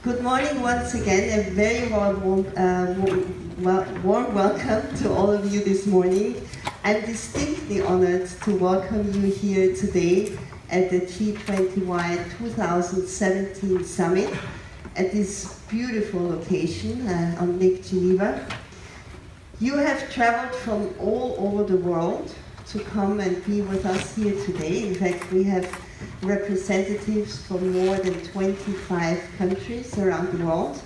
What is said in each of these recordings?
Good morning once again. A very warm welcome to all of you this morning. I'm distinctly honored to welcome you here today at the G-20Y 2017 Summit at this beautiful location on Lake Geneva. You have traveled from all over the world to come and be with us here today. In fact, we have representatives from more than 25 countries around the world.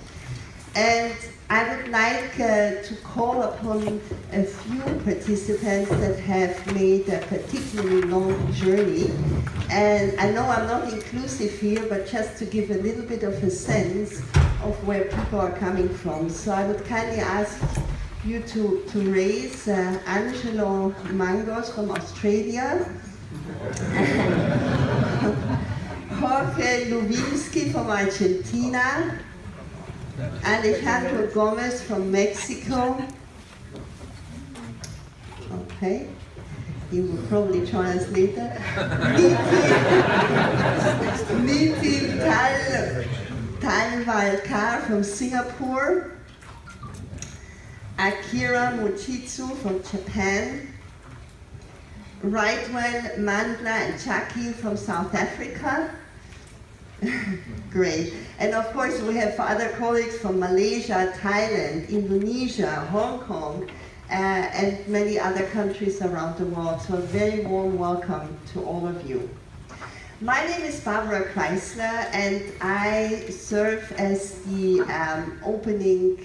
And I would like to call upon a few participants that have made a particularly long journey. And I know I'm not inclusive here, but just to give a little bit of a sense of where people are coming from. So I would kindly ask you to raise Angelo Mangos from Australia, Jorge Lubinsky from Argentina, Alejandro Gomez from Mexico. Okay, he will probably join us later. Nitin Talwalkar from Singapore, Akira Mochitsu from Japan, Rightwell Mandla and Chaki from South Africa. Great. And of course we have other colleagues from Malaysia, Thailand, Indonesia, Hong Kong, and many other countries around the world. So a very warm welcome to all of you. My name is Barbara Kreisler, and I serve as the opening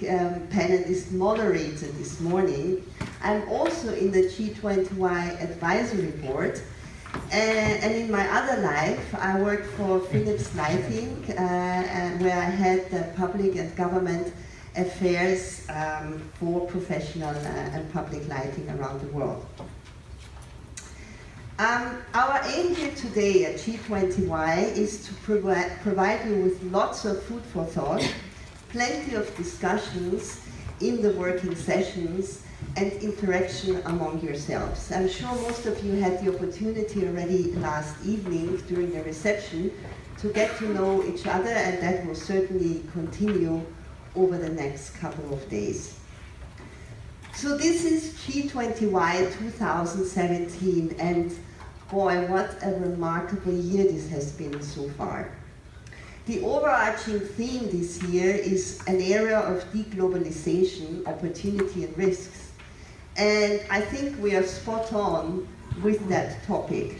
panelist moderator this morning. I'm also in the G-20Y advisory board, and in my other life I worked for Philips Lighting, where I had public and government affairs for professional and public lighting around the world. Our aim here today at G-20Y is to provide you with lots of food for thought, plenty of discussions in the working sessions, and interaction among yourselves. I'm sure most of you had the opportunity already last evening during the reception to get to know each other, and that will certainly continue over the next couple of days. So this is G-20Y 2017, and boy, what a remarkable year this has been so far. The overarching theme this year is an era of deglobalization, opportunity and risks. And I think we are spot on with that topic.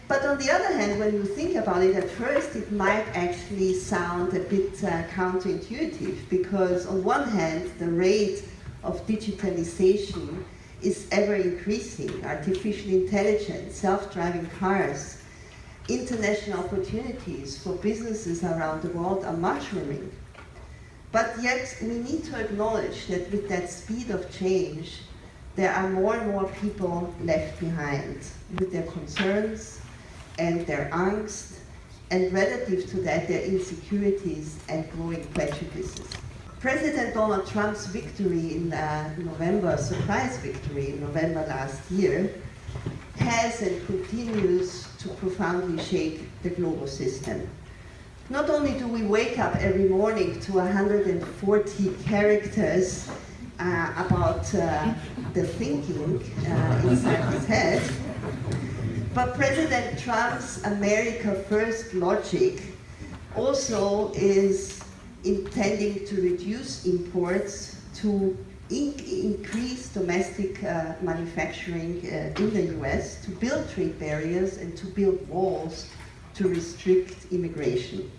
But on the other hand, when you think about it, at first it might actually sound a bit counterintuitive, because on one hand, the rate of digitalization is ever increasing. Artificial intelligence, self-driving cars, international opportunities for businesses around the world are mushrooming. But yet we need to acknowledge that with that speed of change, there are more and more people left behind with their concerns and their angst, and relative to that, their insecurities and growing prejudices. President Donald Trump's victory in November, surprise victory in November last year, has and continues to profoundly shape the global system. Not only do we wake up every morning to 140 characters about the thinking inside his head, but President Trump's America First logic also is intending to reduce imports, to increase domestic manufacturing in the US, to build trade barriers and to build walls to restrict immigration.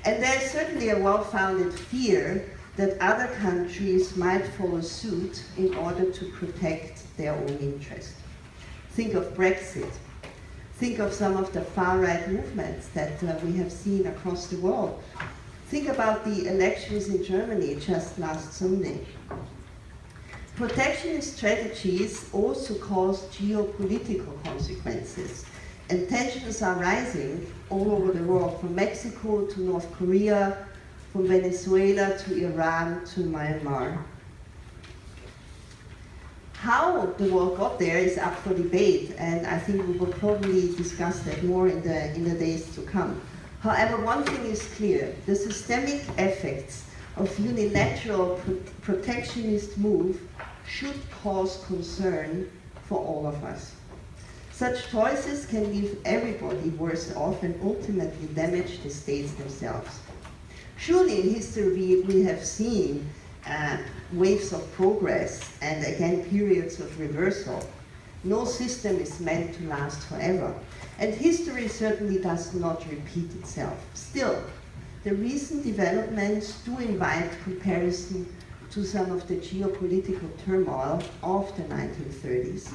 And there's certainly a well-founded fear that other countries might follow suit in order to protect their own interest. Think of Brexit. Think of some of the far-right movements that we have seen across the world. Think about the elections in Germany just last Sunday. Protectionist strategies also cause geopolitical consequences, and tensions are rising all over the world, from Mexico to North Korea, from Venezuela to Iran to Myanmar. How the world got there is up for debate, and I think we will probably discuss that more in the days to come. However, one thing is clear: the systemic effects of unilateral protectionist move should cause concern for all of us. Such choices can leave everybody worse off and ultimately damage the states themselves. Surely in history we have seen waves of progress and again periods of reversal. No system is meant to last forever, and history certainly does not repeat itself. Still, the recent developments do invite comparison to some of the geopolitical turmoil of the 1930s,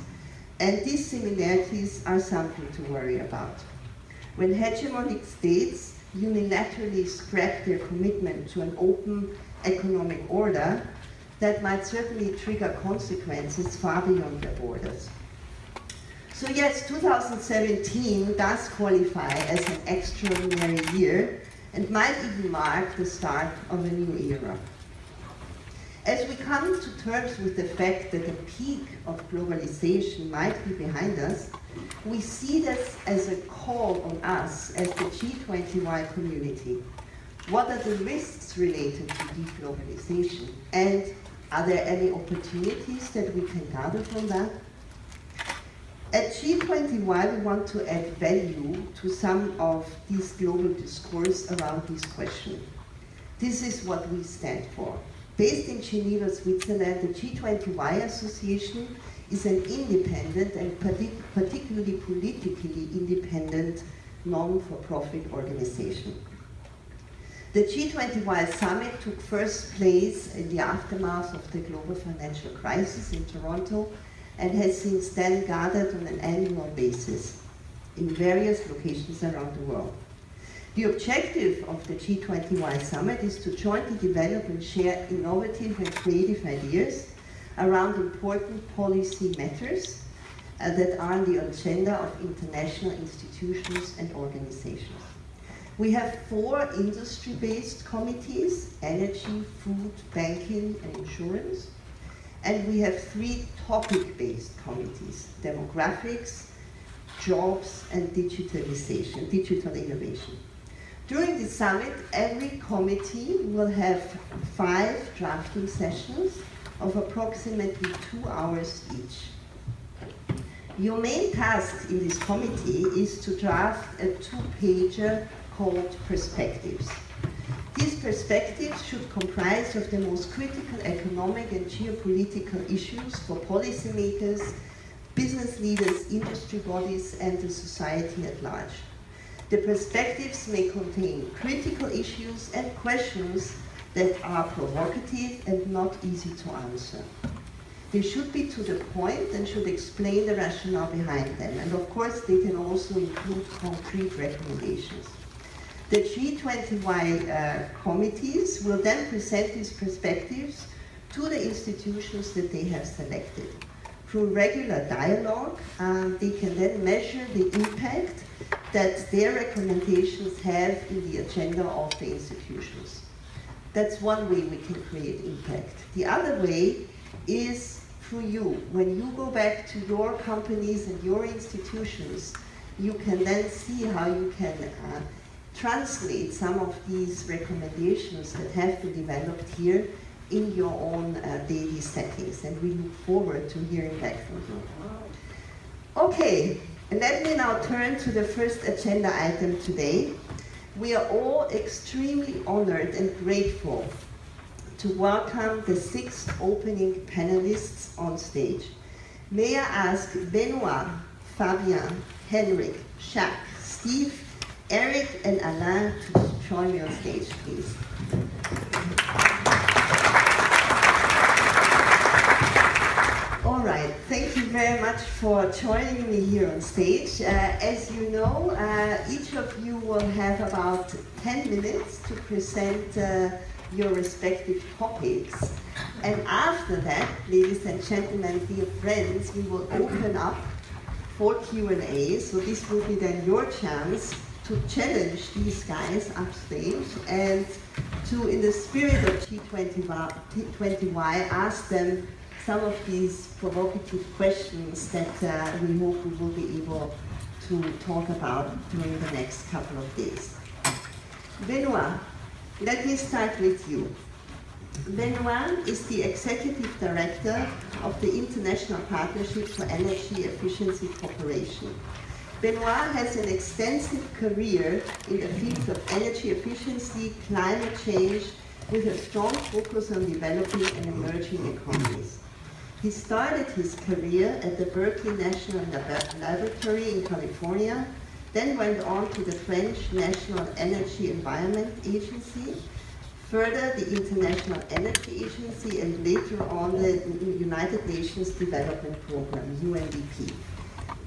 and these similarities are something to worry about. When hegemonic states unilaterally scrap their commitment to an open economic order, that might certainly trigger consequences far beyond their borders. So yes, 2017 does qualify as an extraordinary year and might even mark the start of a new era. As we come to terms with the fact that the peak of globalization might be behind us, we see this as a call on us as the G-20Y community. What are the risks related to deglobalization? And are there any opportunities that we can gather from that? At G-20Y, we want to add value to some of this global discourse around this question. This is what we stand for. Based in Geneva, Switzerland, the G-20Y Association is an independent and particularly politically independent non-for-profit organization. The G-20Y Summit took first place in the aftermath of the global financial crisis in Toronto and has since then gathered on an annual basis in various locations around the world. The objective of the G-20Y Summit is to jointly develop and share innovative and creative ideas around important policy matters that are on the agenda of international institutions and organizations. We have 4 industry-based committees: energy, food, banking, and insurance. And we have 3 topic-based committees: demographics, jobs, and digitalization, digital innovation. During the summit, every committee will have 5 drafting sessions of approximately 2 hours each. Your main task in this committee is to draft a 2-pager called Perspectives. These perspectives should comprise of the most critical economic and geopolitical issues for policymakers, business leaders, industry bodies, and the society at large. The perspectives may contain critical issues and questions that are provocative and not easy to answer. They should be to the point and should explain the rationale behind them. And of course, they can also include concrete recommendations. The G-20Y committees will then present these perspectives to the institutions that they have selected. Through regular dialogue, they can then measure the impact that their recommendations have in the agenda of the institutions. That's one way we can create impact. The other way is through you. When you go back to your companies and your institutions, you can then see how you can translate some of these recommendations that have been developed here in your own daily settings, and we look forward to hearing back from you. Okay, let me now turn to the first agenda item today. We are all extremely honored and grateful to welcome the 6 opening panelists on stage. May I ask Benoit, Fabien, Henrik, Jacques, Steve, Eric, and Alain to join me on stage, please. All right, thank you very much for joining me here on stage. As you know, each of you will have about 10 minutes to present your respective topics. And after that, ladies and gentlemen, dear friends, we will open up for Q&A. So this will be then your chance to challenge these guys upstage and to, in the spirit of G-20Y, ask them some of these provocative questions that we hope we will be able to talk about during the next couple of days. Benoit, let me start with you. Benoit is the Executive Director of the International Partnership for Energy Efficiency Cooperation. Benoit has an extensive career in the fields of energy efficiency, climate change, with a strong focus on developing and emerging economies. He started his career at the Berkeley National Laboratory in California, then went on to the French National Energy Environment Agency, further the International Energy Agency, and later on the United Nations Development Program, UNDP.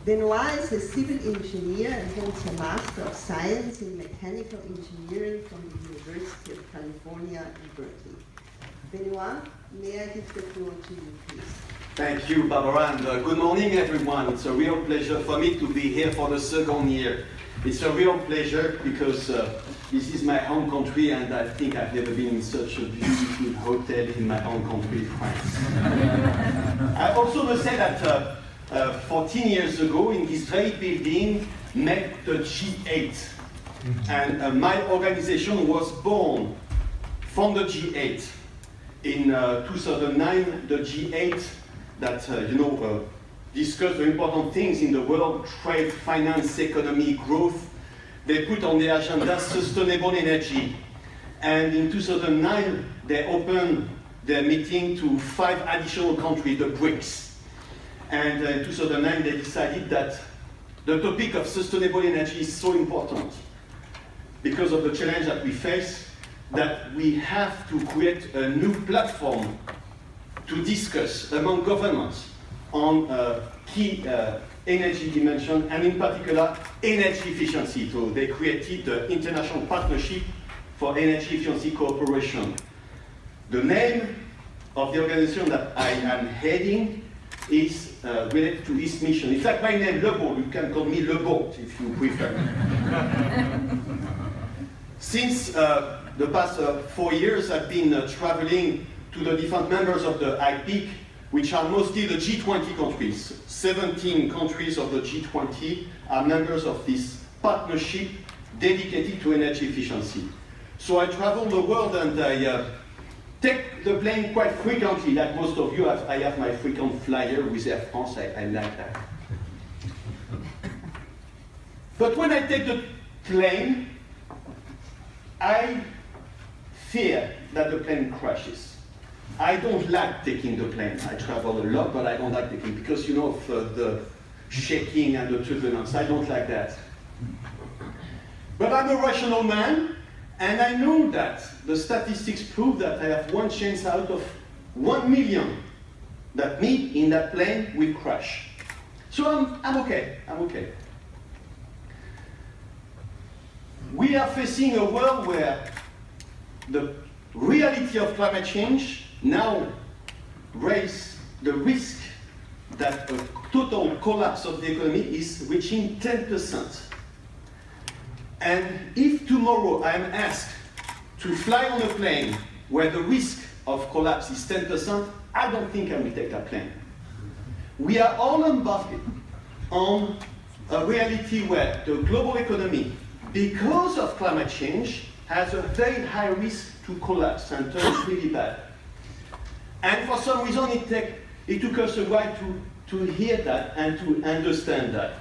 Benoit is a civil engineer and holds a Master of Science in Mechanical Engineering from the University of California in Berkeley. Benoit, may I give the floor to you, please? Thank you, Barbara, and good morning, everyone. It's a real pleasure for me to be here for the second year. It's a real pleasure because this is my home country, and I think I've never been in such a beautiful hotel in my home country, France. I also must say that 14 years ago, in this very building, met the G8. And my organization was born from the G8. In 2009, the G8 that, discussed the important things in the world, trade, finance, economy, growth, they put on the agenda sustainable energy. And in 2009, they opened their meeting to 5 additional countries, the BRICS. And in 2009, they decided that the topic of sustainable energy is so important because of the challenge that we face, that we have to create a new platform to discuss among governments on key energy dimension, and in particular, energy efficiency. So they created the International Partnership for Energy Efficiency Cooperation. The name of the organization that I am heading is related to this mission. It's like my name, Le Beau. You can call me Le Beau if you prefer. Since the past 4 years, I've been traveling to the different members of the IPIC, which are mostly the G20 countries. 17 countries of the G20 are members of this partnership dedicated to energy efficiency. So I travel the world, and I take the plane quite frequently, like most of you. I have my frequent flyer with Air France. I like that. But when I take the plane, I fear that the plane crashes. I don't like taking the plane. I travel a lot, but I don't like taking, because of the shaking and the turbulence. I don't like that. But I'm a rational man, and I know that the statistics prove that I have one chance out of 1 million that me in that plane will crash. So I'm okay. I'm okay. We are facing a world where the reality of climate change now raise the risk that a total collapse of the economy is reaching 10%. And if tomorrow I am asked to fly on a plane where the risk of collapse is 10%, I don't think I will take that plane. We are all embarked on a reality where the global economy, because of climate change, has a very high risk to collapse and turn really bad. And for some reason, it took us a while to hear that and to understand that.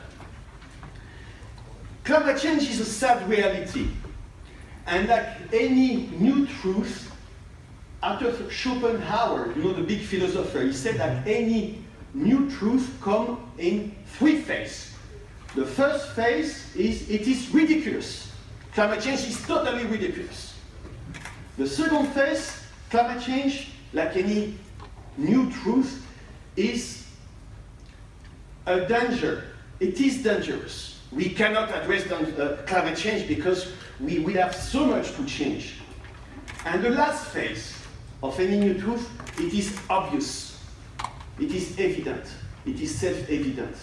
Climate change is a sad reality. And like any new truth, Arthur Schopenhauer, the big philosopher, he said that any new truth comes in 3 phases. The first phase is it is ridiculous. Climate change is totally ridiculous. The second phase, climate change, like any new truth, is a danger. It is dangerous. We cannot address climate change because we will have so much to change. And the last phase of any new truth, it is obvious. It is evident. It is self-evident.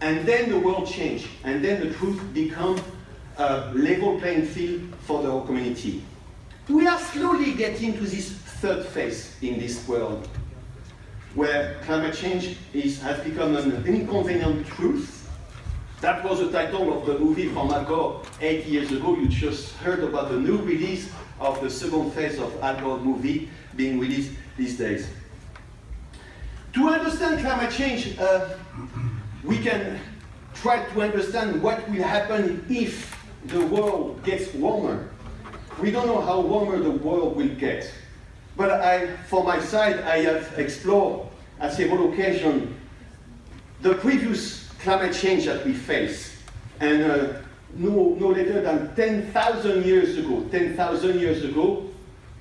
And then the world changes, and then the truth becomes a level playing field for the whole community. We are slowly getting to this third phase in this world, where climate change has become an inconvenient truth, That was the title of the movie from Al Gore 8 years ago. You just heard about the new release of the second phase of Al Gore movie being released these days. To understand climate change, we can try to understand what will happen if the world gets warmer. We don't know how warmer the world will get. But for my side, I have explored at several occasions the previous climate change that we face. And no later than 10,000 years ago,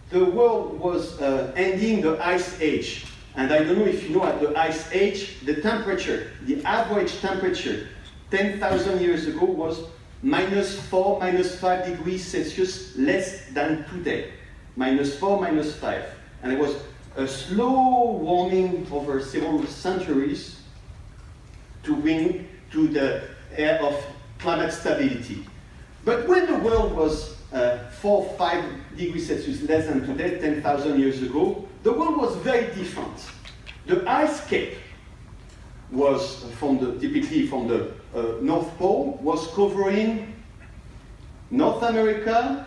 the world was ending the Ice Age. And I don't know if you know, at the Ice Age, the temperature, the average temperature, 10,000 years ago was -4, -5 degrees Celsius less than today. -4, -5. And it was a slow warming over several centuries to bring to the era of climate stability. But when the world was 4, 5 degrees Celsius less than today, 10,000 years ago, the world was very different. The ice cap was typically from the North Pole, was covering North America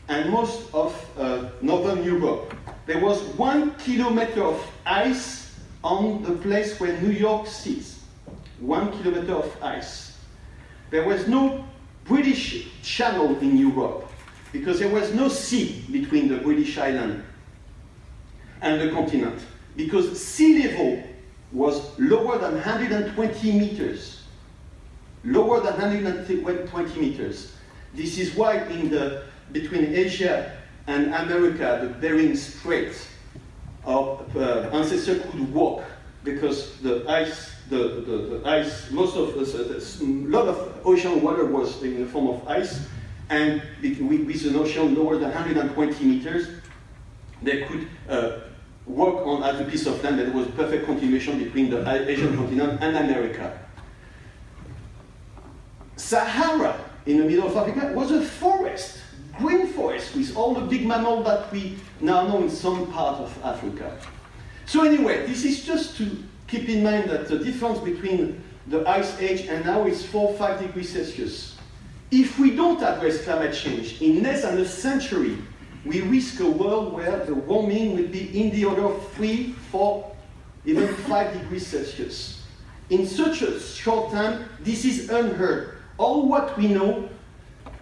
and most of Northern Europe. There was 1 kilometer of ice on the place where New York sits. 1 kilometer of ice. There was no British Channel in Europe because there was no sea between the British island and the continent, because sea level was lower than 120 meters. Lower than 120 meters. This is why between Asia and America, the Bering Strait, our ancestors could walk because the ice, a lot of ocean water was in the form of ice, and with an ocean lower than 120 meters, they could work on as a piece of land that was perfect continuation between the Asian continent and America. Sahara, in the middle of Africa, was a forest, green forest, with all the big mammals that we now know in some part of Africa. So anyway, this is just to keep in mind that the difference between the Ice Age and now is 4 or 5 degrees Celsius. If we don't address climate change, in less than a century, we risk a world where the warming will be in the order of 3, 4, even 5 degrees Celsius. In such a short time, this is unheard. All what we know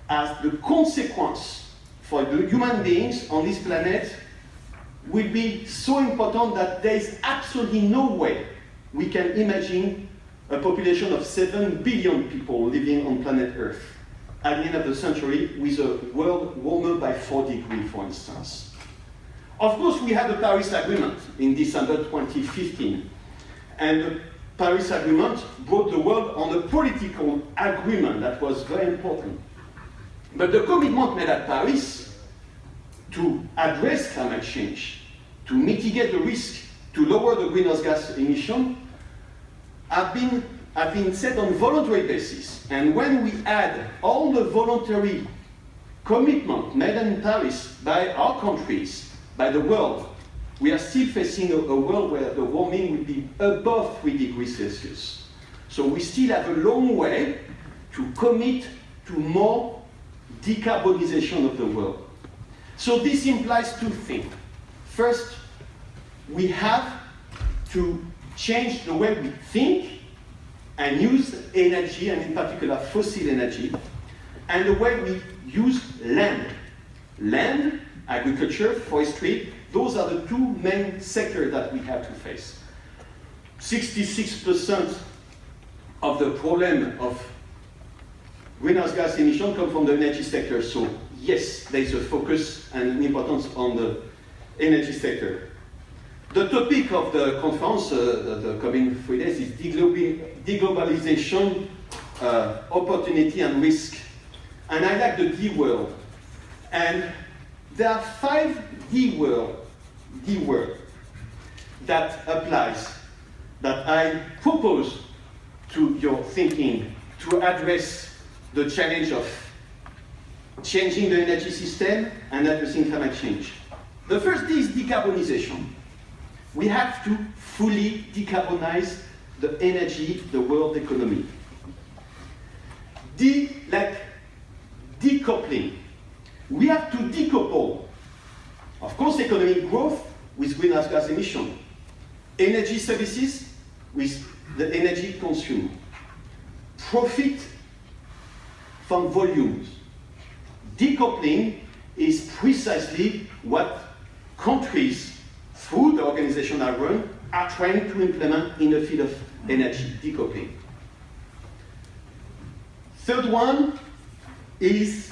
as the consequence for the human beings on this planet will be so important that there is absolutely no way we can imagine a population of 7 billion people living on planet Earth at the end of the century with a world warmer by 4 degrees, for instance. Of course, we had the Paris Agreement in December 2015, and the Paris Agreement brought the world on a political agreement that was very important. But the commitment made at Paris to address climate change, to mitigate the risk, to lower the greenhouse gas emission, have been set on voluntary basis. And when we add all the voluntary commitment made in Paris by our countries, by the world, we are still facing a world where the warming will be above 3 degrees Celsius. So we still have a long way to commit to more decarbonization of the world. So this implies two things. First, we have to change the way we think and use energy, and in particular fossil energy, and the way we use land. Land, agriculture, forestry, those are the two main sectors that we have to face. 66% of the problem of greenhouse gas emission come from the energy sector. So yes, there is a focus and an importance on the energy sector. The topic of the conference, the coming 3 days, is deglobalization, opportunity and risk. And I like the D word. And there are 5 D word that applies, that I propose to your thinking to address the challenge of changing the energy system and addressing climate change. The first is decarbonization. We have to fully decarbonize the energy, the world economy. like decoupling. We have to decouple, of course, economic growth with greenhouse gas emission, energy services with the energy consumed, profit from volumes. Decoupling is precisely what countries, through the organization I run, are trying to implement in the field of energy, decoupling. Third one is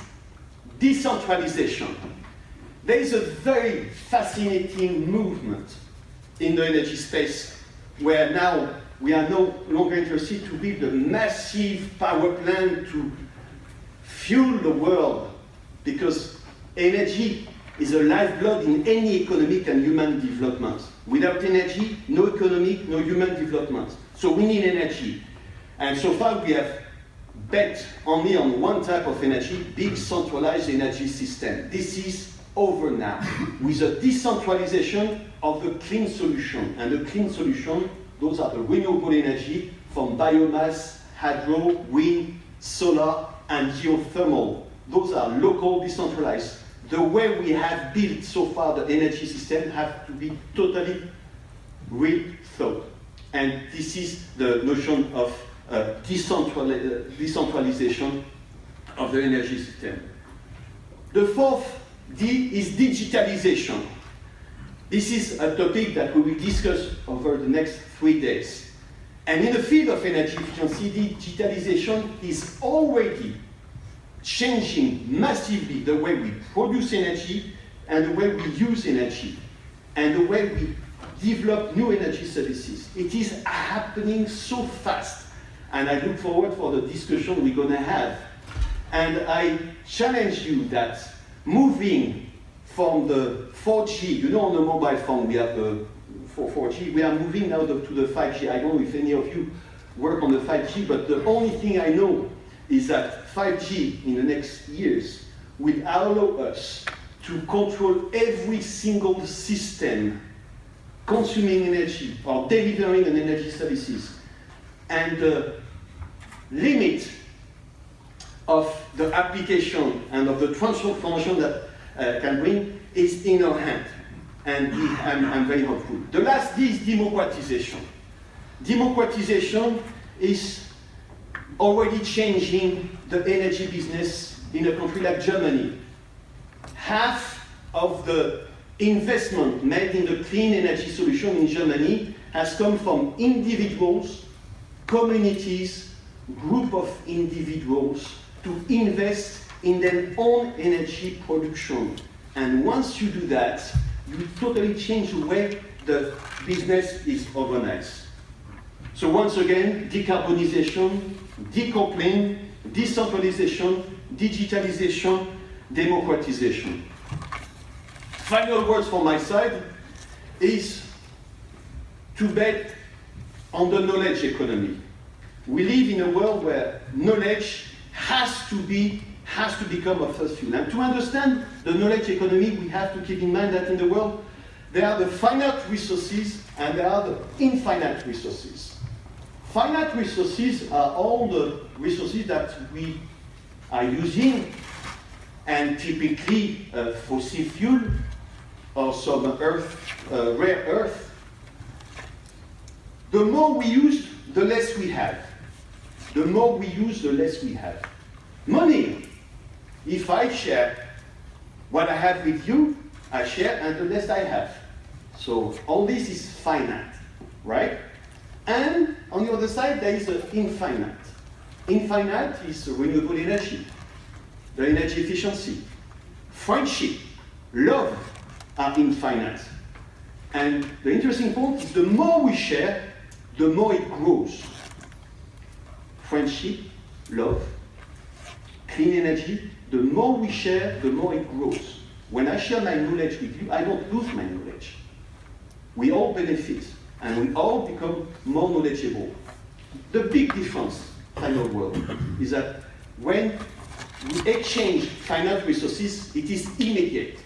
decentralization. There is a very fascinating movement in the energy space where now we are no longer interested to build a massive power plant to fuel the world, because energy is a lifeblood in any economic and human development. Without energy, no economic, no human development. So we need energy. And so far we have bet only on one type of energy, big centralized energy system. This is over now, with a decentralization of the clean solution. And the clean solution, those are the renewable energy from biomass, hydro, wind, solar, and geothermal. Those are local, decentralized. The way we have built so far the energy system have to be totally rethought. And this is the notion of decentralization of the energy system. The fourth D is digitalization. This is a topic that we will discuss over the next 3 days. And in the field of energy efficiency, digitalization is already changing massively the way we produce energy and the way we use energy and the way we develop new energy services. It is happening so fast, and I look forward for the discussion we're going to have. And I challenge you that moving from the 4G, you know, on the mobile phone we have the 4G, we are moving now to the 5G. I don't know if any of you work on the 5G, but the only thing I know is that 5G in the next years will allow us to control every single system consuming energy or delivering an energy services. And the limit of the application and of the transformation that can bring is in our hand. And I'm very hopeful. The last D is democratization. Democratization is already changing the energy business in a country like Germany. Half of the investment made in the clean energy solution in Germany has come from individuals, communities, group of individuals to invest in their own energy production. And once you do that, you totally change the way the business is organized. So once again, decarbonization, decoupling, decentralization, digitalization, democratization. Final words from my side is to bet on the knowledge economy. We live in a world where knowledge has to become a first fuel. And to understand the knowledge economy, we have to keep in mind that in the world, there are the finite resources and there are the infinite resources. Finite resources are all the resources that we are using, and typically fossil fuel or some rare earth. The more we use, the less we have. The more we use, the less we have. Money. If I share what I have with you, I share, and the less I have. So all this is finite, right? And on the other side, there is the infinite. Infinite is renewable energy, the energy efficiency, friendship, love are infinite. And the interesting point is the more we share, the more it grows. Friendship, love, clean energy, the more we share, the more it grows. When I share my knowledge with you, I don't lose my knowledge. We all benefit, and we all become more knowledgeable. The big difference, final word, is that when we exchange finite resources, it is immediate.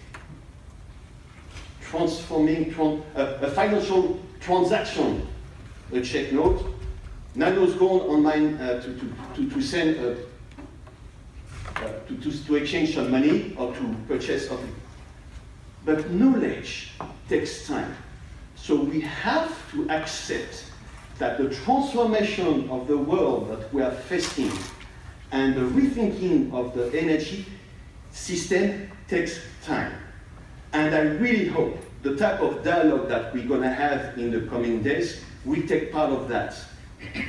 Transforming a financial transaction, a check note, Nano's gone online to send to exchange some money or to purchase something. But knowledge takes time. So we have to accept that the transformation of the world that we are facing and the rethinking of the energy system takes time. And I really hope the type of dialogue that we're going to have in the coming days will take part of that,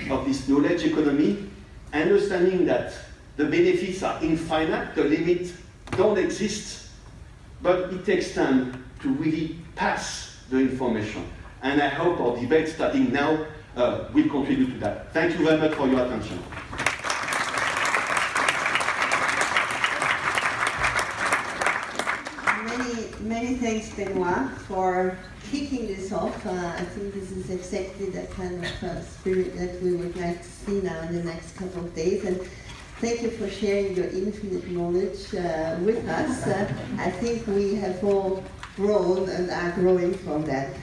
of this knowledge economy, understanding that the benefits are infinite, the limits don't exist, but it takes time to really pass the information. And I hope our debate starting now will contribute to that. Thank you very much for your attention. Many thanks, Benoit, for kicking this off. I think this is exactly the kind of spirit that we would like to see now in the next couple of days. And thank you for sharing your infinite knowledge with us. I think we have all grown and are growing from that.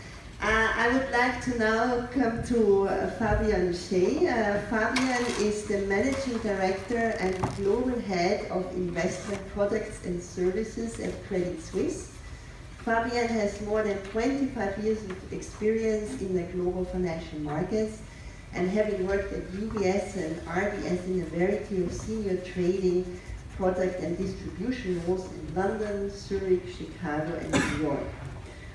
I would like to now come to Fabian Shea. Fabian is the Managing Director and Global Head of Investment Products and Services at Credit Suisse. Fabian has more than 25 years of experience in the global financial markets, and having worked at UBS and RBS in a variety of senior trading, product and distribution roles in London, Zurich, Chicago and New York.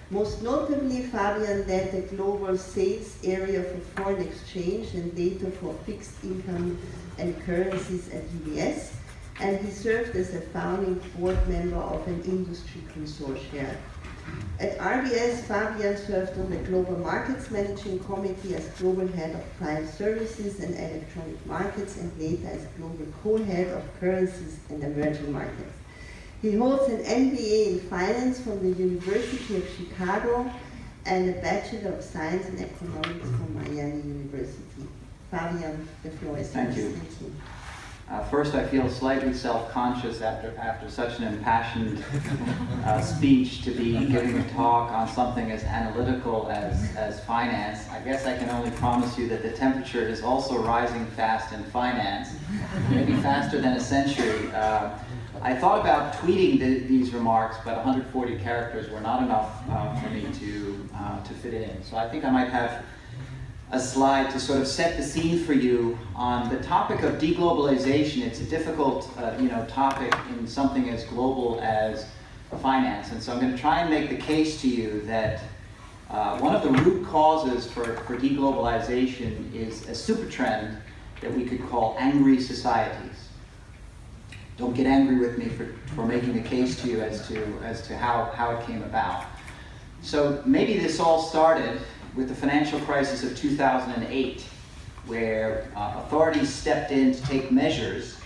Most notably, Fabian led the global sales area for foreign exchange and data for fixed income and currencies at UBS, and he served as a founding board member of an industry consortium. At RBS, Fabian served on the Global Markets Managing Committee as Global Head of Prime Services and Electronic Markets, and later as Global Co-Head of Currencies and Emerging Markets. He holds an MBA in Finance from the University of Chicago and a Bachelor of Science in Economics from Miami University. Fabian, the floor is yours. Thank you. First, I feel slightly self-conscious after such an impassioned speech to be giving a talk on something as analytical as finance. I guess I can only promise you that the temperature is also rising fast in finance, maybe faster than a century. I thought about tweeting these remarks, but 140 characters were not enough for me to fit in. So I think I might have a slide to sort of set the scene for you on the topic of deglobalization. It's a difficult topic in something as global as finance. And so I'm going to try and make the case to you that one of the root causes for deglobalization is a super trend that we could call angry societies. Don't get angry with me for making the case to you as to how it came about. So maybe this all started with the financial crisis of 2008, where authorities stepped in to take measures,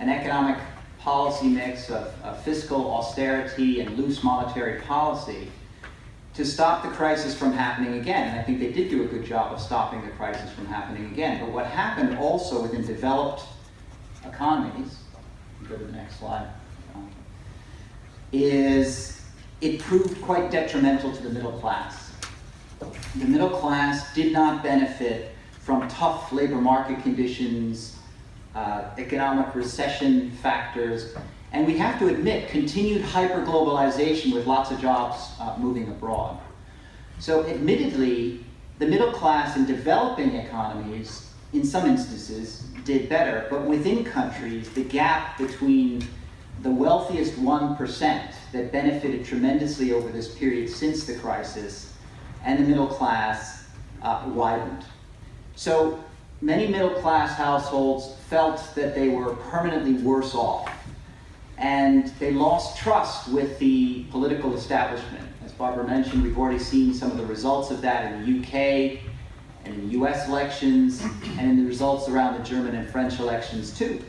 an economic policy mix of fiscal austerity and loose monetary policy, to stop the crisis from happening again. And I think they did do a good job of stopping the crisis from happening again. But what happened also within developed economies, go to the next slide, is it proved quite detrimental to the middle class. The middle class did not benefit from tough labor market conditions, economic recession factors, and we have to admit, continued hyper-globalization with lots of jobs moving abroad. So admittedly, the middle class in developing economies, in some instances, did better, but within countries, the gap between the wealthiest 1% that benefited tremendously over this period since the crisis and the middle class widened. So many middle class households felt that they were permanently worse off, and they lost trust with the political establishment. As Barbara mentioned, we've already seen some of the results of that in the UK and in the US elections, and in the results around the German and French elections too.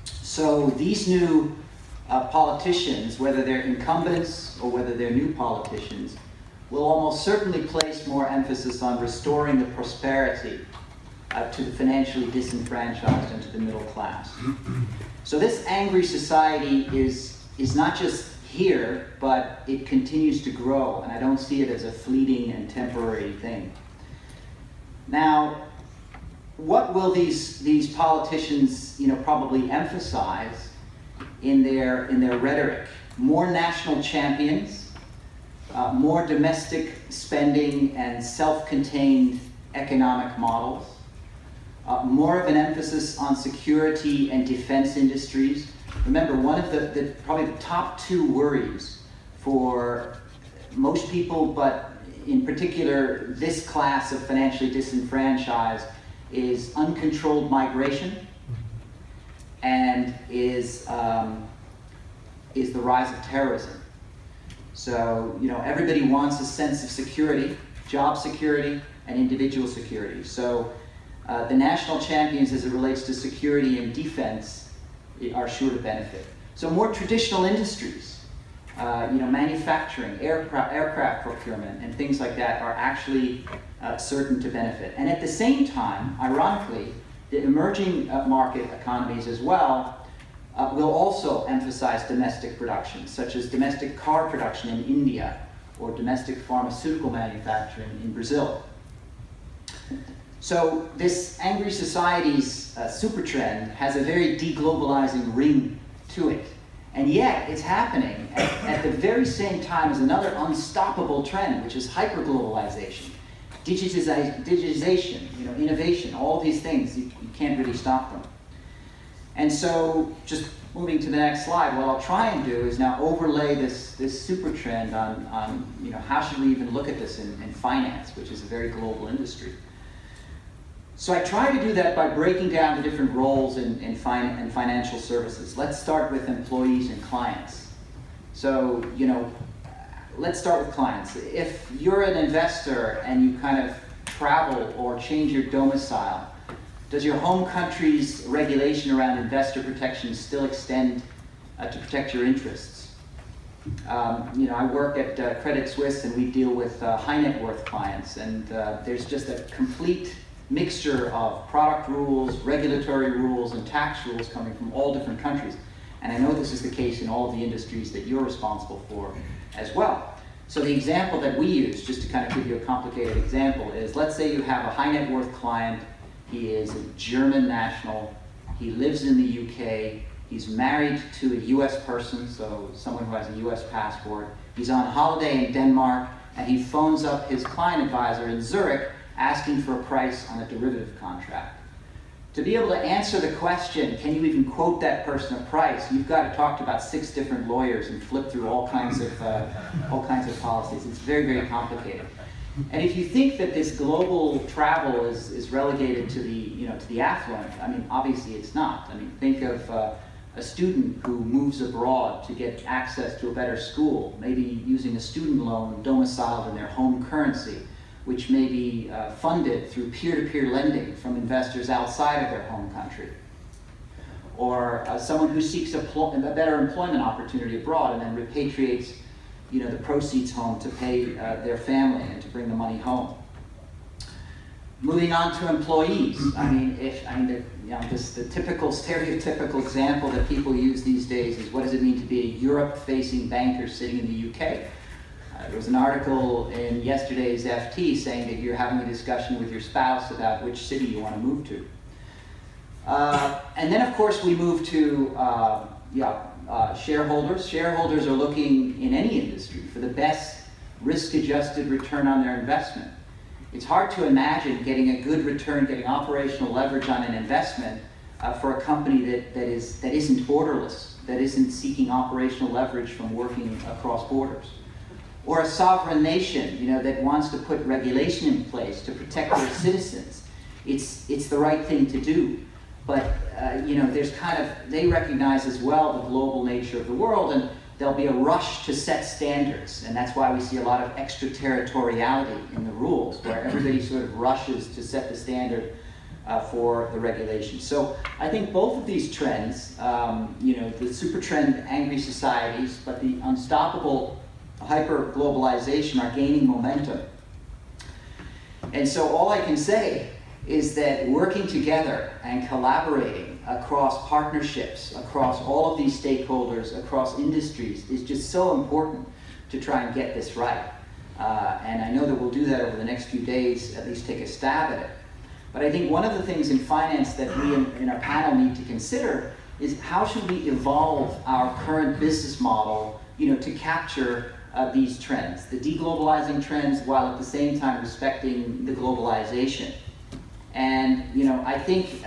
So these new politicians, whether they're incumbents or whether they're new politicians, will almost certainly place more emphasis on restoring the prosperity to the financially disenfranchised and to the middle class. So this angry society is not just here, but it continues to grow, and I don't see it as a fleeting and temporary thing. Now, what will these politicians probably emphasize in their rhetoric. More national champions, more domestic spending and self-contained economic models, more of an emphasis on security and defense industries. Remember, one of the probably the top two worries for most people, but in particular this class of financially disenfranchised, is uncontrolled migration and is the rise of terrorism. So, you know, everybody wants a sense of security, job security, and individual security. So the national champions as it relates to security and defense are sure to benefit. So more traditional industries, you know, manufacturing, aircraft procurement, and things like that are actually certain to benefit. And at the same time, ironically, the emerging market economies as well will also emphasize domestic production, such as domestic car production in India or domestic pharmaceutical manufacturing in Brazil. So this angry society's super trend has a very deglobalizing ring to it. And yet it's happening at the very same time as another unstoppable trend, which is hyperglobalization, digitization, you know, innovation, all these things, you can't really stop them. And so, just moving to the next slide, what I'll try and do is now overlay this super trend on you know, how should we even look at this in finance, which is a very global industry. So I try to do that by breaking down the different roles in financial services. Let's start with employees and clients. So, you know, let's start with clients. If you're an investor and you kind of travel or change your domicile, does your home country's regulation around investor protection still extend to protect your interests? You know, I work at Credit Suisse and we deal with high net worth clients, and there's just a complete mixture of product rules, regulatory rules, and tax rules coming from all different countries. And I know this is the case in all of the industries that you're responsible for as well. So the example that we use, just to kind of give you a complicated example, is let's say you have a high net worth client. He is a German national, he lives in the UK, he's married to a US person, so someone who has a US passport. He's on holiday in Denmark, and he phones up his client advisor in Zurich asking for a price on a derivative contract. To be able to answer the question, can you even quote that person a price, you've got to talk to about 6 different lawyers and flip through all kinds of policies. It's very, very complicated. And if you think that this global travel is relegated to the, you know, to the affluent, I mean, obviously it's not. I mean, think of a student who moves abroad to get access to a better school, maybe using a student loan domiciled in their home currency, which may be funded through peer-to-peer lending from investors outside of their home country. Or someone who seeks a better employment opportunity abroad and then repatriates, you know, the proceeds home to pay their family and to bring the money home. Moving on to employees, the typical stereotypical example that people use these days is, what does it mean to be a Europe-facing banker sitting in the UK? There was an article in yesterday's FT saying that you're having a discussion with your spouse about which city you want to move to. And then, of course, we move to shareholders. Shareholders are looking in any industry for the best risk-adjusted return on their investment. It's hard to imagine getting a good return, getting operational leverage on an investment for a company that isn't borderless, that isn't seeking operational leverage from working across borders. Or a sovereign nation, you know, that wants to put regulation in place to protect their citizens. It's the right thing to do. But you know, they recognize as well the global nature of the world, and there'll be a rush to set standards. And that's why we see a lot of extraterritoriality in the rules, where everybody sort of rushes to set the standard for the regulation. So I think both of these trends, you know, the super trend, angry societies, but the unstoppable hyper-globalization are gaining momentum. And so all I can say is that working together and collaborating across partnerships, across all of these stakeholders, across industries, is just so important to try and get this right. And I know that we'll do that over the next few days, at least take a stab at it. But I think one of the things in finance that we in our panel need to consider is how should we evolve our current business model, to capture these trends, the deglobalizing trends, while at the same time respecting the globalization. And I think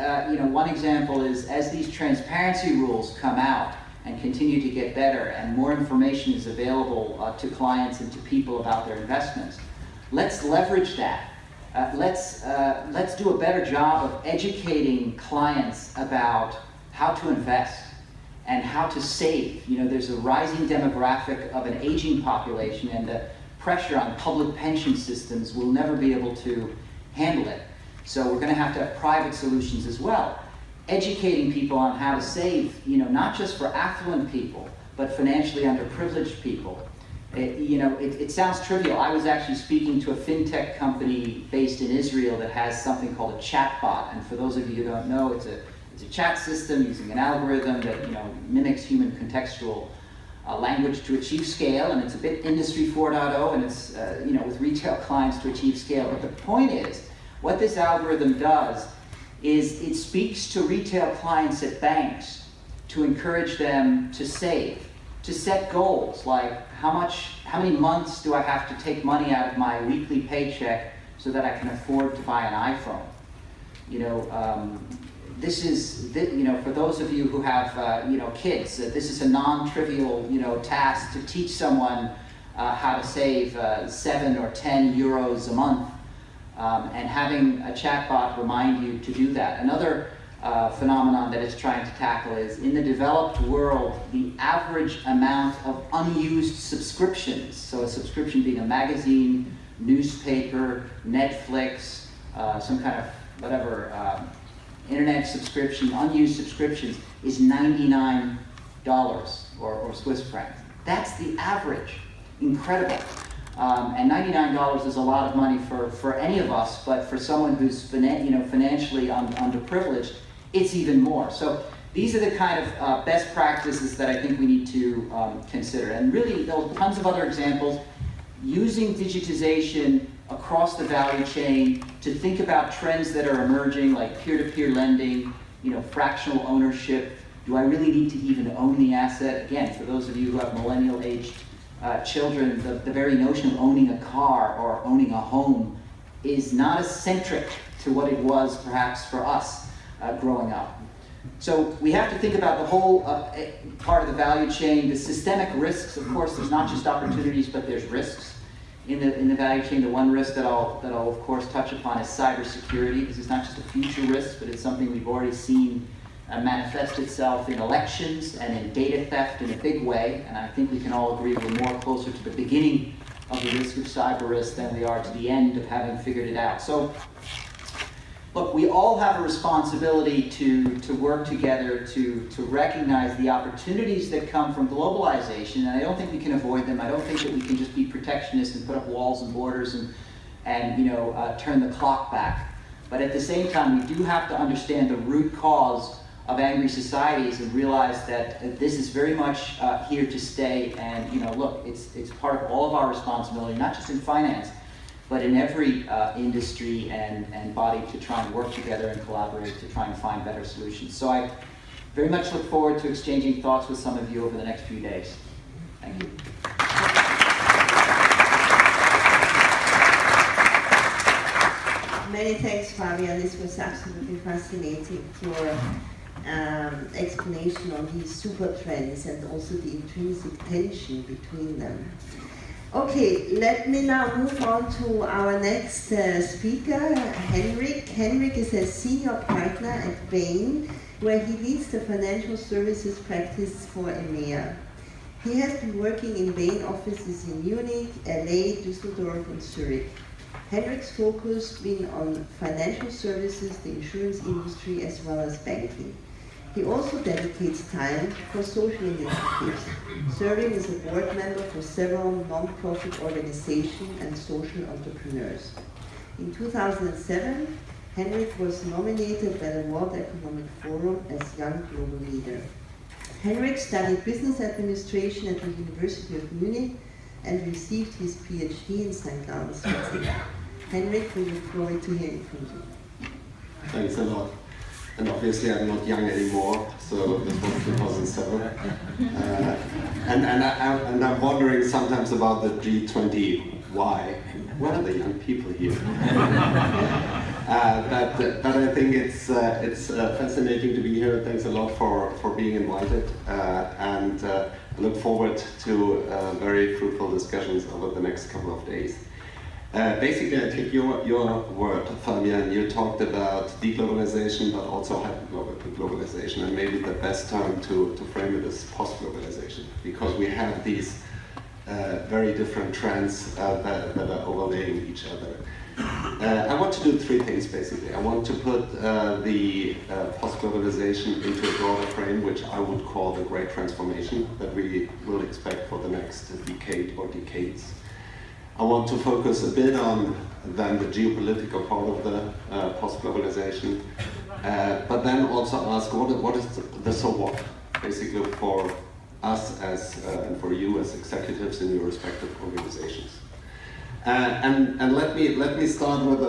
one example is, as these transparency rules come out and continue to get better, and more information is available to clients and to people about their investments, let's leverage that. Let's do a better job of educating clients about how to invest and how to save. There's a rising demographic of an aging population, and the pressure on public pension systems will never be able to handle it. So we're going to have private solutions as well. Educating people on how to save, not just for affluent people, but financially underprivileged people. It sounds trivial. I was actually speaking to a fintech company based in Israel that has something called a chatbot. And for those of you who don't know, it's a chat system using an algorithm that mimics human contextual language to achieve scale. And it's a bit Industry 4.0, and it's with retail clients to achieve scale. But the point is, what this algorithm does is it speaks to retail clients at banks to encourage them to save, to set goals like how many months do I have to take money out of my weekly paycheck so that I can afford to buy an iPhone. This is, for those of you who have kids, this is a non-trivial task to teach someone how to save 7 or 10 euros a month. And having a chatbot remind you to do that. Another phenomenon that it's trying to tackle is, in the developed world, the average amount of unused subscriptions, so a subscription being a magazine, newspaper, Netflix, some kind of whatever, internet subscription, unused subscriptions, is $99 or Swiss francs. That's the average. Incredible. And $99 is a lot of money for any of us, but for someone who's financially underprivileged, it's even more. So these are the kind of best practices that I think we need to consider. And really, there are tons of other examples. Using digitization across the value chain to think about trends that are emerging, like peer-to-peer lending, fractional ownership. Do I really need to even own the asset? Again, for those of you who have millennial-aged children, the very notion of owning a car or owning a home is not as centric to what it was perhaps for us growing up. So we have to think about the whole part of the value chain, the systemic risks. Of course, there's not just opportunities, but there's risks in the value chain. The one risk that I'll of course touch upon is cybersecurity, because it's not just a future risk, but it's something we've already seen manifest itself in elections and in data theft in a big way. And I think we can all agree we're more closer to the beginning of the risk of cyber risk than we are to the end of having figured it out. So, look, we all have a responsibility to work together to recognize the opportunities that come from globalization, and I don't think we can avoid them. I don't think that we can just be protectionist and put up walls and borders and turn the clock back. But at the same time, we do have to understand the root cause of angry societies and realize that this is very much here to stay. And look, it's part of all of our responsibility, not just in finance, but in every industry and body, to try and work together and collaborate to try and find better solutions. So I very much look forward to exchanging thoughts with some of you over the next few days. Thank you. Many thanks, Fabian. This was absolutely fascinating, your explanation on these super trends and also the intrinsic tension between them. Okay, let me now move on to our next speaker, Henrik. Henrik is a senior partner at Bain, where he leads the financial services practice for EMEA. He has been working in Bain offices in Munich, LA, Düsseldorf, and Zurich. Henrik's focus been on financial services, the insurance industry, as well as banking. He also dedicates time for social initiatives, serving as a board member for several non-profit organizations and social entrepreneurs. In 2007, Henrik was nominated by the World Economic Forum as Young Global Leader. Henrik studied business administration at the University of Munich and received his PhD in St. Gallen, Switzerland. Henrik, we look forward to hearing from you. Thanks a lot. and obviously I'm not young anymore, so this was 2007. And I'm wondering sometimes about the G-20Y. What are the young people here? But I think it's fascinating to be here. Thanks a lot for being invited, and I look forward to very fruitful discussions over the next couple of days. Basically, I take your word, Fabian. You talked about deglobalization, but also hyperglobalization, and maybe the best time to frame it is post-globalization, because we have these very different trends that are overlaying each other. I want to do three things, basically. I want to put the post-globalization into a broader frame, which I would call the great transformation that we will expect for the next decade or decades. I want to focus a bit on then the geopolitical part of the post-globalization, but then also ask what is the so what, basically for us as and for you as executives in your respective organizations. And let me start with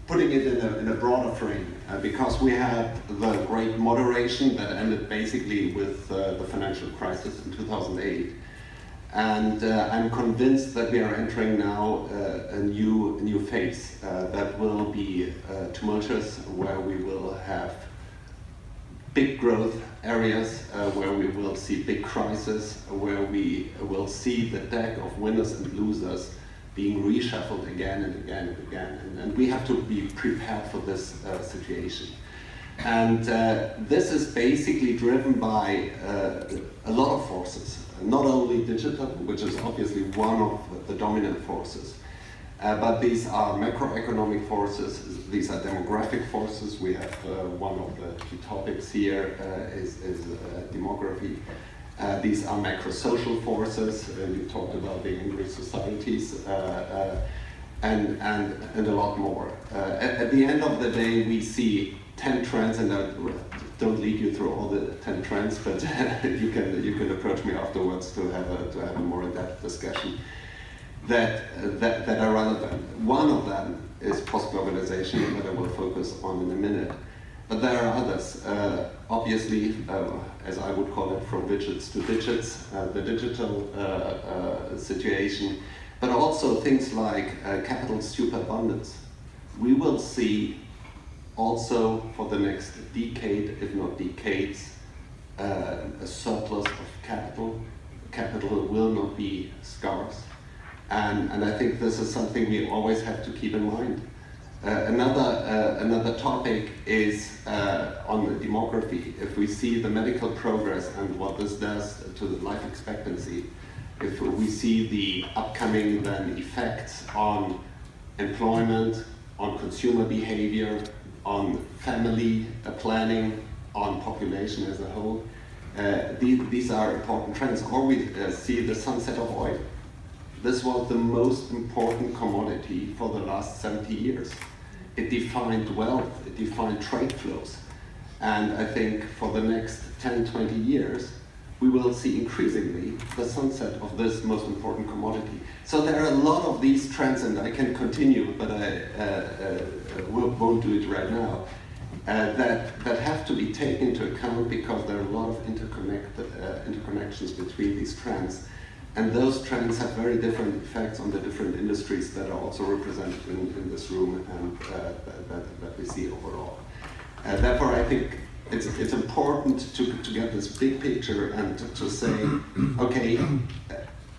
putting it in a broader frame, because we had the great moderation that ended basically with the financial crisis in 2008. And I'm convinced that we are entering now a new phase that will be tumultuous, where we will have big growth areas, where we will see big crises, where we will see the deck of winners and losers being reshuffled again and again and again. And we have to be prepared for this situation. And this is basically driven by a lot of forces. Not only digital, which is obviously one of the dominant forces, but these are macroeconomic forces, these are demographic forces. We have one of the key topics here is demography. These are macro-social forces. You talked about the angry societies, and a lot more. At the end of the day, we see 10 trends, and I don't lead you through all the 10 trends, but you can approach me afterwards to have a more in-depth discussion that are relevant. One of them is post-globalization, that I will focus on in a minute. But there are others. Obviously, as I would call it, from widgets to digits, the digital situation, but also things like capital superabundance. We will see also for the next decade, if not decades, a surplus of capital. Capital will not be scarce. And I think this is something we always have to keep in mind. Another topic is on the demography. If we see the medical progress and what this does to the life expectancy, if we see the upcoming then effects on employment, on consumer behavior, on family planning, on population as a whole, these are important trends. Or we see the sunset of oil. This was the most important commodity for the last 70 years. It defined wealth, it defined trade flows. And I think for the next 10, 20 years, we will see increasingly the sunset of this most important commodity. So there are a lot of these trends, and I can continue, but I won't do it right now, that have to be taken into account, because there are a lot of interconnections between these trends. And those trends have very different effects on the different industries that are also represented in this room and that we see overall. Therefore, I think it's important to get this big picture and to say, okay,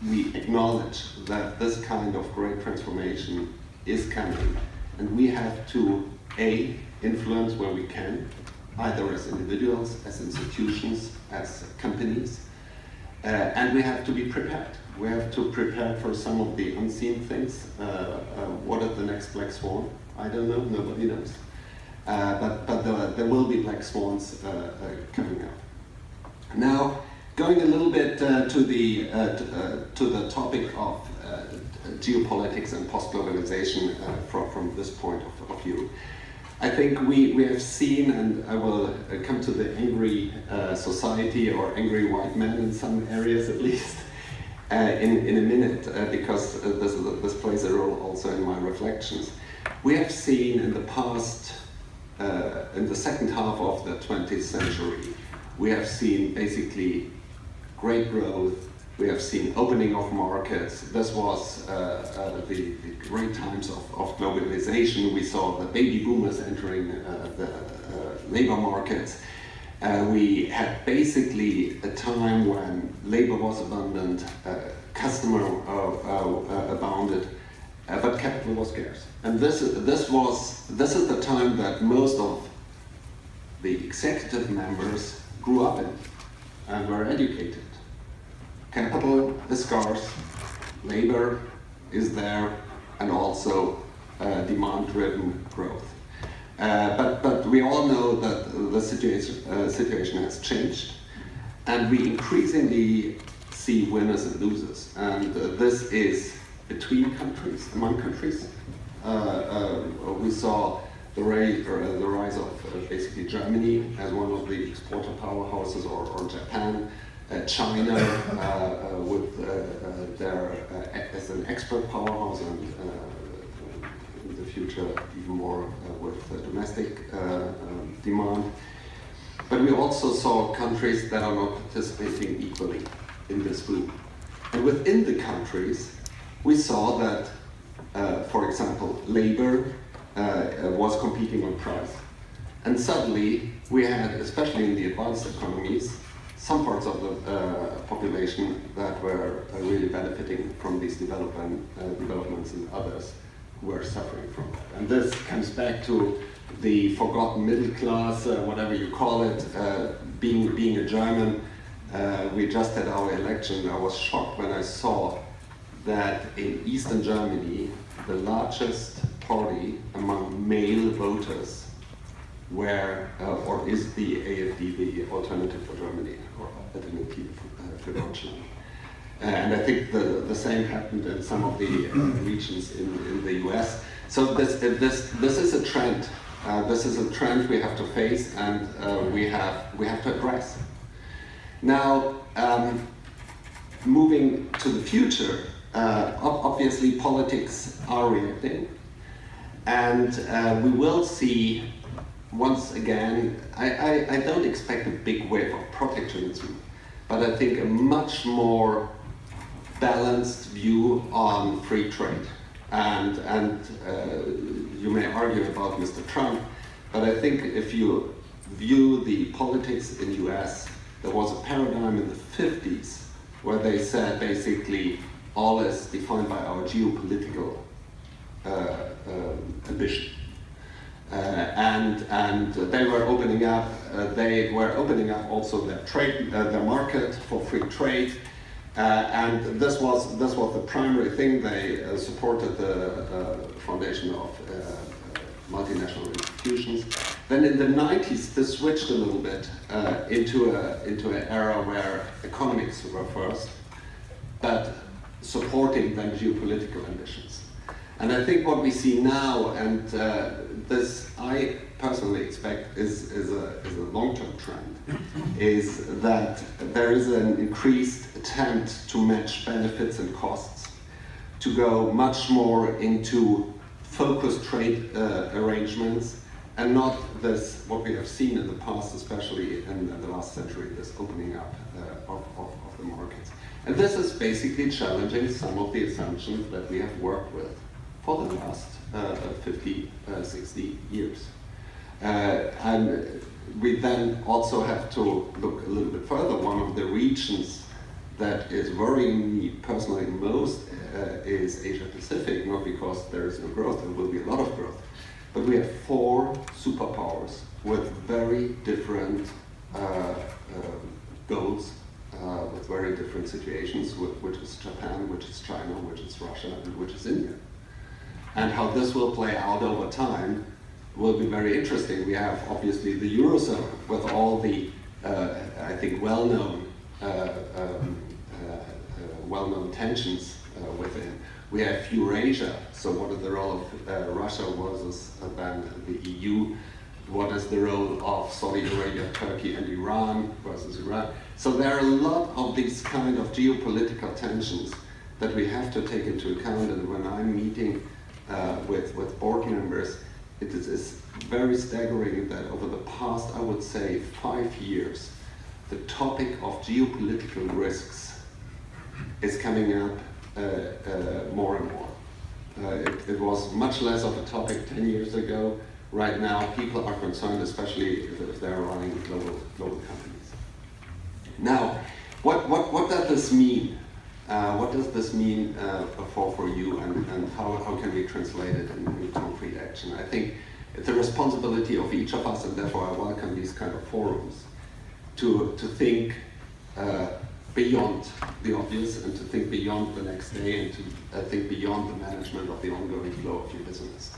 we acknowledge that this kind of great transformation is coming, and we have to, A, influence where we can, either as individuals, as institutions, as companies, and we have to be prepared. We have to prepare for some of the unseen things. What is the next black swan? I don't know, nobody knows. But there will be black swans coming up. Now, going a little bit to the topic of geopolitics and post-globalization from this point of view. I think we have seen, and I will come to the angry society or angry white man in some areas at least in a minute, because this plays a role also in my reflections. We have seen in the past in the second half of the 20th century, we have seen basically great growth. We have seen opening of markets. This was the great times of globalization. We saw the baby boomers entering the labor markets. We had basically a time when labor was abundant, customer abounded, but capital was scarce. And this is the time that most of the executive members grew up in and were educated. Capital is scarce, labor is there, and also demand-driven growth. But we all know that the situation has changed, and we increasingly see winners and losers. And this is between countries, among countries. We saw the rise of basically Germany as one of the exporter powerhouses, or Japan, China with their as an export powerhouse, and in the future even more with domestic demand. But we also saw countries that are not participating equally in this boom. And within the countries, we saw that, for example, labor was competing on price. And suddenly we had, especially in the advanced economies, some parts of the population that were really benefiting from these developments, and others were suffering from that. And this comes back to the forgotten middle class, whatever you call it. Being a German, we just had our election. I was shocked when I saw that in Eastern Germany, the largest party among male voters is the AfD, the Alternative for Germany, or Alternative für Deutschland. And I think the same happened in some of the regions in the US. So this is a trend. This is a trend we have to face, and we have to address. Now, moving to the future, obviously politics are reacting, and we will see once again. I don't expect a big wave of protectionism, but I think a much more balanced view on free trade. And you may argue about Mr. Trump, but I think if you view the politics in the US, there was a paradigm in the 50s where they said basically all is defined by our geopolitical ambition. And they were opening up. They were opening up also their trade, their market for free trade, and this was the primary thing. They supported the foundation of multinational institutions. Then in the 90s, this switched a little bit into an era where economics were first, but supporting then geopolitical ambitions. And I think what we see now, and this I personally expect is a long-term trend, is that there is an increased attempt to match benefits and costs, to go much more into focused trade arrangements, and not this, what we have seen in the past, especially in the last century, this opening up of the markets. And this is basically challenging some of the assumptions that we have worked with for the last 50, 60 years. And we then also have to look a little bit further. One of the regions that is worrying me personally most is Asia Pacific, not because there is no growth, there will be a lot of growth, but we have 4 superpowers with very different goals, with very different situations, which is Japan, which is China, which is Russia, and which is India. And how this will play out over time will be very interesting. We have obviously the Eurozone with all the, I think, well-known tensions within. We have Eurasia, so what is the role of Russia versus then the EU? What is the role of Saudi Arabia, Turkey, and Iran versus Iran? So there are a lot of these kind of geopolitical tensions that we have to take into account. And when I'm meeting with board members, it is very staggering that over the past, I would say, 5 years, the topic of geopolitical risks is coming up more and more. It was much less of a topic 10 years ago. Right now, people are concerned, especially if they're running global companies. Now, what does this mean? What does this mean for you, and how can we translate it in concrete action? I think it's a responsibility of each of us, and therefore I welcome these kind of forums, to think beyond the obvious, and to think beyond the next day, and to think beyond the management of the ongoing flow of your business.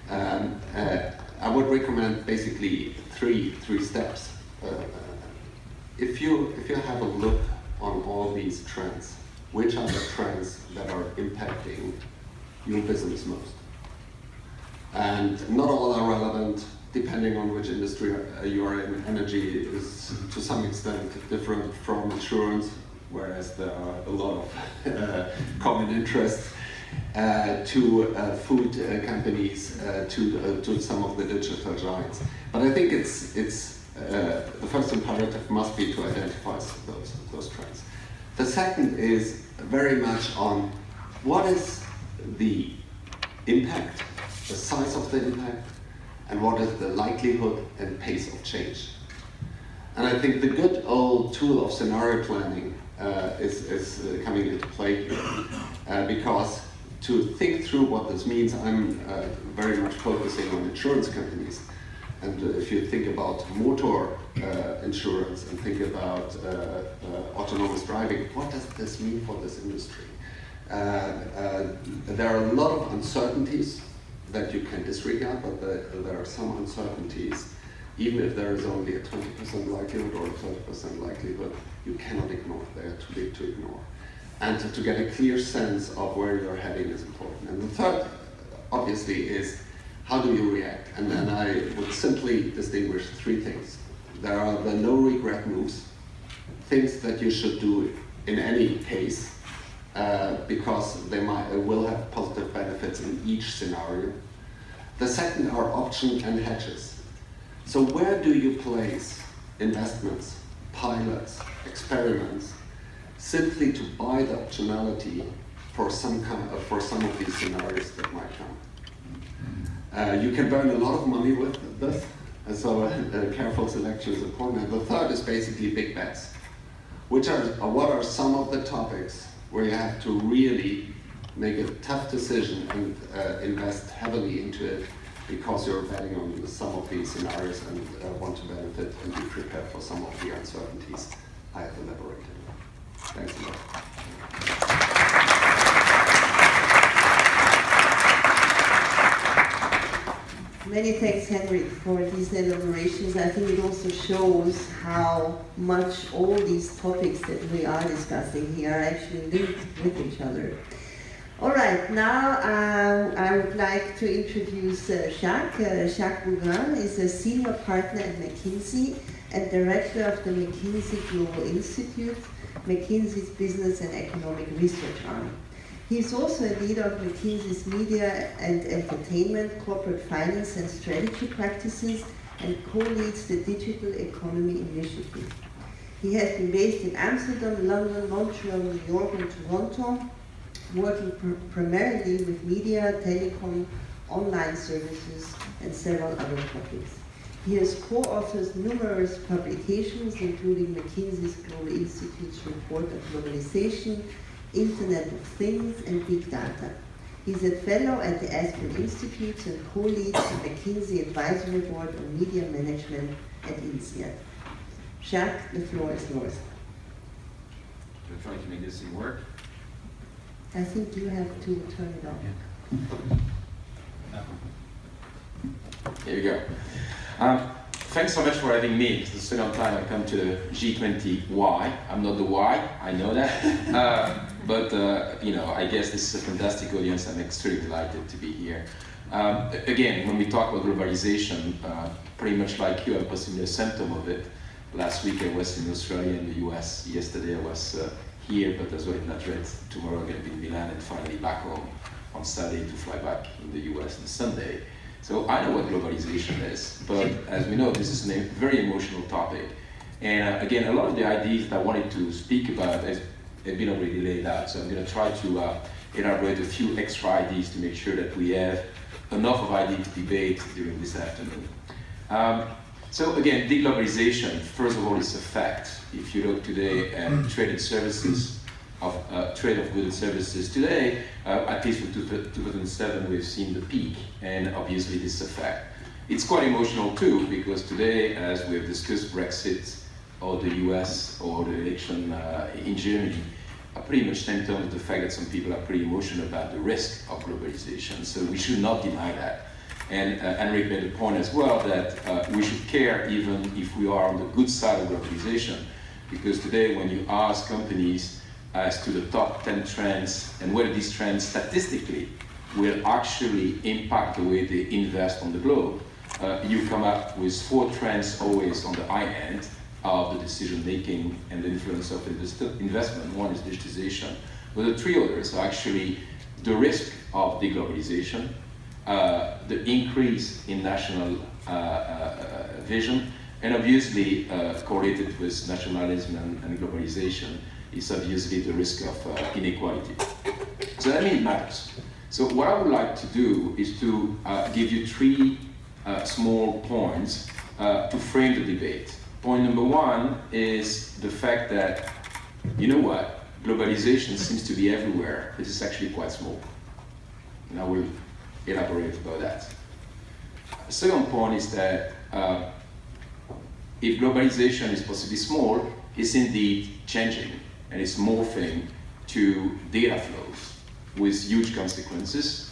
I would recommend basically three steps. If you have a look on all these trends, which are the trends that are impacting your business most? And not all are relevant, depending on which industry you are in. Energy is to some extent different from insurance, whereas there are a lot of common interests, to food companies, to some of the digital giants. But I think it's the first imperative must be to identify those trends. The second is very much on what is the impact, the size of the impact, and what is the likelihood and pace of change. And I think the good old tool of scenario planning is coming into play here, because to think through what this means, I'm very much focusing on insurance companies. And if you think about motor insurance and think about autonomous driving, what does this mean for this industry? There are a lot of uncertainties that you can disregard, but there are some uncertainties, even if there is only a 20% likelihood or a 30% likelihood, you cannot ignore. They are too big to ignore. And to get a clear sense of where you're heading is important. And the third, obviously, is how do you react? And then I would simply distinguish three things. There are the no regret moves, things that you should do in any case, because they will have positive benefits in each scenario. The second are options and hedges. So where do you place investments, pilots, experiments, simply to buy the optionality for some of these scenarios that might come? You can burn a lot of money with this, and so careful selection is important. And the third is basically big bets. What are some of the topics where you have to really make a tough decision and invest heavily into it because you're betting on some of these scenarios and want to benefit and be prepared for some of the uncertainties I have elaborated on. Thanks a lot. Many thanks, Henrik, for these elaborations. I think it also shows how much all these topics that we are discussing here are actually linked with each other. All right, now I would like to introduce Jacques. Jacques Bougrain is a senior partner at McKinsey and director of the McKinsey Global Institute, McKinsey's business and economic research arm. He is also a leader of McKinsey's media and entertainment, corporate finance and strategy practices, and co-leads the Digital Economy Initiative. He has been based in Amsterdam, London, Montreal, New York, and Toronto, working primarily with media, telecom, online services, and several other topics. He has co-authored numerous publications, including McKinsey's Global Institute's report on globalization, Internet of Things, and Big Data. He's a fellow at the Aspen Institute and co-leads the McKinsey Advisory Board on Media Management at INSEAD. Jacques, the floor is yours. I'm trying to make this thing work. I think you have to turn it off. Here we go. Thanks so much for having me. It's the second time I come to the G-20Y. I'm not the Y, I know that. But I guess this is a fantastic audience. I'm extremely delighted to be here. Again, when we talk about globalization, pretty much like you, I'm possibly a symptom of it. Last week I was in Australia and the US. Yesterday I was here, but as well in Madrid. Tomorrow I'm going to be in Milan and finally back home on Saturday to fly back in the US on Sunday. So I know what globalization is, but as we know, this is a very emotional topic. And again, a lot of the ideas that I wanted to speak about have been already laid out. So I'm going to try to elaborate a few extra ideas to make sure that we have enough of ideas to debate during this afternoon. So again, deglobalization, first of all, is a fact. If you look today at trade and services, trade of goods and services today, at least from 2007, we've seen the peak, and obviously this is a fact. It's quite emotional too, because today, as we've discussed Brexit, or the US, or the election in Germany, are pretty much symptom of the fact that some people are pretty emotional about the risk of globalization. So we should not deny that. And Henrik made the point as well that we should care even if we are on the good side of globalization, because today when you ask companies as to the top 10 trends and whether these trends statistically will actually impact the way they invest on the globe, you come up with 4 trends always on the high end of the decision making and the influence of investment. One is digitization, but the 3 others are actually the risk of deglobalization, the increase in national vision, and obviously correlated with nationalism and globalization is obviously the risk of inequality. So that means it matters. So what I would like to do is to give you 3 small points to frame the debate. Point number 1 is the fact that, you know what, globalization seems to be everywhere, but it's actually quite small. And I will elaborate about that. The second point is that if globalization is possibly small, it's indeed changing, and it's morphing to data flows with huge consequences,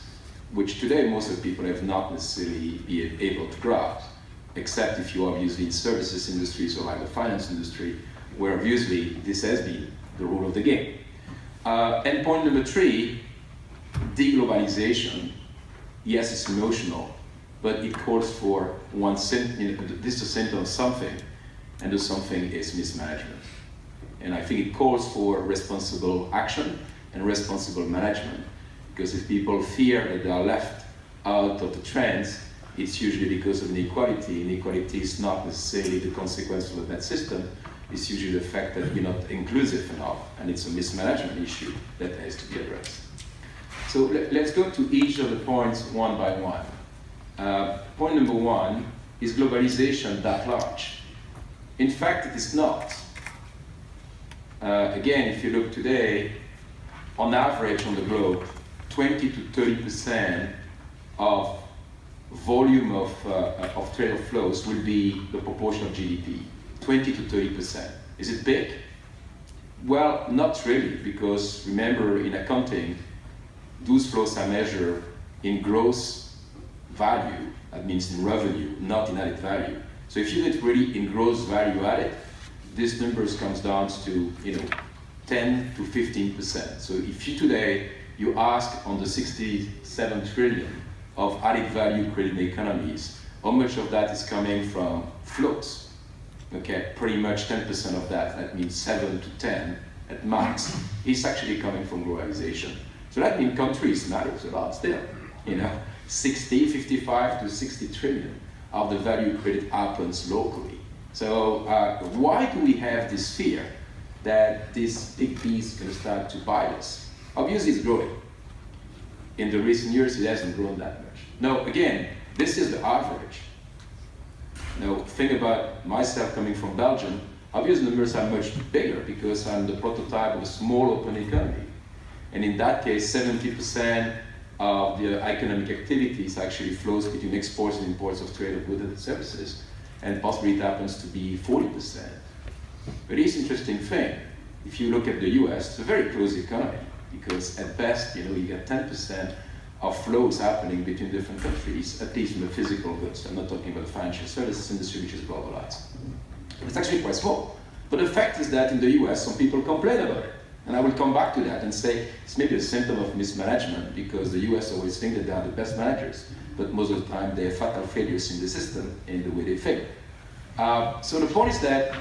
which today most of the people have not necessarily been able to grasp, except if you are obviously in services industries or like the finance industry, where obviously this has been the rule of the game. And point number 3, deglobalization. Yes, it's emotional, but it calls for this is a symptom of something, and the something is mismanagement. And I think it calls for responsible action and responsible management, because if people fear that they are left out of the trends, it's usually because of inequality. Inequality is not necessarily the consequence of a bad system, it's usually the fact that we're not inclusive enough, and it's a mismanagement issue that has to be addressed. So let's go to each of the points one by one. Point number 1, is globalization that large? In fact, it is not. Again, if you look today, on average on the globe, 20 to 30% of volume of trade flows will be the proportion of GDP, 20 to 30%. Is it big? Well, not really, because remember in accounting, those flows are measured in gross value, that means in revenue, not in added value. So if you get really in gross value added, this numbers comes down to 10 to 15%. So if you today, you ask on the 67 trillion of added value created economies, how much of that is coming from flows? Okay, pretty much 10% of that, that means 7 to 10 at max, is actually coming from globalization. So that means countries matters a lot still. 55 to 60 trillion of the value created happens locally. So why do we have this fear that this big piece is going to start to bite us? Obviously it's growing. In the recent years it hasn't grown that much. Now again, this is the average. Now think about myself coming from Belgium. Obviously numbers are much bigger because I'm the prototype of a small open economy. And in that case, 70% of the economic activities actually flows between exports and imports of trade of goods and services. And possibly it happens to be 40%. But it's an interesting thing. If you look at the US, it's a very close economy, because at best, you get 10% of flows happening between different countries, at least in the physical goods. I'm not talking about the financial services industry, which is globalized. It's actually quite small. But the fact is that in the US, some people complain about it. And I will come back to that and say it's maybe a symptom of mismanagement, because the US always think that they are the best managers, but most of the time they are fatal failures in the system in the way they fail. So the point is that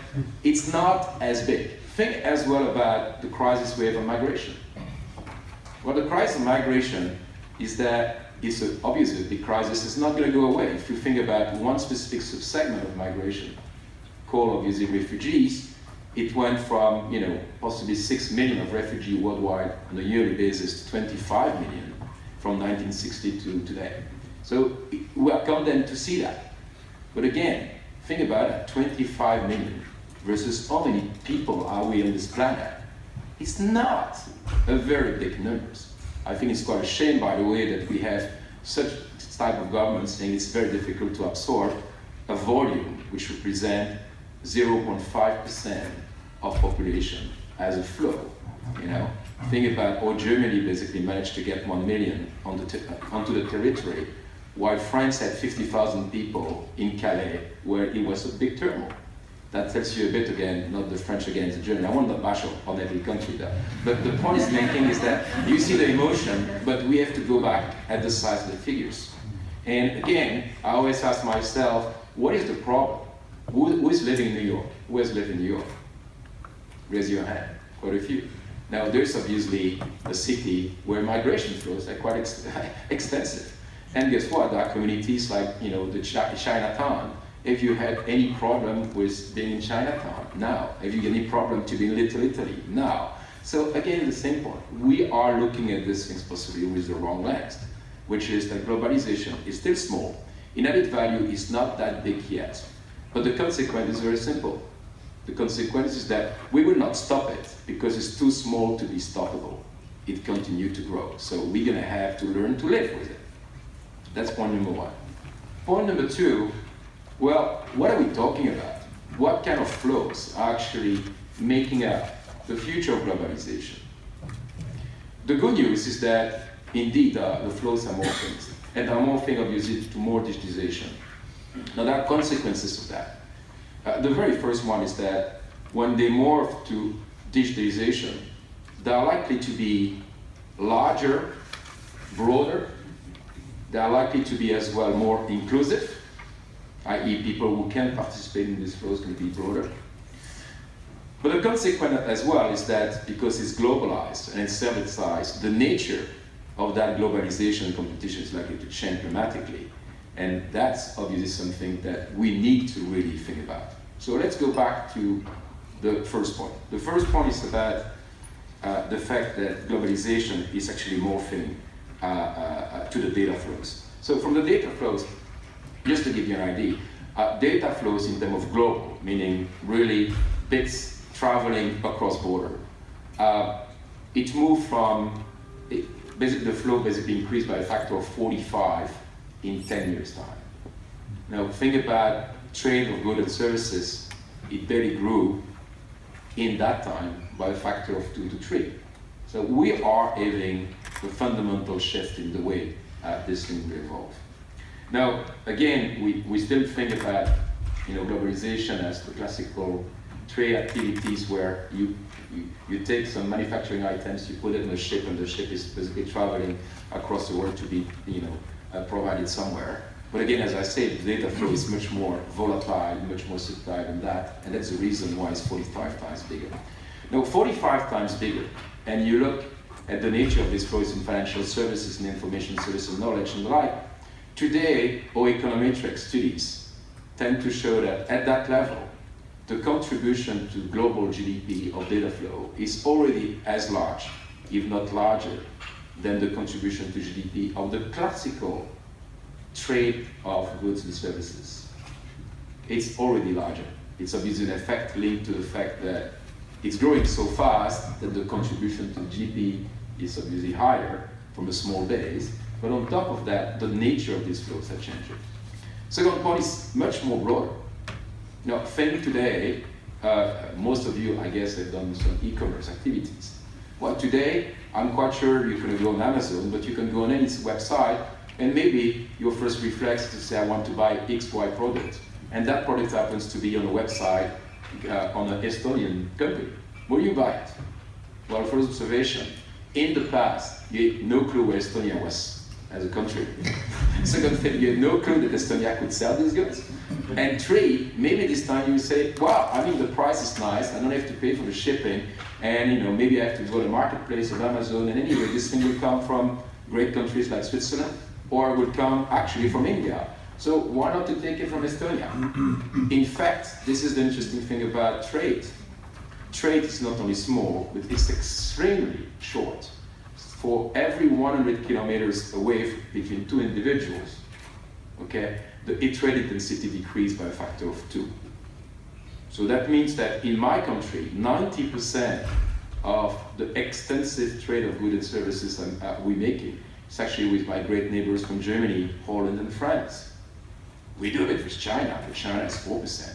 it's not as big. Think as well about the crisis we have on migration. Well, the crisis of migration is that it's obviously a big crisis. It's not going to go away. If you think about one specific subsegment of migration, called obviously refugees, it went from possibly 6 million of refugees worldwide on a yearly basis to 25 million from 1960 to today. So we are condemned to see that. But again, think about it, 25 million versus how many people are we on this planet? It's not a very big numbers. I think it's quite a shame, by the way, that we have such type of government saying it's very difficult to absorb a volume which represent 0.5% of population as a flow. Think about how Germany basically managed to get 1 million onto the territory, while France had 50,000 people in Calais, where it was a big turmoil. That tells you a bit again, not the French against the German. I want not bash on every country there. But the point is making is that you see the emotion, but we have to go back at the size of the figures. And again, I always ask myself, what is the problem? Who is living in New York? Who has lived in New York? Raise your hand, quite a few. Now there's obviously a city where migration flows are quite extensive. And guess what? There are communities like the Chinatown. If you had any problem with being in Chinatown, now. If you get any problem to be in Little Italy, now. So again, the same point. We are looking at these things possibly with the wrong lens, which is that globalization is still small. In added value is not that big yet. But the consequence is very simple. The consequence is that we will not stop it because it's too small to be stoppable. It continues to grow. So we're going to have to learn to live with it. That's point number one. Point number two, well, what are we talking about? What kind of flows are actually making up the future of globalization? The good news is that indeed the flows are morphing, and are morphing obviously to more digitization. Now there are consequences of that. The very first one is that when they morph to digitalization, they are likely to be larger, broader. They are likely to be as well more inclusive, i.e. people who can participate in these flows can be broader. But the consequence as well is that because it's globalized and it's servitized, the nature of that globalization and competition is likely to change dramatically. And that's obviously something that we need to really think about. So let's go back to the first point. The first point is about the fact that globalization is actually morphing to the data flows. So from the data flows, just to give you an idea, data flows in terms of global, meaning really bits traveling across border. It moved from, basically the flow basically increased by a factor of 45 in 10 years' time. Now think about trade of goods and services, it barely grew in that time by a factor of 2 to 3. So we are having a fundamental shift in the way this thing will evolve. Now, again, we still think about globalization as the classical trade activities where you take some manufacturing items, you put it in a ship, and the ship is basically traveling across the world to be provided somewhere. But again, as I said, the data flow is much more volatile, much more subtle than that, and that's the reason why it's 45 times bigger. Now, 45 times bigger, and you look at the nature of these flows in financial services and information services and knowledge and the like, today, our econometric studies tend to show that at that level, the contribution to global GDP of data flow is already as large, if not larger, than the contribution to GDP of the classical trade of goods and services. It's already larger. It's obviously an effect linked to the fact that it's growing so fast that the contribution to GDP is obviously higher from a small base. But on top of that, the nature of these flows are changing. Second point is much more broader. Now, think today, most of you, I guess, have done some e-commerce activities. Well, today, I'm quite sure you can go on Amazon, but you can go on any website, and maybe your first reflex is to say, I want to buy XY product. And that product happens to be on a website on an Estonian company. Will you buy it? Well, first observation, in the past, you had no clue where Estonia was as a country. Second thing, you had no clue that Estonia could sell these goods. And three, maybe this time you say, wow, I mean, the price is nice, I don't have to pay for the shipping, and maybe I have to go to the marketplace of Amazon, and anyway, this thing will come from great countries like Switzerland, or will come actually from India. So why not to take it from Estonia? In fact, this is the interesting thing about trade. Trade is not only small, but it's extremely short. For every 100 kilometers away between two individuals, okay, the trade intensity decreased by a factor of 2. So that means that in my country, 90% of the extensive trade of goods and services we're making is actually with my great neighbors from Germany, Holland, and France. We do it with China, but China is 4%.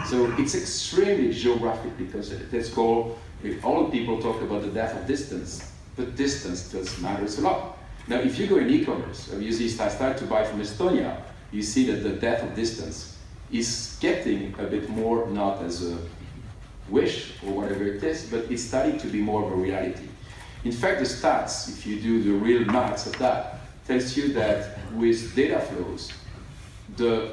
So it's extremely geographically concentrated. That's called, if all people talk about the death of distance, but distance does matters a lot. Now, if you go in e-commerce, obviously I start to buy from Estonia, you see that the death of distance is getting a bit more, not as a wish or whatever it is, but it's starting to be more of a reality. In fact, the stats, if you do the real maths of that, tells you that with data flows, the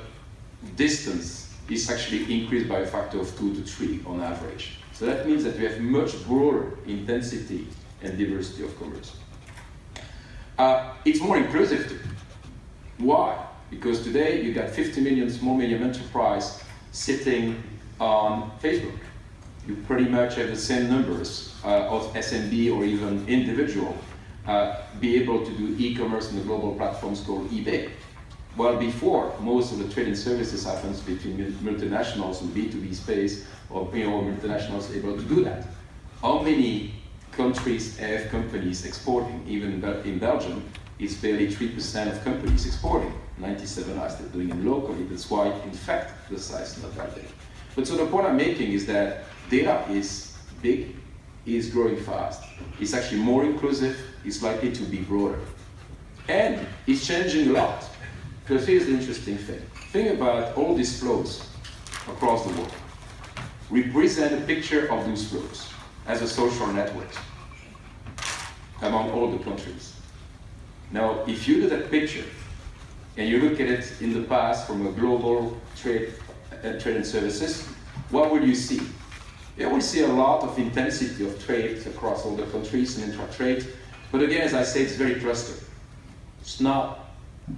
distance is actually increased by a factor of 2 to 3 on average. So that means that we have much broader intensity and diversity of commerce. It's more inclusive too. Why? Because today you got 50 million small medium enterprise sitting on Facebook. You pretty much have the same numbers of SMB or even individual be able to do e-commerce on the global platforms called eBay. Well, before, most of the trading services happens between multinationals in B2B space, or multinationals able to do that. How many countries have companies exporting? Even in Belgium, it's barely 3% of companies exporting. 97 are still doing it locally. That's why, in fact, the size is not that big. But so the point I'm making is that data is big, is growing fast. It's actually more inclusive, it's likely to be broader. And it's changing a lot. Because here's the interesting thing. Think about all these flows across the world. Represent a picture of those flows as a social network among all the countries. Now, if you do that picture, and you look at it in the past from a global trade and services, what will you see? You will see a lot of intensity of trade across all the countries and intra-trade. But again, as I say, it's very clustered. It's not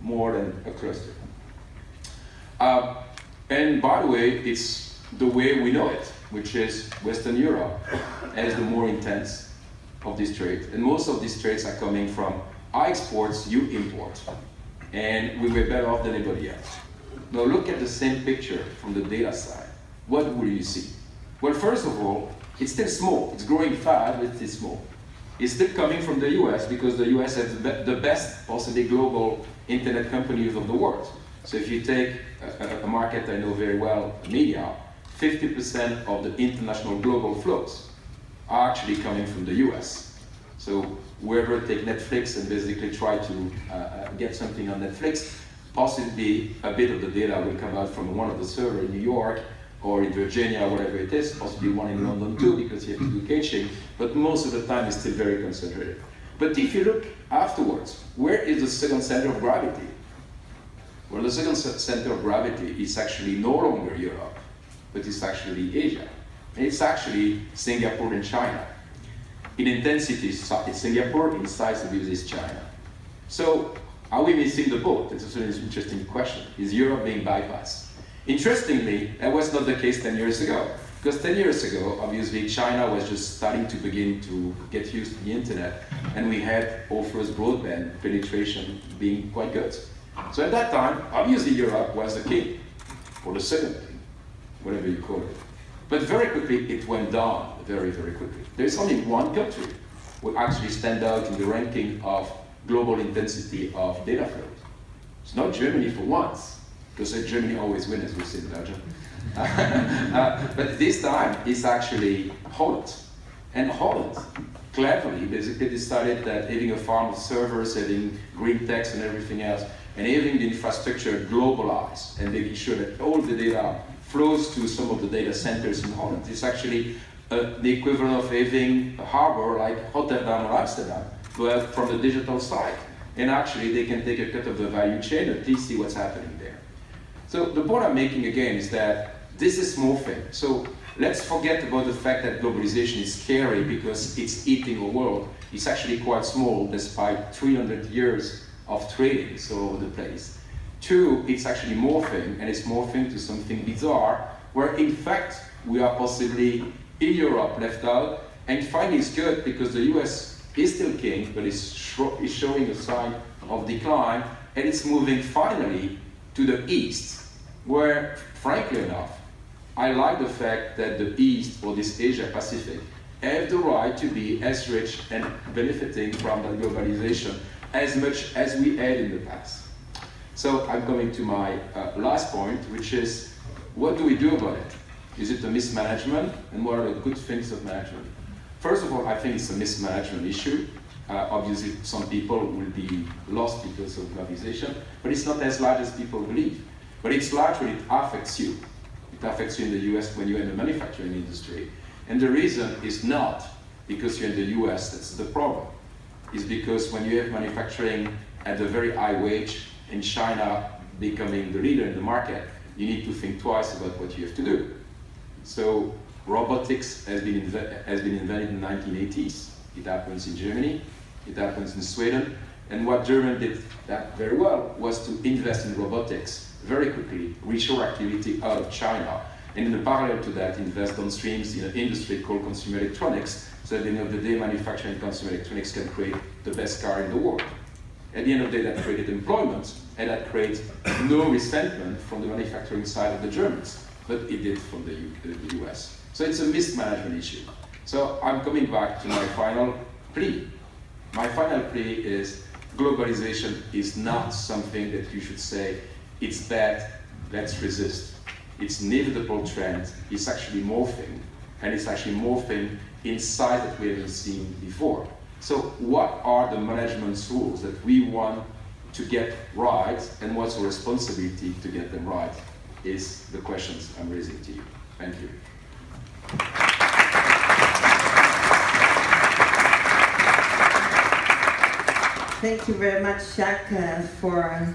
more than a cluster. And by the way, it's the way we know it, which is Western Europe as the more intense of this trade. And most of these trades are coming from I export, you import. And we were better off than anybody else. Now look at the same picture from the data side. What will you see? Well, first of all, it's still small. It's growing fast, but it's still small. It's still coming from the US because the US has the best possibly global internet companies of the world. So if you take a market I know very well, media, 50% of the international global flows are actually coming from the US. So whoever take Netflix and basically try to get something on Netflix, possibly a bit of the data will come out from one of the servers in New York or in Virginia, whatever it is, possibly one in London too, because you have to do caching, but most of the time it's still very concentrated. But if you look afterwards, where is the second center of gravity? Well, the second center of gravity is actually no longer Europe, but it's actually Asia. And it's actually Singapore and China. In intensity, it's Singapore, in size of use is China. So, are we missing the boat? That's an interesting question. Is Europe being bypassed? Interestingly, that was not the case 10 years ago. Because 10 years ago, obviously, China was just starting to begin to get used to the internet, and we had offers broadband penetration being quite good. So at that time, obviously Europe was the king, or the second king, whatever you call it. But very quickly, it went down very, very quickly. There's only one country who actually stand out in the ranking of global intensity of data flow. It's not Germany for once, because Germany always wins, as we say in Belgium. But this time, it's actually Holland. And Holland, cleverly, basically decided that having a farm of servers, having green text and everything else, and having the infrastructure globalized, and making sure that all the data flows to some of the data centers in Holland. It's actually the equivalent of having a harbor like Rotterdam or Amsterdam, but from the digital side. And actually, they can take a cut of the value chain and at least see what's happening there. So the point I'm making again is that this is a small thing. So let's forget about the fact that globalization is scary because it's eating the world. It's actually quite small despite 300 years of trading all over the place. Two, it's actually morphing, and it's morphing to something bizarre, where in fact we are possibly in Europe left out. And finally it's good because the US is still king, but is showing a sign of decline, and it's moving finally to the east, where frankly enough, I like the fact that the East, or this Asia Pacific, have the right to be as rich and benefiting from that globalization as much as we had in the past. So I'm coming to my last point, which is, what do we do about it? Is it a mismanagement, and what are the good things of management? First of all, I think it's a mismanagement issue. Obviously, some people will be lost because of globalization, but it's not as large as people believe. But it's large when it affects you. It affects you in the US when you're in the manufacturing industry. And the reason is not because you're in the US, that's the problem. It's because when you have manufacturing at a very high wage in China becoming the leader in the market, you need to think twice about what you have to do. So robotics has been invented in the 1980s. It happens in Germany, it happens in Sweden. And what Germany did that very well was to invest in robotics very quickly, reshore activity out of China, and in parallel to that, invest on streams in an industry called consumer electronics, so at the end of the day, manufacturing consumer electronics can create the best car in the world. At the end of the day, that created employment, and that creates no resentment from the manufacturing side of the Germans, but it did from the US. So it's a mismanagement issue. So I'm coming back to my final plea. My final plea is globalization is not something that you should say, it's bad, let's resist. It's an inevitable trend, it's actually morphing, and it's actually morphing in size that we haven't seen before. So what are the management rules that we want to get right, and what's our responsibility to get them right, is the questions I'm raising to you. Thank you. Thank you very much, Jacques, for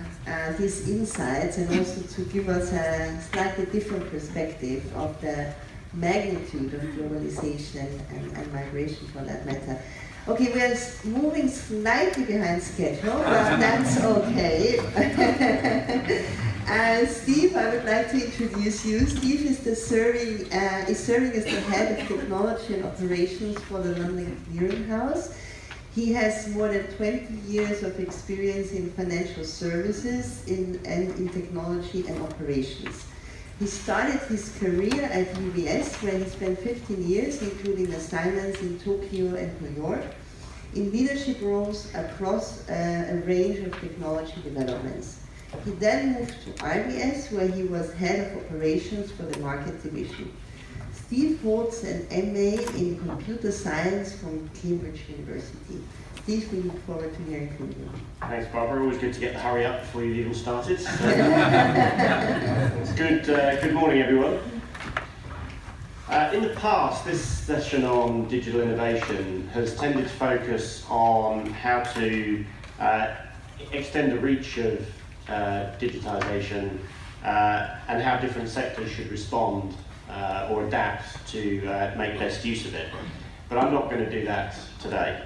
these insights, and also to give us a slightly different perspective of the magnitude of globalization and migration for that matter. Okay, we are moving slightly behind schedule, but that's okay. Steve, I would like to introduce you. Steve is serving as the head of technology and operations for the London Clearing House. He has more than 20 years of experience in financial services and in technology and operations. He started his career at UBS, where he spent 15 years, including assignments in Tokyo and New York, in leadership roles across a range of technology developments. He then moved to RBS, where he was head of operations for the market division. Steve holds an MA in computer science from Cambridge University. Steve, we look forward to hearing from you. Thanks, Barbara. Always good to get the hurry up before you've even started. Good morning, everyone. In the past, this session on digital innovation has tended to focus on how to extend the reach of digitization and how different sectors should respond or adapt to make best use of it. But I'm not going to do that today.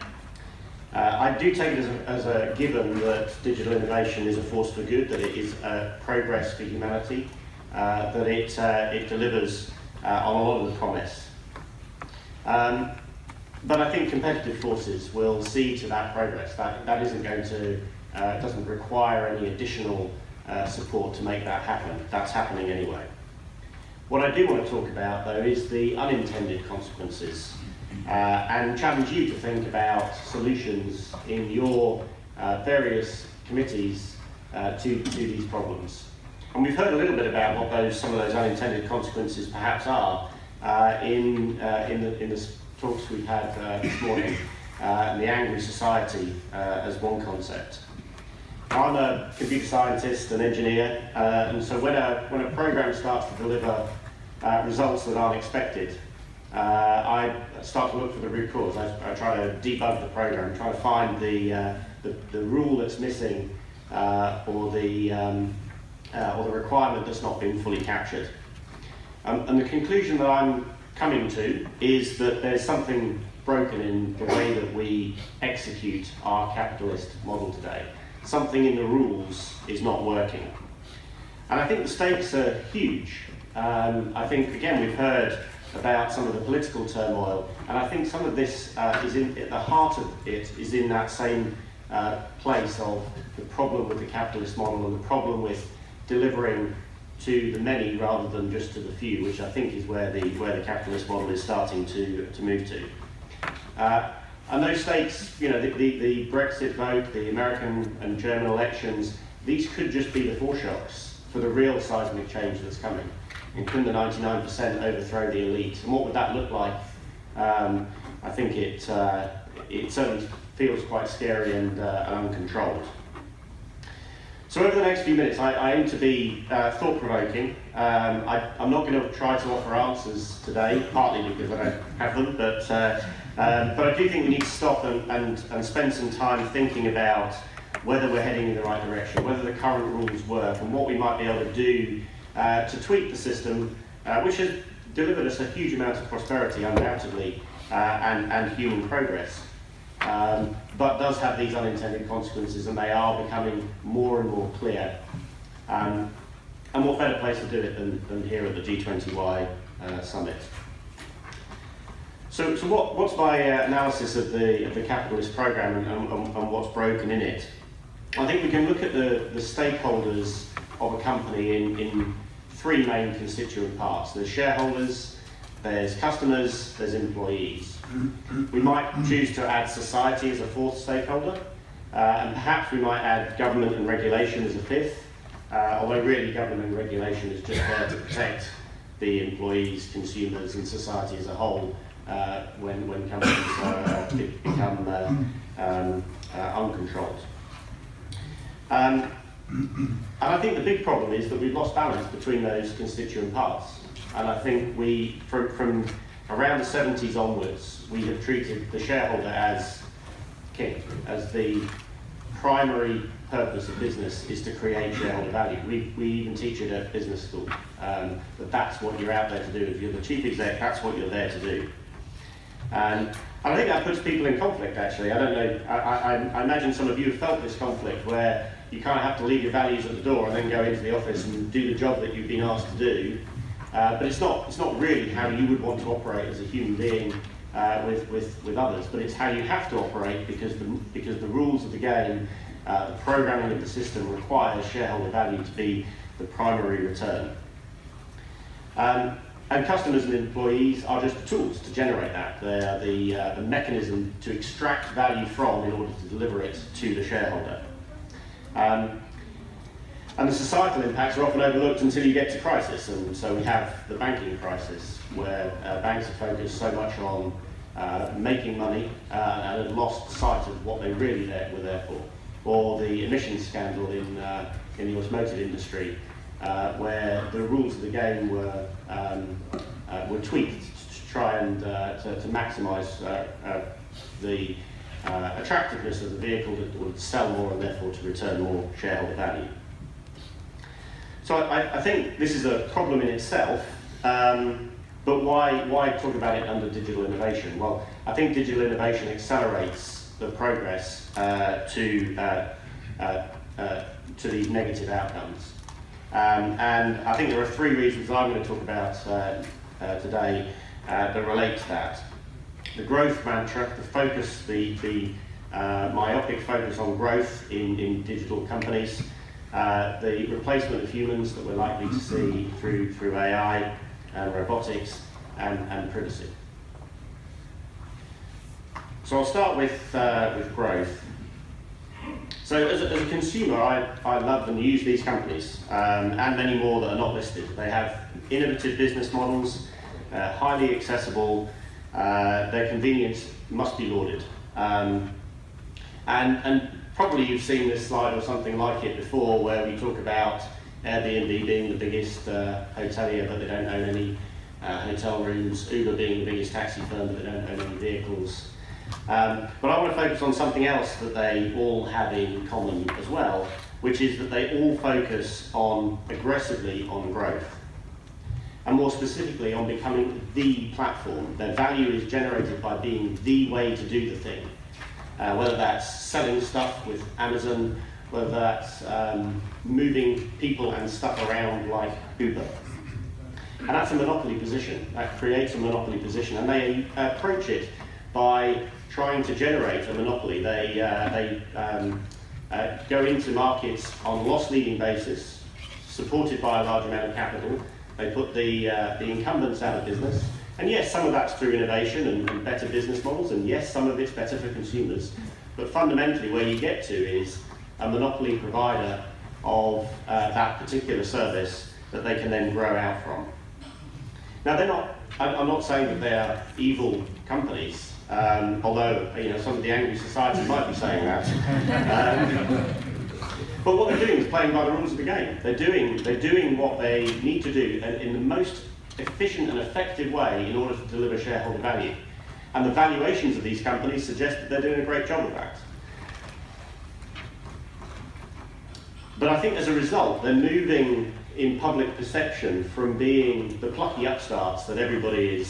I do take it as a given that digital innovation is a force for good, that it is progress for humanity, that it delivers on a lot of the promise. But I think competitive forces will see to that progress. That isn't going to, doesn't require any additional support to make that happen. That's happening anyway. What I do want to talk about, though, is the unintended consequences and challenge you to think about solutions in your various committees to these problems. And we've heard a little bit about what some of those unintended consequences perhaps are in the talks we've had this morning, and the angry society as one concept. I'm a computer scientist and engineer, and so when a program starts to deliver results that aren't expected, I start to look for the root cause. I try to debug the program, try to find the rule that's missing or the requirement that's not been fully captured. And the conclusion that I'm coming to is that there's something broken in the way that we execute our capitalist model today. something in the rules is not working. And I think the stakes are huge. I think, again, we've heard about some of the political turmoil, and I think some of this is at the heart of it is in that same place of the problem with the capitalist model and the problem with delivering to the many rather than just to the few, which I think is where the capitalist model is starting to move to. And those stakes, you know, the Brexit vote, the American and German elections, these could just be the foreshocks for the real seismic change that's coming. And can the 99% overthrow the elite? And what would that look like? I think it certainly feels quite scary and uncontrolled. So over the next few minutes, I aim to be thought-provoking. I'm not going to try to offer answers today, partly because I don't have them, but I do think we need to stop and spend some time thinking about whether we're heading in the right direction, whether the current rules work, and what we might be able to do to tweak the system, which has delivered us a huge amount of prosperity, undoubtedly, and human progress. But does have these unintended consequences, and they are becoming more and more clear. And what better place to do it than here at the G-20Y summit? So what's my analysis of the capitalist program and what's broken in it? I think we can look at the stakeholders of a company in three main constituent parts. There's shareholders, there's customers, there's employees. We might choose to add society as a fourth stakeholder, and perhaps we might add government and regulation as a fifth, although really government and regulation is just there to protect the employees, consumers and society as a whole when companies become uncontrolled. And I think the big problem is that we've lost balance between those constituent parts. And I think we, from around the 70s onwards, we have treated the shareholder as king, as the primary purpose of business is to create shareholder value. We even teach it at business school, that that's what you're out there to do. If you're the chief exec, that's what you're there to do. And I think that puts people in conflict, actually. I don't know, I imagine some of you have felt this conflict where you kind of have to leave your values at the door and then go into the office and do the job that you've been asked to do. But it's not really how you would want to operate as a human being with others, but it's how you have to operate because the rules of the game, the programming of the system requires shareholder value to be the primary return. And customers and employees are just the tools to generate that. They're the mechanism to extract value from in order to deliver it to the shareholder. And the societal impacts are often overlooked until you get to crisis, and so we have the banking crisis, where banks are focused so much on making money and have lost sight of what they really were there for. Or the emissions scandal in the automotive industry, where the rules of the game were tweaked to try and to maximise the attractiveness of the vehicle that would sell more and therefore to return more shareholder value. So I think this is a problem in itself, but why talk about it under digital innovation? Well, I think digital innovation accelerates the progress to these negative outcomes. And I think there are three reasons I'm going to talk about today that relate to that. The growth mantra, the focus, the myopic focus on growth in digital companies, the replacement of humans that we're likely to see through AI and robotics, and privacy. So I'll start with growth. So as a consumer, I love and use these companies, and many more that are not listed. They have innovative business models, highly accessible, their convenience must be lauded. And probably you've seen this slide or something like it before, where we talk about Airbnb being the biggest hotelier, but they don't own any hotel rooms, Uber being the biggest taxi firm, but they don't own any vehicles. But I want to focus on something else that they all have in common as well, which is that they all focus aggressively on growth. And more specifically on becoming the platform. Their value is generated by being the way to do the thing. Whether that's selling stuff with Amazon, whether that's moving people and stuff around like Uber. And that's a monopoly position. That creates a monopoly position, and they approach it by trying to generate a monopoly. They go into markets on a loss-leading basis, supported by a large amount of capital. They put the incumbents out of business. And yes, some of that's through innovation and better business models, and yes, some of it's better for consumers. But fundamentally, where you get to is a monopoly provider of that particular service that they can then grow out from. Now, I'm not saying that they're evil companies, although some of the angry society might be saying that. But what they're doing is playing by the rules of the game. They're doing what they need to do in the most efficient and effective way in order to deliver shareholder value. And the valuations of these companies suggest that they're doing a great job of that. But I think as a result, they're moving in public perception from being the plucky upstarts that everybody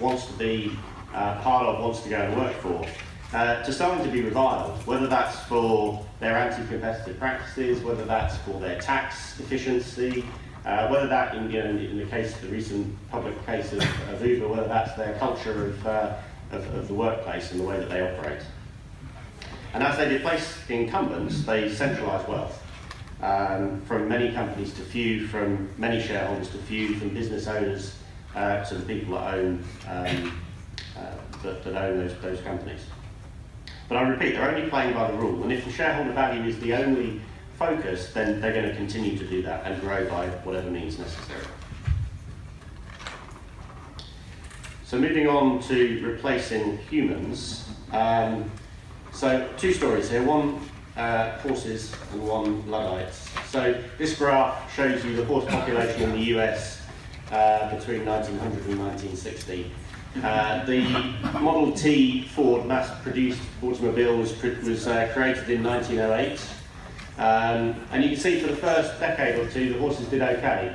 wants to be part of, wants to go and work for, to starting to be reviled, whether that's for their anti-competitive practices, whether that's for their tax efficiency, whether that, in the case of the recent public case of Uber, whether that's their culture of the workplace and the way that they operate. And as they replace incumbents, they centralise wealth. From many companies to few, from many shareholders to few, from business owners to the people that own those companies. But I repeat, they're only playing by the rule, and if the shareholder value is the only focus, then they're going to continue to do that and grow by whatever means necessary. So moving on to replacing humans. So two stories here, one horses and one Luddites. So this graph shows you the horse population in the US between 1900 and 1960. The Model T Ford mass-produced automobile was created in 1908. And you can see for the first decade or two, the horses did okay.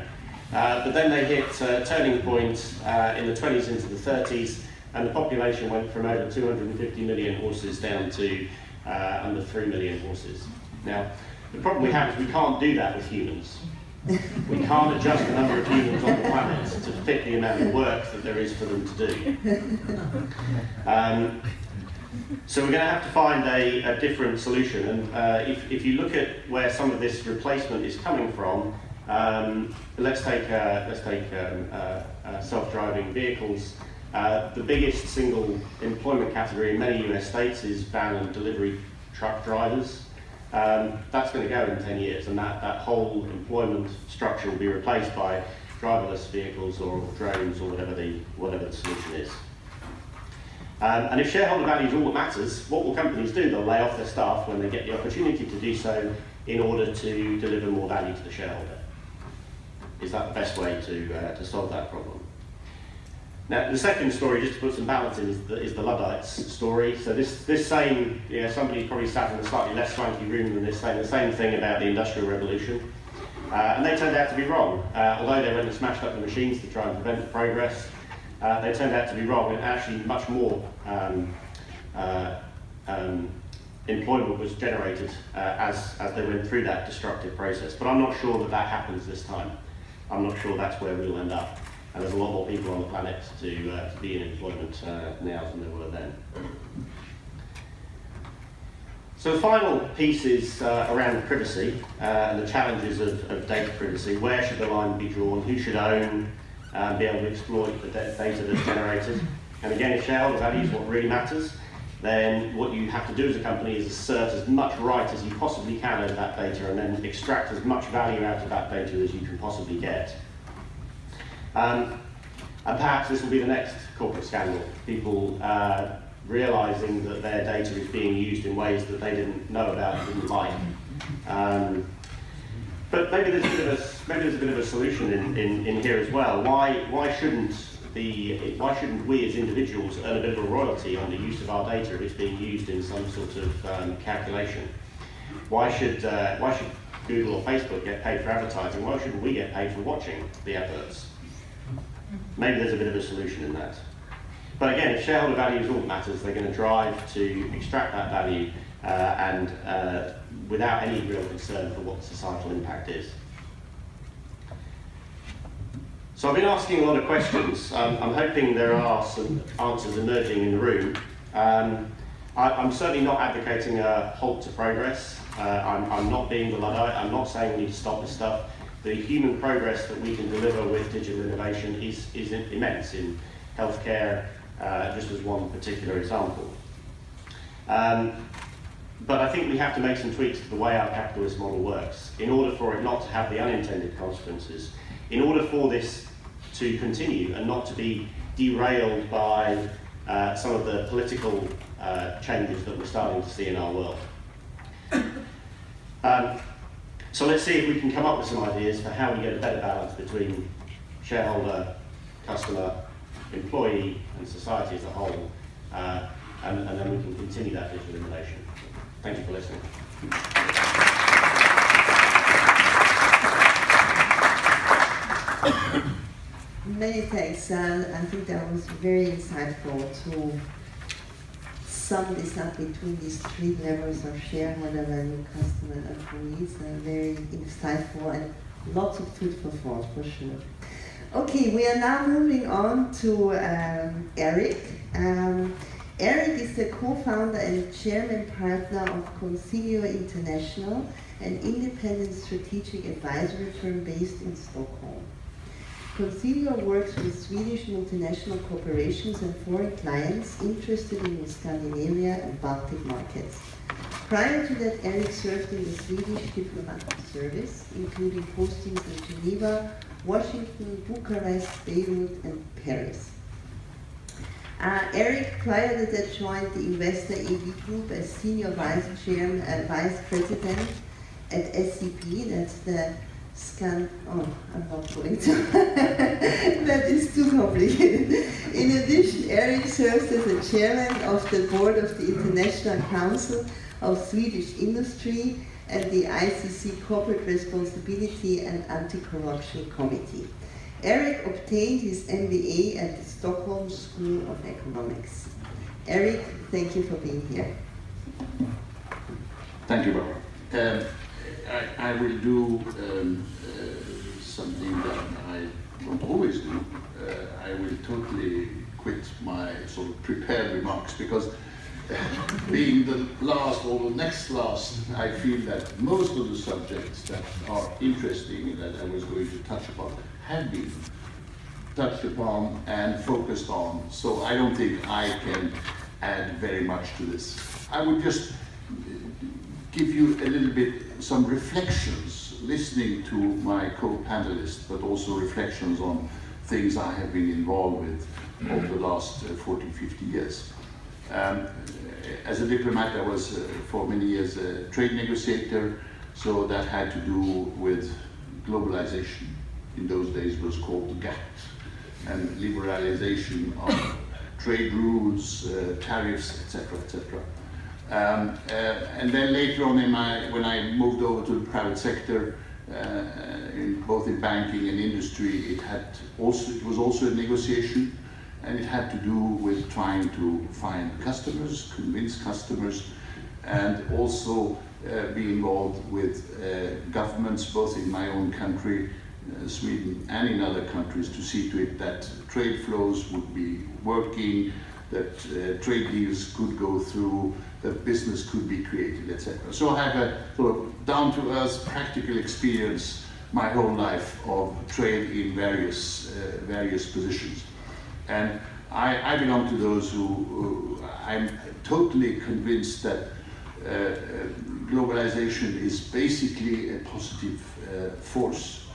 But then they hit a turning point in the 20s into the 30s, and the population went from over 250 million horses down to under 3 million horses. Now, the problem we have is we can't do that with humans. We can't adjust the number of humans on the planet to fit the amount of work that there is for them to do. So we're going to have to find a different solution. And if you look at where some of this replacement is coming from, let's take self-driving vehicles. The biggest single employment category in many US states is van and delivery truck drivers. That's going to go in 10 years, and that whole employment structure will be replaced by driverless vehicles or drones or whatever the solution is. And if shareholder value is all that matters, what will companies do? They'll lay off their staff when they get the opportunity to do so in order to deliver more value to the shareholder. Is that the best way to solve that problem? Now, the second story, just to put some balance in, is the Luddites story. So this same, somebody probably sat in a slightly less swanky room than this, saying the same thing about the Industrial Revolution. And they turned out to be wrong. Although they went and smashed up the machines to try and prevent progress, they turned out to be wrong, and actually much more employment was generated as they went through that destructive process. But I'm not sure that happens this time. I'm not sure that's where we'll end up. And there's a lot more people on the planet to be in employment now than there were then. So the final piece is around privacy and the challenges of data privacy. Where should the line be drawn? Who should own and be able to exploit the data that's generated? And again, if shareholder value is what really matters, then what you have to do as a company is assert as much right as you possibly can over that data and then extract as much value out of that data as you can possibly get. And perhaps this will be the next corporate scandal. People realising that their data is being used in ways that they didn't know about and didn't like. But maybe there's a bit of a solution in here as well. Why shouldn't we as individuals earn a bit of a royalty on the use of our data if it's being used in some sort of calculation? Why should Google or Facebook get paid for advertising? Why shouldn't we get paid for watching the adverts? Maybe there's a bit of a solution in that. But again, if shareholder value is all that matters, they're going to drive to extract that value and without any real concern for what the societal impact is. So I've been asking a lot of questions. I'm hoping there are some answers emerging in the room. I'm certainly not advocating a halt to progress. I'm not being the Luddite. I'm not saying we need to stop this stuff. The human progress that we can deliver with digital innovation is immense in healthcare, just as one particular example. But I think we have to make some tweaks to the way our capitalist model works in order for it not to have the unintended consequences, in order for this to continue and not to be derailed by some of the political changes that we're starting to see in our world. So let's see if we can come up with some ideas for how we get a better balance between shareholder, customer, employee and society as a whole, and then we can continue that digital innovation. Thank you for listening. Many thanks. I think that was very insightful to sum this up between these three levels of shareholder value, customer and employees. Very insightful and lots of food for thought, for sure. Okay, we are now moving on to Eric. Eric is the co-founder and chairman partner of Concilio International, an independent strategic advisory firm based in Stockholm. Concilio works with Swedish multinational corporations and foreign clients interested in Scandinavia and Baltic markets. Prior to that, Eric served in the Swedish diplomatic service, including postings in Geneva, Washington, Bucharest, Beirut, and Paris. Eric, prior to that, joined the investor EV Group as senior vice president at SCP. That's the I'm not going to. That is too complicated. In addition, Eric serves as the chairman of the board of the International Council of Swedish Industry and the ICC Corporate Responsibility and Anti-Corruption Committee. Eric obtained his MBA at the Stockholm School of Economics. Eric, thank you for being here. Thank you, Barbara. I will do something that I don't always do. I will totally quit my sort of prepared remarks because being the last or the next last, I feel that most of the subjects that are interesting that I was going to touch upon have been touched upon and focused on. So I don't think I can add very much to this. I would just give you a little bit some reflections listening to my co-panelists, but also reflections on things I have been involved with over the last 40, 50 years. As a diplomat, I was for many years a trade negotiator, so that had to do with globalization. In those days it was called the GATT, and liberalization of trade rules, tariffs, etc., etc. And then later on when I moved over to the private sector, both in banking and industry, it was also a negotiation, and it had to do with trying to find customers, convince customers, and also be involved with governments both in my own country, Sweden, and in other countries to see to it that trade flows would be working, that trade deals could go through, that business could be created, etc. So I have a sort of down-to-earth practical experience my whole life of trade in various positions. And I belong to those who I'm totally convinced that globalization is basically a positive force.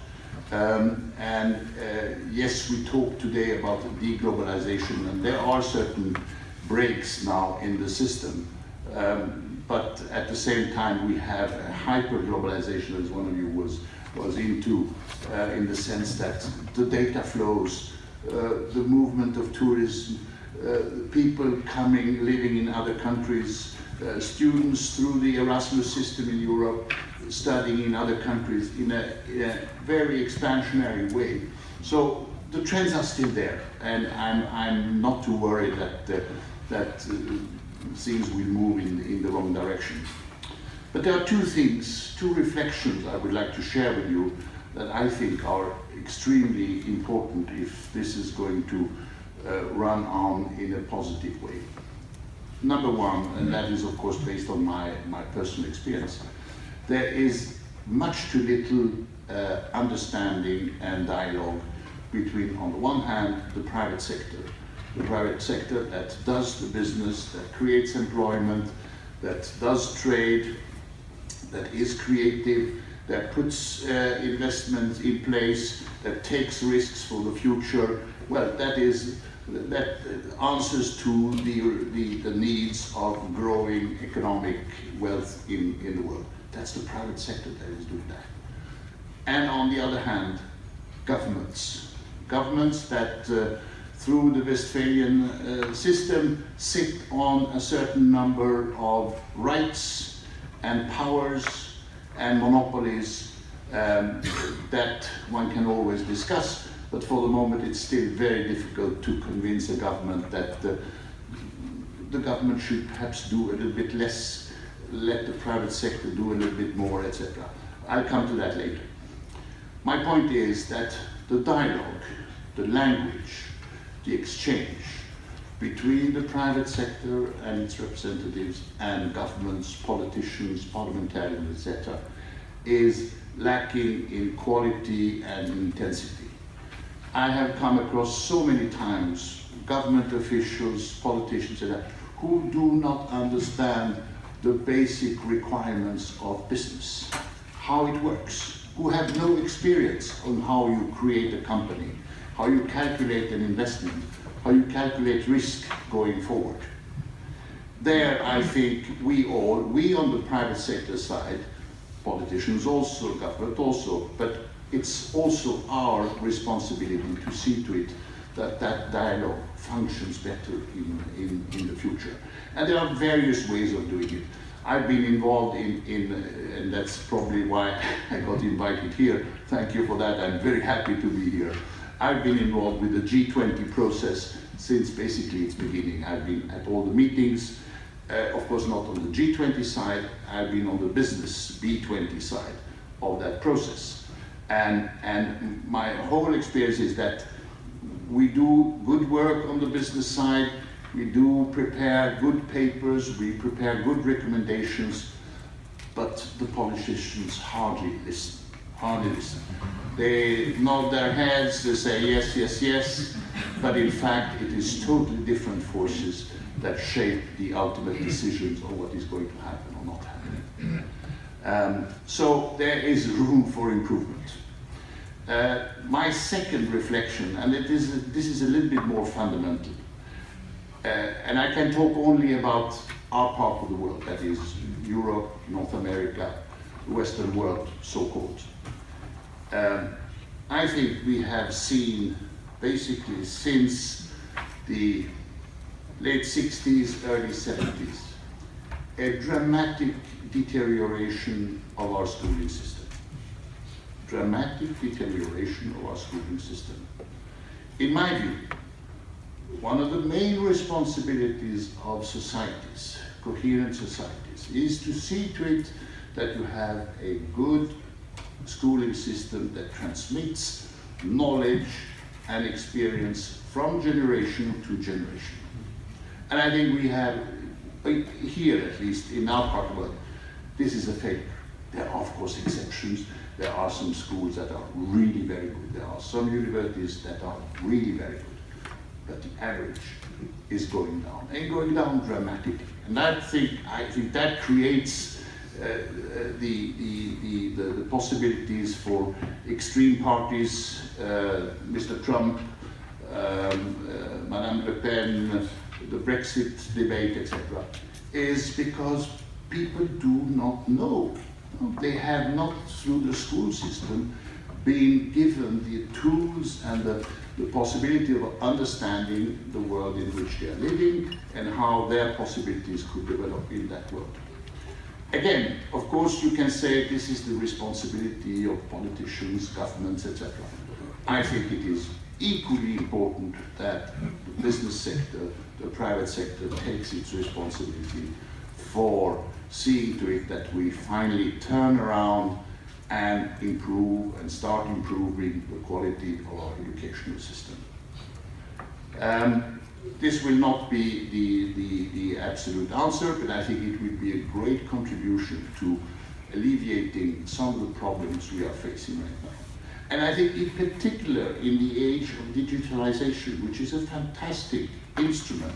Yes, we talk today about deglobalization, and there are certain breaks now in the system. But at the same time, we have a hyper-globalization, as one of you was into, in the sense that the data flows, the movement of tourism, people coming, living in other countries, students through the Erasmus system in Europe, studying in other countries in a very expansionary way. So the trends are still there, and I'm not too worried that things will move in the wrong direction. But there are two reflections I would like to share with you that I think are extremely important if this is going to run on in a positive way. Number one, and that is of course based on my personal experience, there is much too little understanding and dialogue between, on the one hand, the private sector that does the business, that creates employment, that does trade, that is creative, that puts investments in place, that takes risks for the future. Well, that answers to the needs of growing economic wealth in the world. That's the private sector that is doing that. And on the other hand, governments that through the Westphalian system sit on a certain number of rights and powers and monopolies that one can always discuss, but for the moment it's still very difficult to convince a government that the government should perhaps do a little bit less, let the private sector do a little bit more, etc. I'll come to that later. My point is that the dialogue, the language, the exchange between the private sector and its representatives and governments, politicians, parliamentarians, etc., is lacking in quality and intensity. I have come across so many times government officials, politicians, etc., who do not understand the basic requirements of business, how it works, who have no experience on how you create a company, how you calculate an investment, how you calculate risk going forward. There, I think we on the private sector side, politicians also, government also, but it's also our responsibility to see to it that that dialogue functions better in the future. And there are various ways of doing it. I've been involved and that's probably why I got invited here. Thank you for that. I'm very happy to be here. I've been involved with the G20 process since basically its beginning. I've been at all the meetings, of course not on the G20 side, I've been on the business B20 side of that process. And my whole experience is that we do good work on the business side, we do prepare good papers, we prepare good recommendations, but the politicians hardly listen. They nod their heads, they say yes, yes, yes, but in fact it is totally different forces that shape the ultimate decisions on what is going to happen or not happen. So there is room for improvement. My second reflection, and this is a little bit more fundamental, and I can talk only about our part of the world, that is Europe, North America, the Western world, so-called. I think we have seen basically since the late 60s, early 70s, a dramatic deterioration of our schooling system. Dramatic deterioration of our schooling system. In my view, one of the main responsibilities of societies, coherent societies, is to see to it that you have a good schooling system that transmits knowledge and experience from generation to generation. And I think we have, here at least, in our part of the world, this is a failure. There are, of course, exceptions. There are some schools that are really very good. There are some universities that are really very good. But the average is going down, and going down dramatically. And I think that creates the possibilities for extreme parties, Mr. Trump, Madame Le Pen, the Brexit debate, etc., is because people do not know. They have not, through the school system, been given the tools and the possibility of understanding the world in which they are living and how their possibilities could develop in that world. Again, of course, you can say this is the responsibility of politicians, governments, etc. I think it is equally important that the business sector the private sector takes its responsibility for seeing to it that we finally turn around and improve and start improving the quality of our educational system. This will not be the absolute answer, but I think it will be a great contribution to alleviating some of the problems we are facing right now. And I think in particular in the age of digitalization, which is a fantastic instrument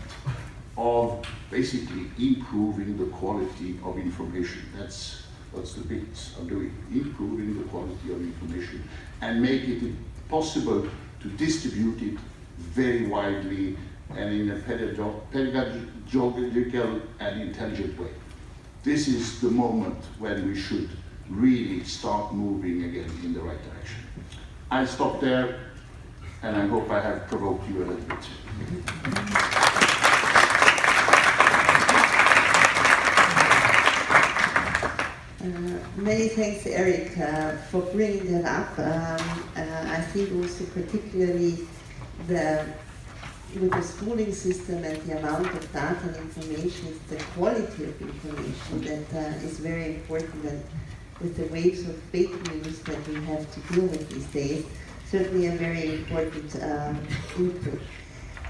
of basically improving the quality of information. That's what the BITs are doing, improving the quality of information and make it possible to distribute it very widely and in a pedagogical and intelligent way. This is the moment when we should really start moving again in the right direction. I'll stop there, and I hope I have provoked you a little bit. Many thanks, Eric, for bringing that up. I think also particularly with the schooling system and the amount of data and information, it's the quality of information that is very important, and with the waves of fake news that we have to deal with these days, certainly a very important input.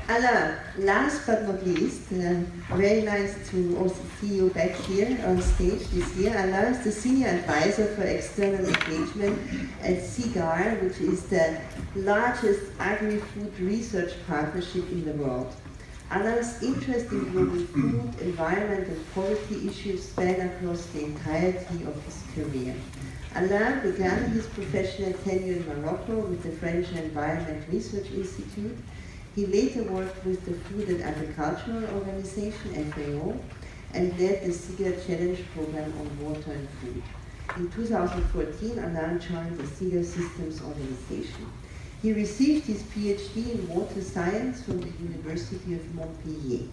Alain, last but not least, very nice to also see you back here on stage this year. Alain is the Senior Advisor for External Engagement at CIGAR, which is the largest agri-food research partnership in the world. Alain's interest in global food, environment and poverty issues span across the entirety of his career. Alain began his professional tenure in Morocco with the French Environment Research Institute. He later worked with the Food and Agricultural Organization, FAO, and led the CIGAR Challenge Program on water and food. In 2014, Alain joined the CIGAR Systems Organization. He received his PhD in water science from the University of Montpellier.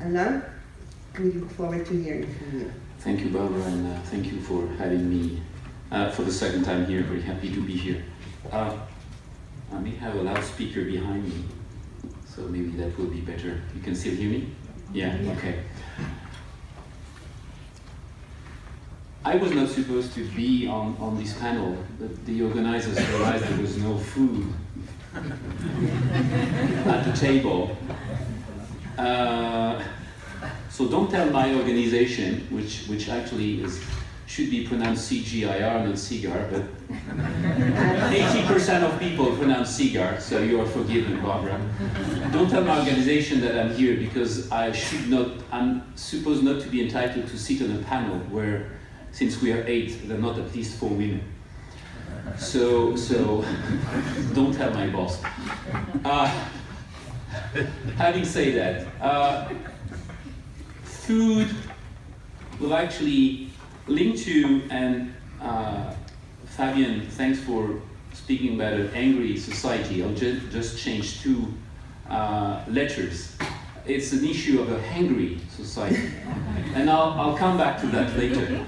Alain, we look forward to hearing from you. Thank you, Barbara, and thank you for having me for the second time here. Very happy to be here. I may have a loudspeaker behind me, so maybe that will be better. You can still hear me? Yeah, okay. I was not supposed to be on this panel, but the organizers realized there was no food at the table. So don't tell my organization, which actually should be pronounced CGIR, not CIGAR, but 80% of people pronounce CIGAR, so you are forgiven, Barbara. Don't tell my organization that I'm here, because I'm supposed not to be entitled to sit on a panel where, since we are 8, there are not at least 4 women. So don't tell my boss. Having said that, food will actually link to, and Fabian, thanks for speaking about an angry society. I'll just change 2 letters. It's an issue of a hungry society. And I'll come back to that later.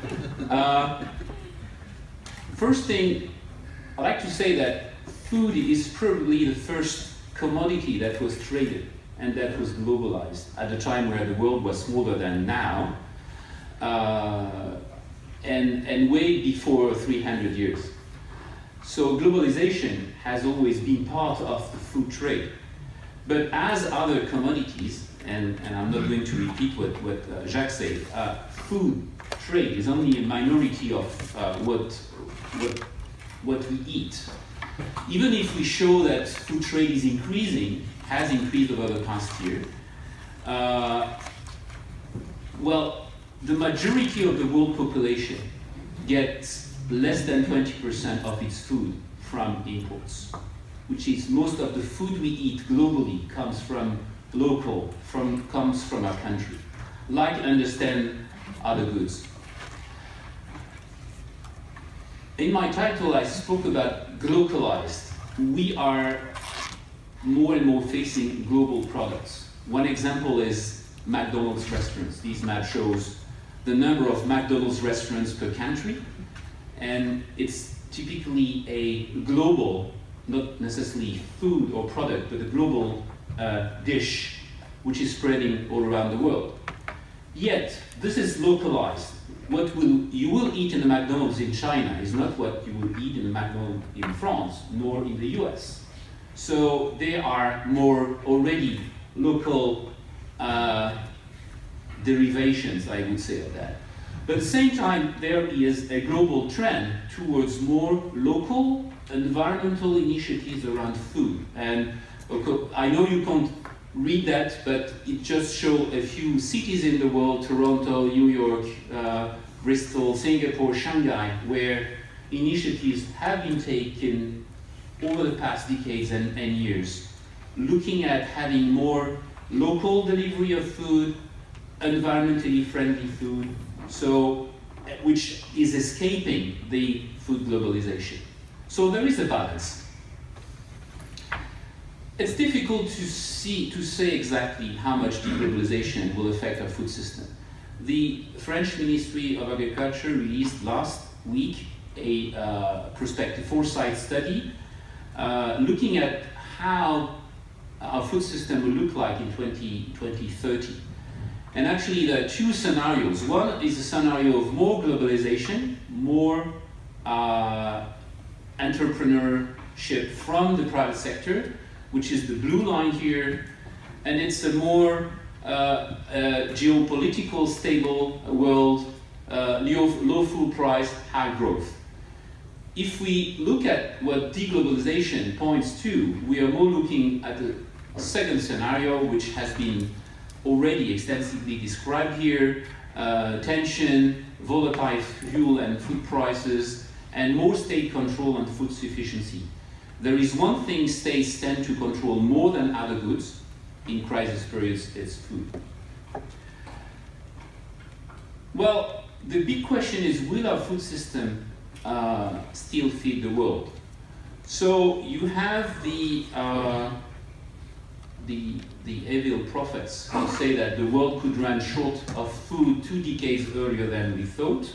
First thing, I'd like to say that food is probably the first commodity that was traded and that was globalized at a time where the world was smaller than now, and way before 300 years. So globalization has always been part of the food trade. But as other commodities, and I'm not going to repeat what Jacques said, food trade is only a minority of what we eat. Even if we show that food trade is increasing, has increased over the past year, well, the majority of the world population gets less than 20% of its food from imports, which is most of the food we eat globally comes from comes from our country. Like understand other goods. In my title, I spoke about globalized. We are more and more facing global products. One example is McDonald's restaurants. This map shows the number of McDonald's restaurants per country, and it's typically a global, not necessarily food or product, but a global dish which is spreading all around the world. Yet, this is localized. What you will eat in the McDonald's in China is not what you will eat in the McDonald's in France, nor in the US. So there are more already local derivations, I would say, of that. But at the same time, there is a global trend towards more local environmental initiatives around food. And I know you can't read that, but it just shows a few cities in the world, Toronto, New York, Bristol, Singapore, Shanghai, where initiatives have been taken over the past decades and years, looking at having more local delivery of food, environmentally friendly food, so which is escaping the food globalization. So there is a balance. It's difficult to say exactly how much deglobalization will affect our food system. The French Ministry of Agriculture released last week a prospective foresight study looking at how our food system will look like in 2030. And actually there are two scenarios. One is a scenario of more globalization, more entrepreneurship from the private sector, which is the blue line here, and it's a more geopolitical stable world, low food price, high growth. If we look at what deglobalization points to, we are more looking at the second scenario, which has been already extensively described here, tension, volatile fuel and food prices, and more state control on food sufficiency. There is one thing states tend to control more than other goods in crisis periods, it's food. Well, the big question is, will our food system still feed the world? So you have the Evian prophets who say that the world could run short of food 2 decades earlier than we thought.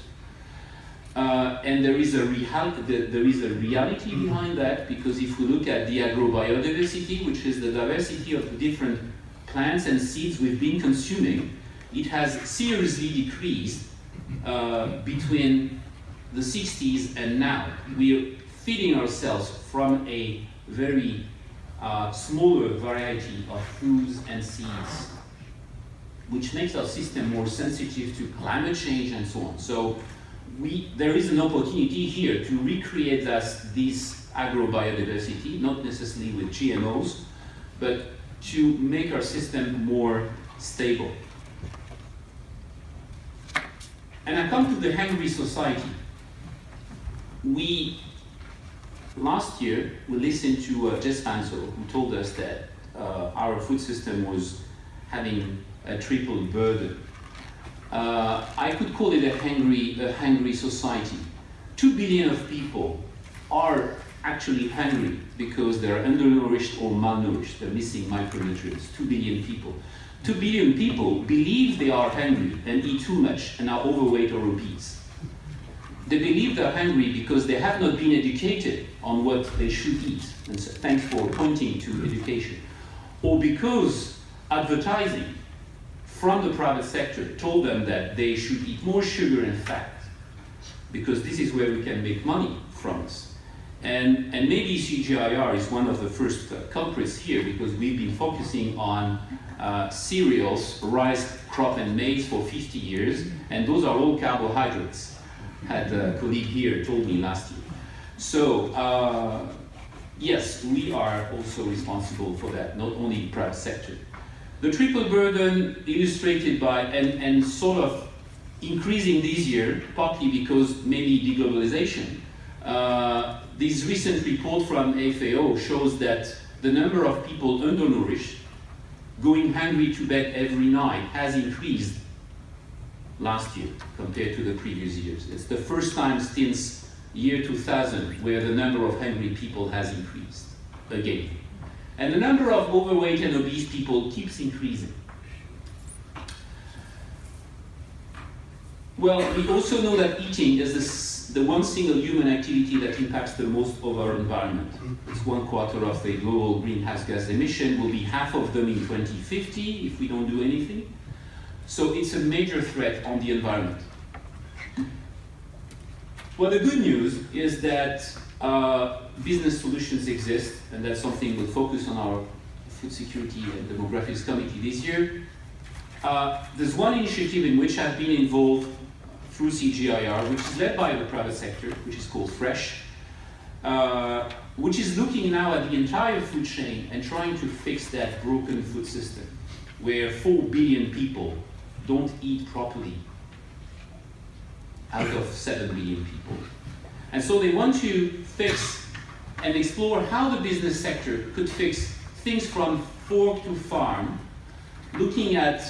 And there is a reality behind that, because if we look at the agrobiodiversity, which is the diversity of the different plants and seeds we've been consuming, it has seriously decreased between the 60s and now. We are feeding ourselves from a very smaller variety of foods and seeds, which makes our system more sensitive to climate change and so on. So there is an opportunity here to recreate this agrobiodiversity, not necessarily with GMOs, but to make our system more stable. And I come to the hungry society. Last year, we listened to Jess Fanzo, who told us that our food system was having a triple burden. I could call it a hungry society. 2 billion of people are actually hungry because they're undernourished or malnourished. They're missing micronutrients. 2 billion people. 2 billion people believe they are hungry and eat too much and are overweight or obese. They believe they're hungry because they have not been educated on what they should eat. And so thanks for pointing to education. Or because advertising from the private sector told them that they should eat more sugar and fat, because this is where we can make money from us. And maybe CGIR is one of the first culprits here, because we've been focusing on cereals, rice, crop and maize for 50 years, and those are all carbohydrates, had a colleague here told me last year. So yes, we are also responsible for that, not only the private sector. The triple burden illustrated by, and sort of increasing this year, partly because maybe deglobalization. This recent report from FAO shows that the number of people undernourished, going hungry to bed every night, has increased last year compared to the previous years. It's the first time since year 2000 where the number of hungry people has increased again. And the number of overweight and obese people keeps increasing. Well, we also know that eating is the one single human activity that impacts the most of our environment. It's 1/4 of the global greenhouse gas emission, will be half of them in 2050 if we don't do anything. So it's a major threat on the environment. Well, the good news is that business solutions exist, and that's something we'll focus on our Food Security and Demographics Committee this year. There's one initiative in which I've been involved through CGIAR, which is led by the private sector, which is called FRESH, which is looking now at the entire food chain and trying to fix that broken food system, where 4 billion people don't eat properly out of 7 billion people. And so they want to fix and explore how the business sector could fix things from fork to farm, looking at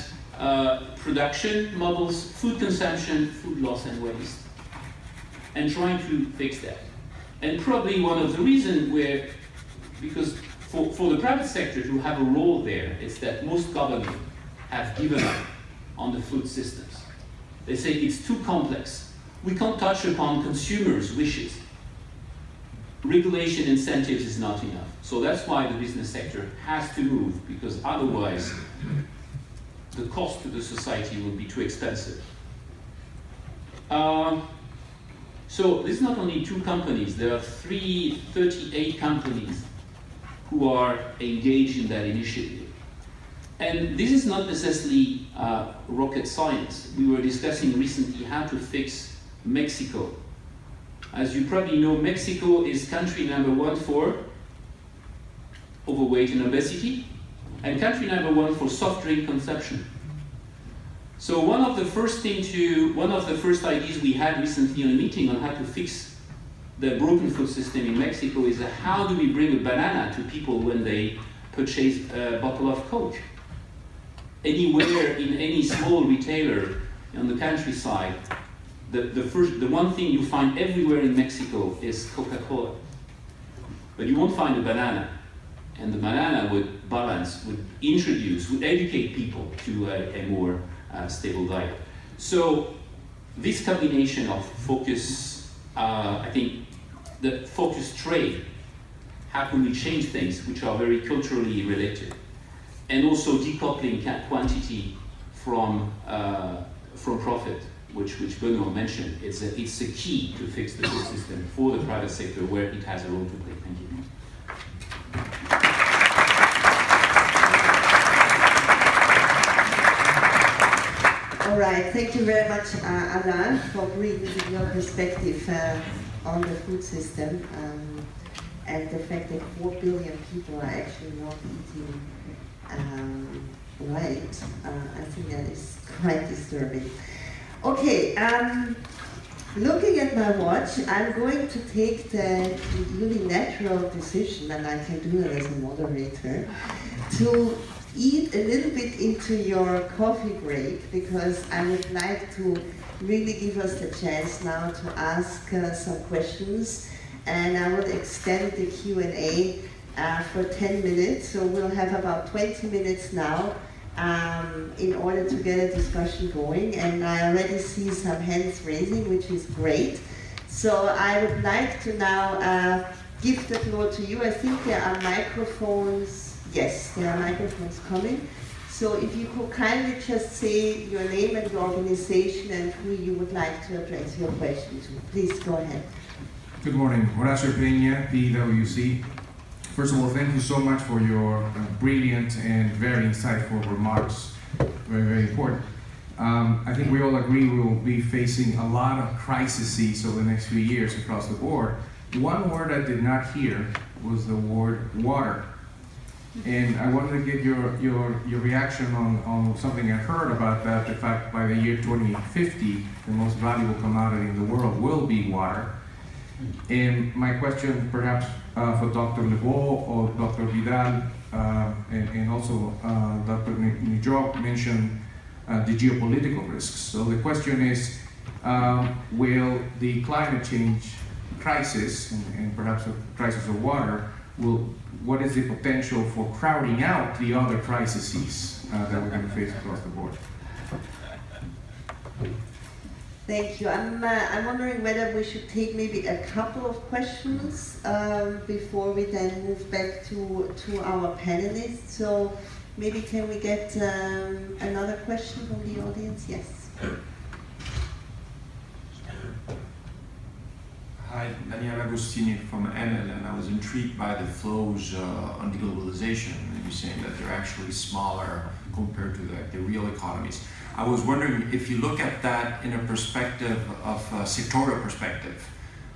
production models, food consumption, food loss and waste, and trying to fix that. And probably one of the reasons because for the private sector to have a role there, is that most governments have given up on the food systems. They say it's too complex. We can't touch upon consumers' wishes. Regulation incentives is not enough. So that's why the business sector has to move, because otherwise the cost to the society will be too expensive. So there's not only 2 companies, there are 38 companies who are engaged in that initiative. And this is not necessarily rocket science. We were discussing recently how to fix Mexico. As you probably know, Mexico is country number 1 for overweight and obesity, and country number 1 for soft drink consumption. So one of the first ideas we had recently in a meeting on how to fix the broken food system in Mexico is how do we bring a banana to people when they purchase a bottle of Coke? Anywhere in any small retailer on the countryside, the one thing you find everywhere in Mexico is Coca-Cola. But you won't find a banana. And the banana would educate people to a more stable diet. So this combination of focus, I think the focus trade, how can we change things which are very culturally related, and also decoupling quantity from profit, which Benoit mentioned. It's a key to fix the food system for the private sector where it has a role to play. Thank you. All right, thank you very much, Alain, for bringing your perspective on the food system and the fact that 4 billion people are actually not eating right. I think that is quite disturbing. Okay, looking at my watch, I'm going to take the unilateral decision, and I can do it as a moderator, to eat a little bit into your coffee break, because I would like to really give us the chance now to ask some questions, and I will extend the Q&A for 10 minutes, so we'll have about 20 minutes now in order to get a discussion going, and I already see some hands raising, which is great. So I would like to now give the floor to you. I think there are microphones. Yes, there are microphones coming. So if you could kindly just say your name and your organization and who you would like to address your question to. Please go ahead. Good morning. Horacio Peña, PwC. First of all, thank you so much for your brilliant and very insightful remarks. Very, very important. I think we all agree we will be facing a lot of crises over the next few years across the board. One word I did not hear was the word water. And I wanted to get your reaction on something I heard about that, the fact by the year 2050, the most valuable commodity in the world will be water. And my question perhaps for Dr. Lebeau or Dr. Vidal, and also Dr. Nijok mentioned the geopolitical risks. So the question is, will the climate change crisis, and perhaps a crisis of water, what is the potential for crowding out the other crises that we're going to face across the board? Thank you. I'm wondering whether we should take maybe a couple of questions before we then move back to our panelists. So maybe can we get another question from the audience? Yes. Hi, Daniele Agostini from Enel, and I was intrigued by the flows on deglobalization, and you're saying that they're actually smaller compared to the real economies. I was wondering if you look at that in a perspective of a sectoral perspective,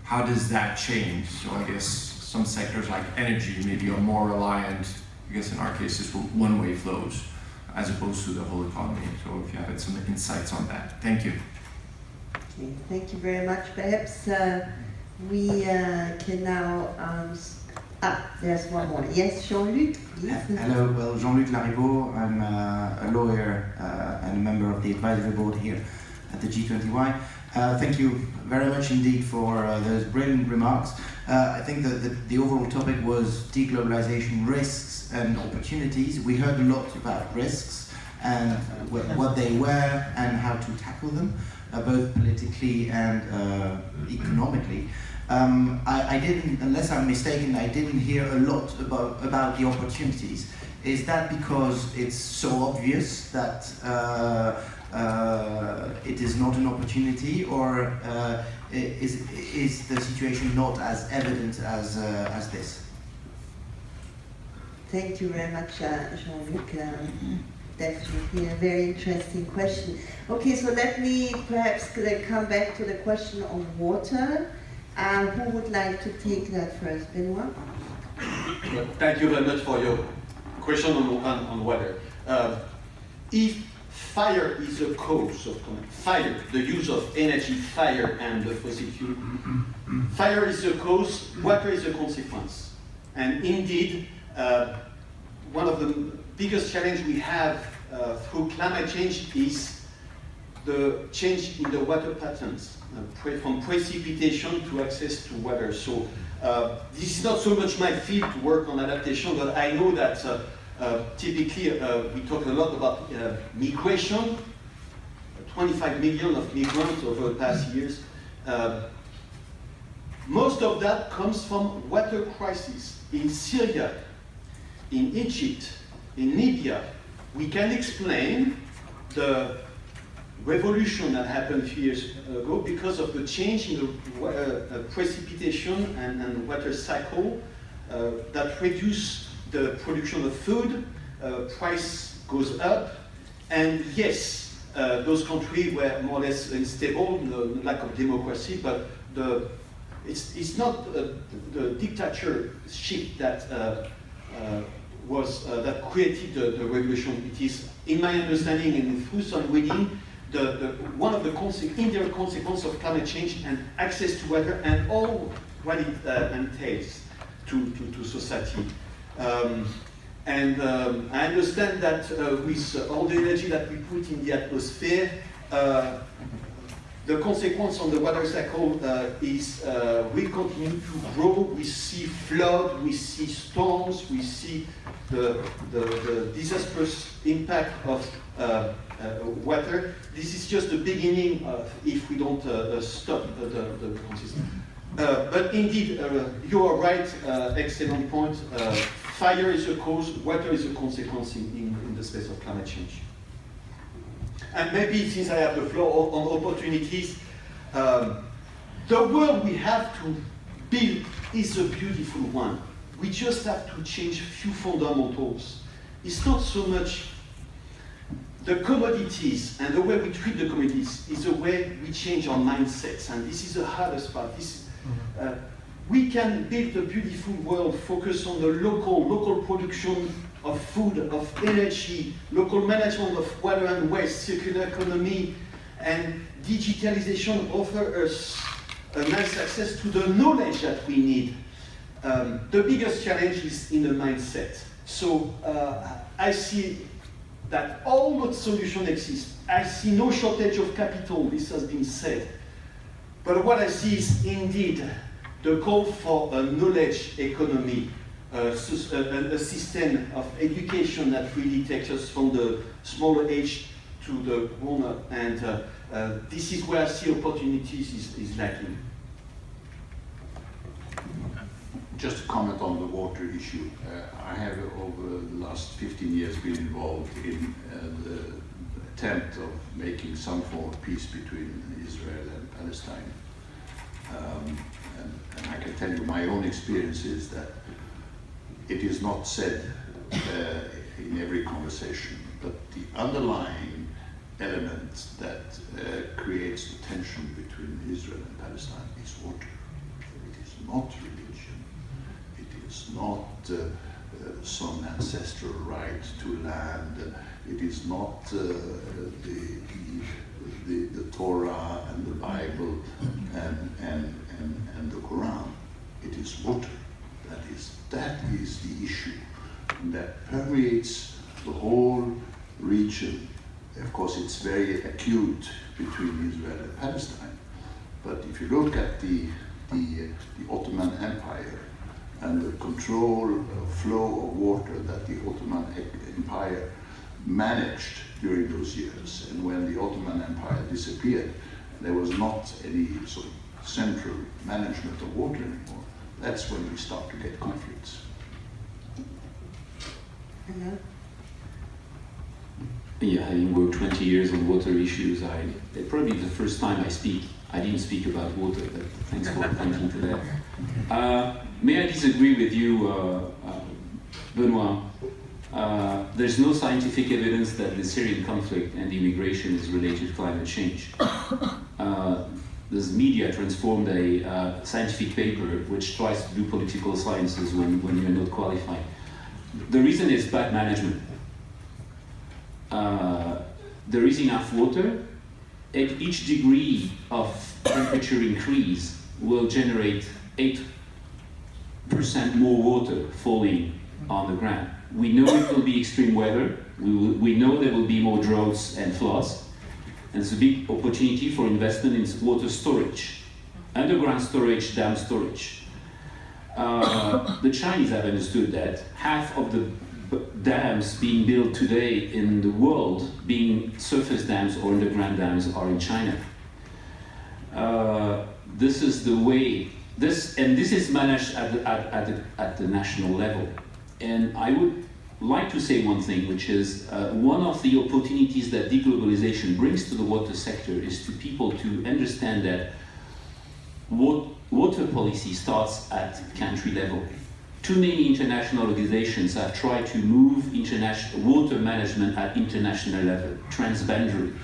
how does that change? So I guess some sectors like energy maybe are more reliant, I guess in our case, it's one-way flows as opposed to the whole economy. So if you have some insights on that. Thank you. Okay, thank you very much. Perhaps we can now there's one more. Yes, Jean-Luc, please. Hello, well, Jean-Luc Laribaud. I'm a lawyer and a member of the advisory board here at the G-20Y. Thank you very much indeed for those brilliant remarks. I think that the overall topic was deglobalization risks and opportunities. We heard a lot about risks and what they were and how to tackle them, both politically and economically. I didn't, unless I'm mistaken, I didn't hear a lot about the opportunities. Is that because it's so obvious that it is not an opportunity, or is the situation not as evident as this? Thank you very much, Jean-Luc. Definitely a very interesting question. Okay, so let me perhaps come back to the question on water. Who would like to take that first? Benoit? Thank you very much for your question on water. If fire is a cause of fire, the use of energy, fire, and the fossil fuel, fire is a cause, water is a consequence. And indeed, one of the biggest challenges we have through climate change is the change in the water patterns, from precipitation to access to water. So this is not so much my field to work on adaptation, but I know that typically we talk a lot about migration, 25 million of migrants over the past years. Most of that comes from water crises in Syria, in Egypt, in Libya. We can explain the revolution that happened a few years ago because of the change in the precipitation and water cycle that reduce the production of food, price goes up, and yes, those countries were more or less unstable, lack of democracy, but it's not the dictatorship that that created the revolution. It is, in my understanding and through some reading, one of the indirect consequences of climate change and access to water and all what it entails to society. I understand that with all the energy that we put in the atmosphere, the consequence on the water cycle is we continue to grow. We see flood, we see storms, we see the disastrous impact of water. This is just the beginning if we don't stop the consistent. But indeed, you are right, excellent point. Fire is a cause, water is a consequence in the space of climate change. And maybe since I have the floor on opportunities, the world we have to build is a beautiful one. We just have to change a few fundamentals. It's not so much the commodities and the way we treat the commodities, is the way we change our mindsets. And this is the hardest part. We can build a beautiful world focused on the local production of food, of energy, local management of water and waste, circular economy, and digitalization offer us a nice access to the knowledge that we need. The biggest challenge is in the mindset. So I see that all the solutions exist. I see no shortage of capital, this has been said. But what I see is indeed the call for a knowledge economy, a system of education that really takes us from the smaller age to the grown-up. And this is where I see opportunities is lacking. Just to comment on the water issue, I have over the last 15 years been involved in the attempt of making some form of peace between Israel and Palestine. And I can tell you my own experience is that it is not said in every conversation, but the underlying element that creates the tension between Israel and Palestine is water. It is not religion. It is not some ancestral right to land. It is not the Torah and the Bible and the Quran. It is water. That is the issue, and that permeates the whole region. Of course, it's very acute between Israel and Palestine. But if you look at the Ottoman Empire and the control flow of water that the Ottoman Empire managed during those years, and when the Ottoman Empire disappeared, there was not any sort of central management of water anymore. That's when we start to get conflicts. Hello? Yeah, having worked 20 years on water issues, probably the first time I speak. I didn't speak about water, but thanks for pointing to that. May I disagree with you, Benoit? There's no scientific evidence that the Syrian conflict and the immigration is related to climate change. This media transformed a scientific paper which tries to do political sciences when you're not qualified. The reason is bad management. There is enough water. At each degree of temperature increase will generate 8% more water falling on the ground. We know it will be extreme weather. We know there will be more droughts and floods. And it's a big opportunity for investment in water storage, underground storage, dam storage. The Chinese have understood that. Half of the dams being built today in the world, being surface dams or underground dams, are in China. This is the way, this is managed at the national level. And I would like to say one thing, which is one of the opportunities that deglobalization brings to the water sector is to people to understand that water policy starts at country level. Too many international organizations have tried to move water management at international level, transboundary.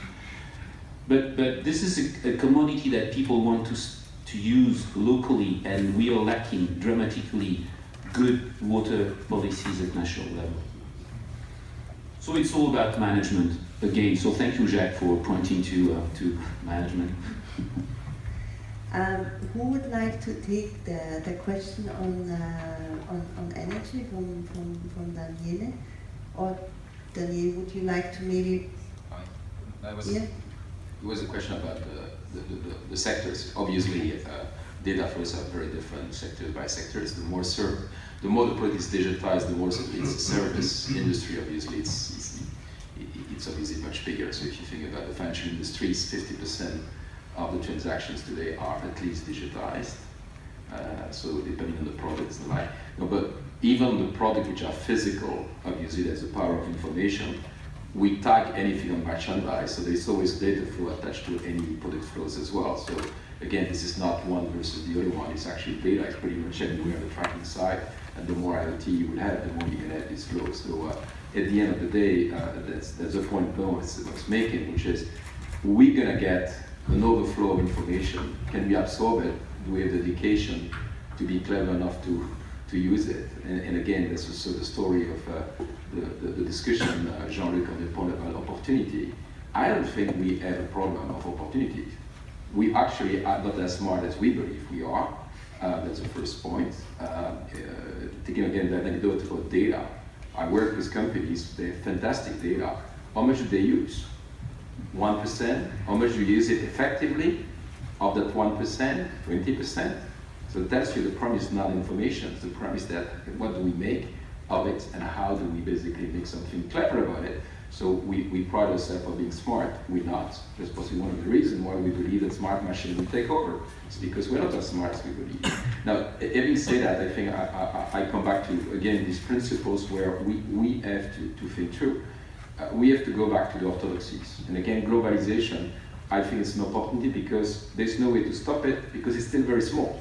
But this is a commodity that people want to use locally, and we are lacking dramatically good water policies at national level. So it's all about management again. So thank you, Jacques, for pointing to management. Who would like to take the question on energy from Daniele? Or Daniele, would you like to maybe? It was a question about the sectors. Obviously, data flows are very different sector by sectors. The more the product is digitized, the more it's service industry. Obviously, it's obviously much bigger. So if you think about the financial industries, 50% of the transactions today are at least digitized. So depending on the products and the like. No, but even the products which are physical, obviously there's the power of information. We tag anything on merchandise, so there's always data flow attached to any product flows as well. So again, this is not one versus the other one. It's actually data is pretty much everywhere on the tracking side. And the more IoT you will have, the more you can have these flows. So at the end of the day, that's a point Benoit was making, which is we're gonna get an overflow of information. Can we absorb it? Do we have the dedication to be clever enough to use it? And again, that's also the story of the discussion, Jean-Luc, on the point about opportunity. I don't think we have a problem of opportunity. We actually are not as smart as we believe we are. That's the first point. Taking again the anecdote about data. I work with companies, they have fantastic data. How much do they use? 1%? How much do you use it effectively? Of that 1%, 20%? So that's the problem is not information. The problem is that what do we make of it and how do we basically make something clever about it? So we pride ourselves on being smart. We're not. That's possibly one of the reasons why we believe that smart machines will take over. It's because we're not as smart as we believe. Now, having said that, I think I come back to, again, these principles where we have to think through. We have to go back to the orthodoxies. And again, globalization, I think it's an opportunity because there's no way to stop it because it's still very small.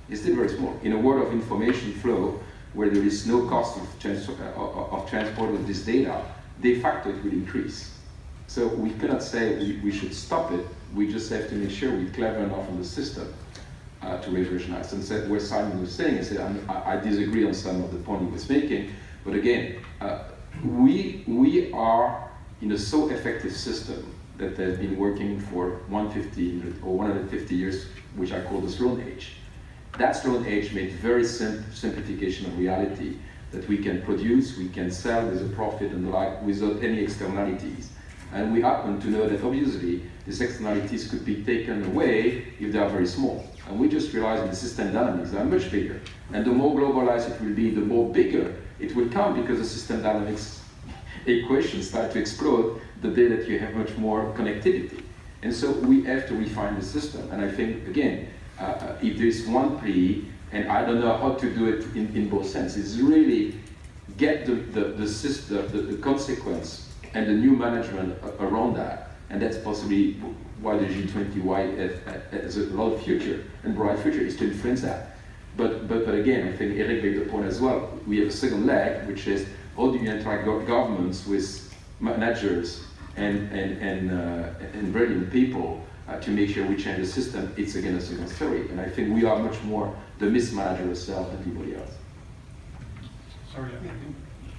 It's still very small. In a world of information flow, where there is no cost of transport of this data, de facto it will increase. So we cannot say we should stop it. We just have to make sure we're clever enough in the system to revolutionize. And so what Simon was saying is that I disagree on some of the point he was making, but again, we are in a so effective system that has been working for 150 or 150 years, which I call the Sloan Age. That Sloan Age made very simplification of reality, that we can produce, we can sell with a profit and the like without any externalities. And we happen to know that obviously these externalities could be taken away if they are very small. And we just realized the system dynamics are much bigger. And the more globalized it will be, the more bigger it will come because the system dynamics equations start to explode the day that you have much more connectivity. And so we have to refine the system. And I think, again, if there is one plea, and I don't know how to do it in both senses, is really get the system, the consequence, and the new management around that. And that's possibly why the G-20Y has a lot of future and bright future, is to influence that. But again, I think Eric made the point as well. We have a second leg, which is how do you interact governments with managers and brilliant people to make sure we change the system. It's again a second story. And I think we are much more the mismanager ourselves than anybody else. Sorry,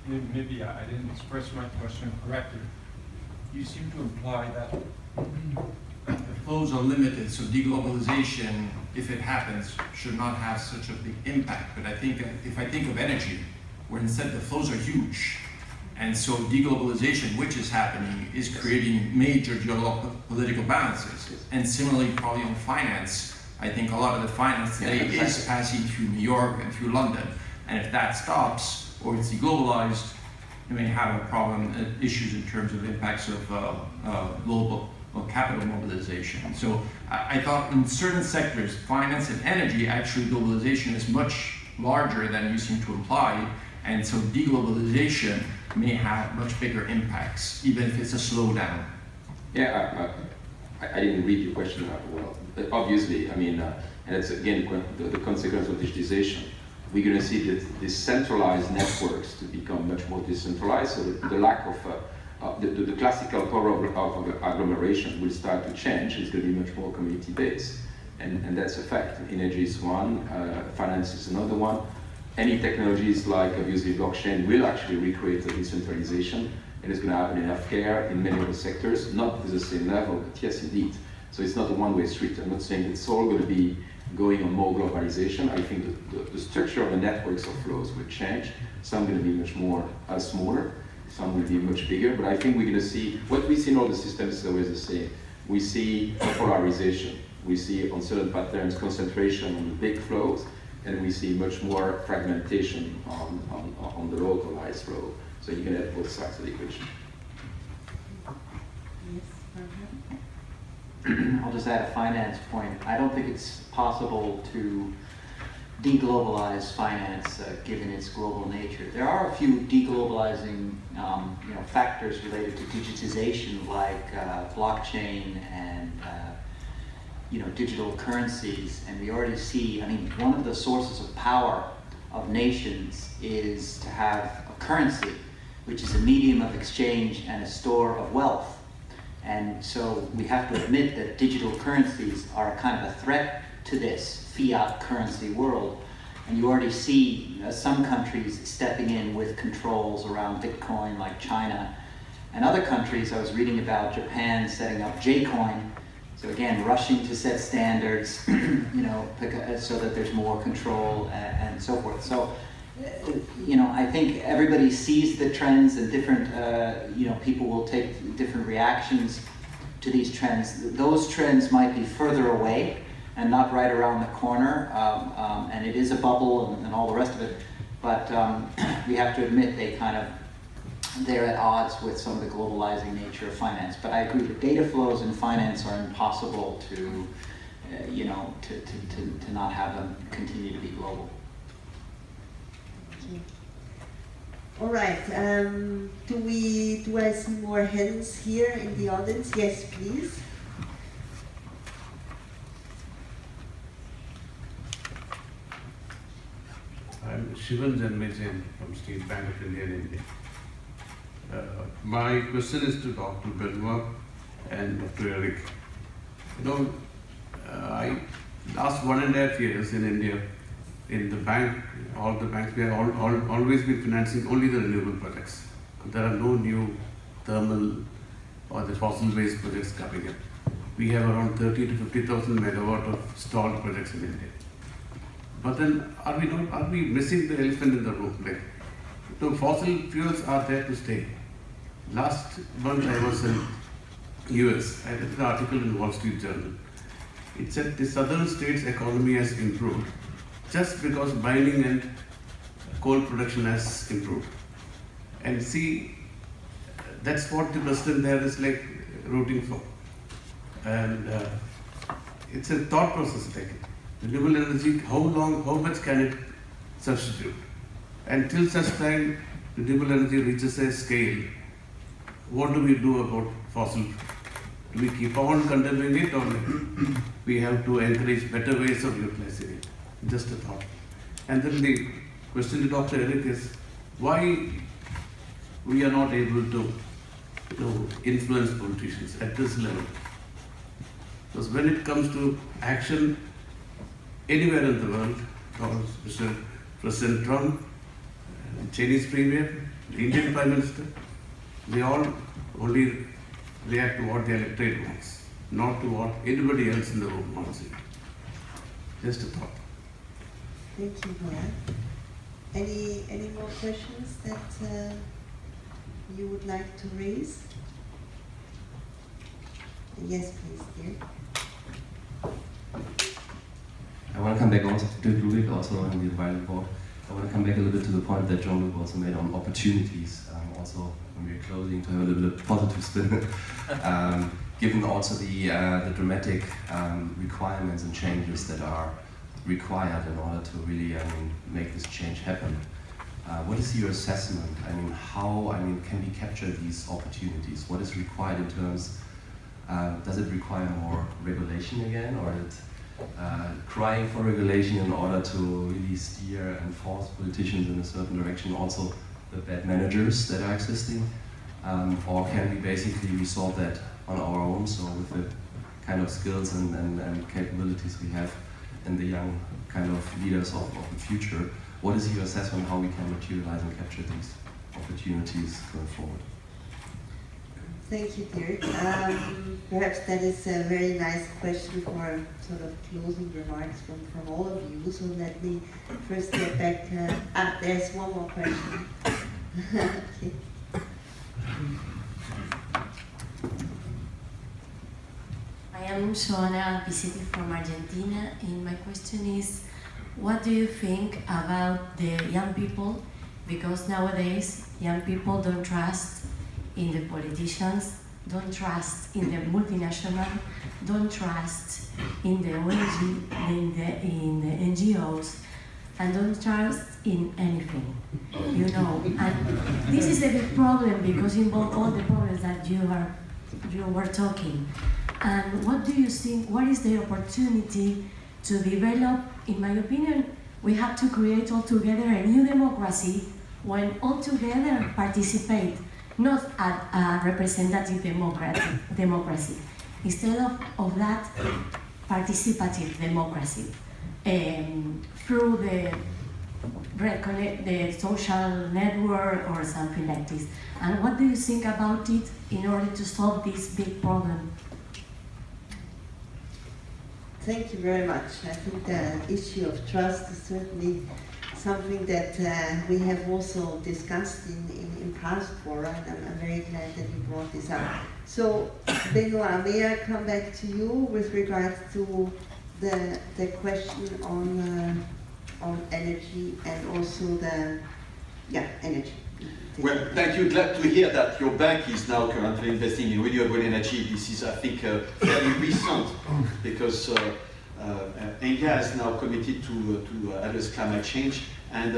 maybe I didn't express my question correctly. You seem to imply that the flows are limited, so deglobalization, if it happens, should not have such a big impact. But I think if I think of energy, where instead the flows are huge, and so deglobalization, which is happening, is creating major geopolitical balances. And similarly, probably on finance, I think a lot of the finance today is passing through New York and through London. And if that stops, or it's deglobalized, you may have a problem, issues in terms of impacts of global capital mobilization. So I thought in certain sectors, finance and energy, actually globalization is much larger than you seem to imply. And so deglobalization may have much bigger impacts, even if it's a slowdown. Yeah, I didn't read your question well. But obviously, I mean, and it's again the consequence of digitization. We're going to see these centralized networks to become much more decentralized. So the lack of the classical power of agglomeration will start to change. It's going to be much more community-based, and that's a fact. Energy is one, finance is another one. Any technologies like obviously blockchain will actually recreate the decentralization, and it's going to happen in healthcare, in many other sectors, not to the same level, but yes, indeed. So it's not a one-way street. I'm not saying it's all going to be going on more globalization. I think the structure of the networks of flows will change. Some are going to be much more smaller, some will be much bigger, but I think we're going to see, what we see in all the systems is always the same. We see polarization. We see on certain patterns concentration on the big flows, and we see much more fragmentation on the localized flow. So you can have both sides of the equation. I'll just add a finance point. I don't think it's possible to deglobalize finance given its global nature. There are a few deglobalizing factors related to digitization, like blockchain and digital currencies, and we already see, I mean, one of the sources of power of nations is to have a currency, which is a medium of exchange and a store of wealth. And so we have to admit that digital currencies are kind of a threat to this fiat currency world. And you already see some countries stepping in with controls around Bitcoin, like China. And other countries, I was reading about Japan setting up J-Coin. So again, rushing to set standards, so that there's more control and so forth. So, I think everybody sees the trends, and different, people will take different reactions to these trends. Those trends might be further away and not right around the corner, and it is a bubble and all the rest of it. But we have to admit they kind of they're at odds with some of the globalizing nature of finance. But I agree, the data flows in finance are impossible to, you know, to not have them continue to be global. Okay. All right. Do I see more hands here in the audience? Yes, please. I'm Shivan Janmejan from State Bank of India in India. My question is to Dr. Benoit and Dr. Eric. You know, I last 1.5 years in India, in the bank, all the banks, we have always been financing only the renewable projects. There are no new thermal or the fossil-based projects coming in. We have around 30 to 50,000 megawatt of stalled projects in India. But then, are we missing the elephant in the room? Like, the fossil fuels are there to stay. Last month I was in US. I read an article in Wall Street Journal. It said the southern states' economy has improved just because mining and coal production has improved. And see, that's what the president there is like rooting for. And it's a thought process like renewable energy, how much can it substitute? Until such time renewable energy reaches a scale, what do we do about fossil? Do we keep on condemning it, or we have to encourage better ways of utilizing it? Just a thought. And then the question to Dr. Eric is, why we are not able to influence politicians at this level? Because when it comes to action anywhere in the world, Mr. President Trump, the Chinese Premier, the Indian Prime Minister, they all only react to what the electorate wants, not to what anybody else in the room wants. Just a thought. Thank you, Noah. Any more questions that you would like to raise? Yes, please, dear. I want to come back also to Ludwig, also on the advisory board. I want to come back a little bit to the point that John also made on opportunities. Also, when we're closing, to have a little bit of positive spin. Given also the dramatic requirements and changes that are required in order to really, make this change happen. What is your assessment? How can we capture these opportunities? What is required in terms? Does it require more regulation again, or is it crying for regulation in order to really steer and force politicians in a certain direction? Also, the bad managers that are existing, or can we basically resolve that on our own? So with the kind of skills and capabilities we have, and the young kind of leaders of the future, what is your assessment on how we can materialize and capture these opportunities going forward? Thank you, Dirk. Perhaps that is a very nice question for sort of closing remarks from all of you. So let me first get back. There's one more question. Okay. I am Joana Pisiti from Argentina, and my question is, what do you think about the young people? Because nowadays, young people don't trust in the politicians, don't trust in the multinational, don't trust in the ONG, in the NGOs, and don't trust in anything, And this is a big problem because involve all the problems that you were talking. And what do you think? What is the opportunity to develop? In my opinion, we have to create altogether a new democracy when all together participate, not a representative democracy. Instead of that, participative democracy through the social network or something like this. And what do you think about it in order to solve this big problem? Thank you very much. I think the issue of trust is certainly something that we have also discussed in past fora, and I'm very glad that you brought this up. So, Benoit, may I come back to you with regards to the question on energy and also energy. Well, thank you. Glad to hear that your bank is now currently investing in renewable energy. This is, I think, fairly recent because India is now committed to address climate change. And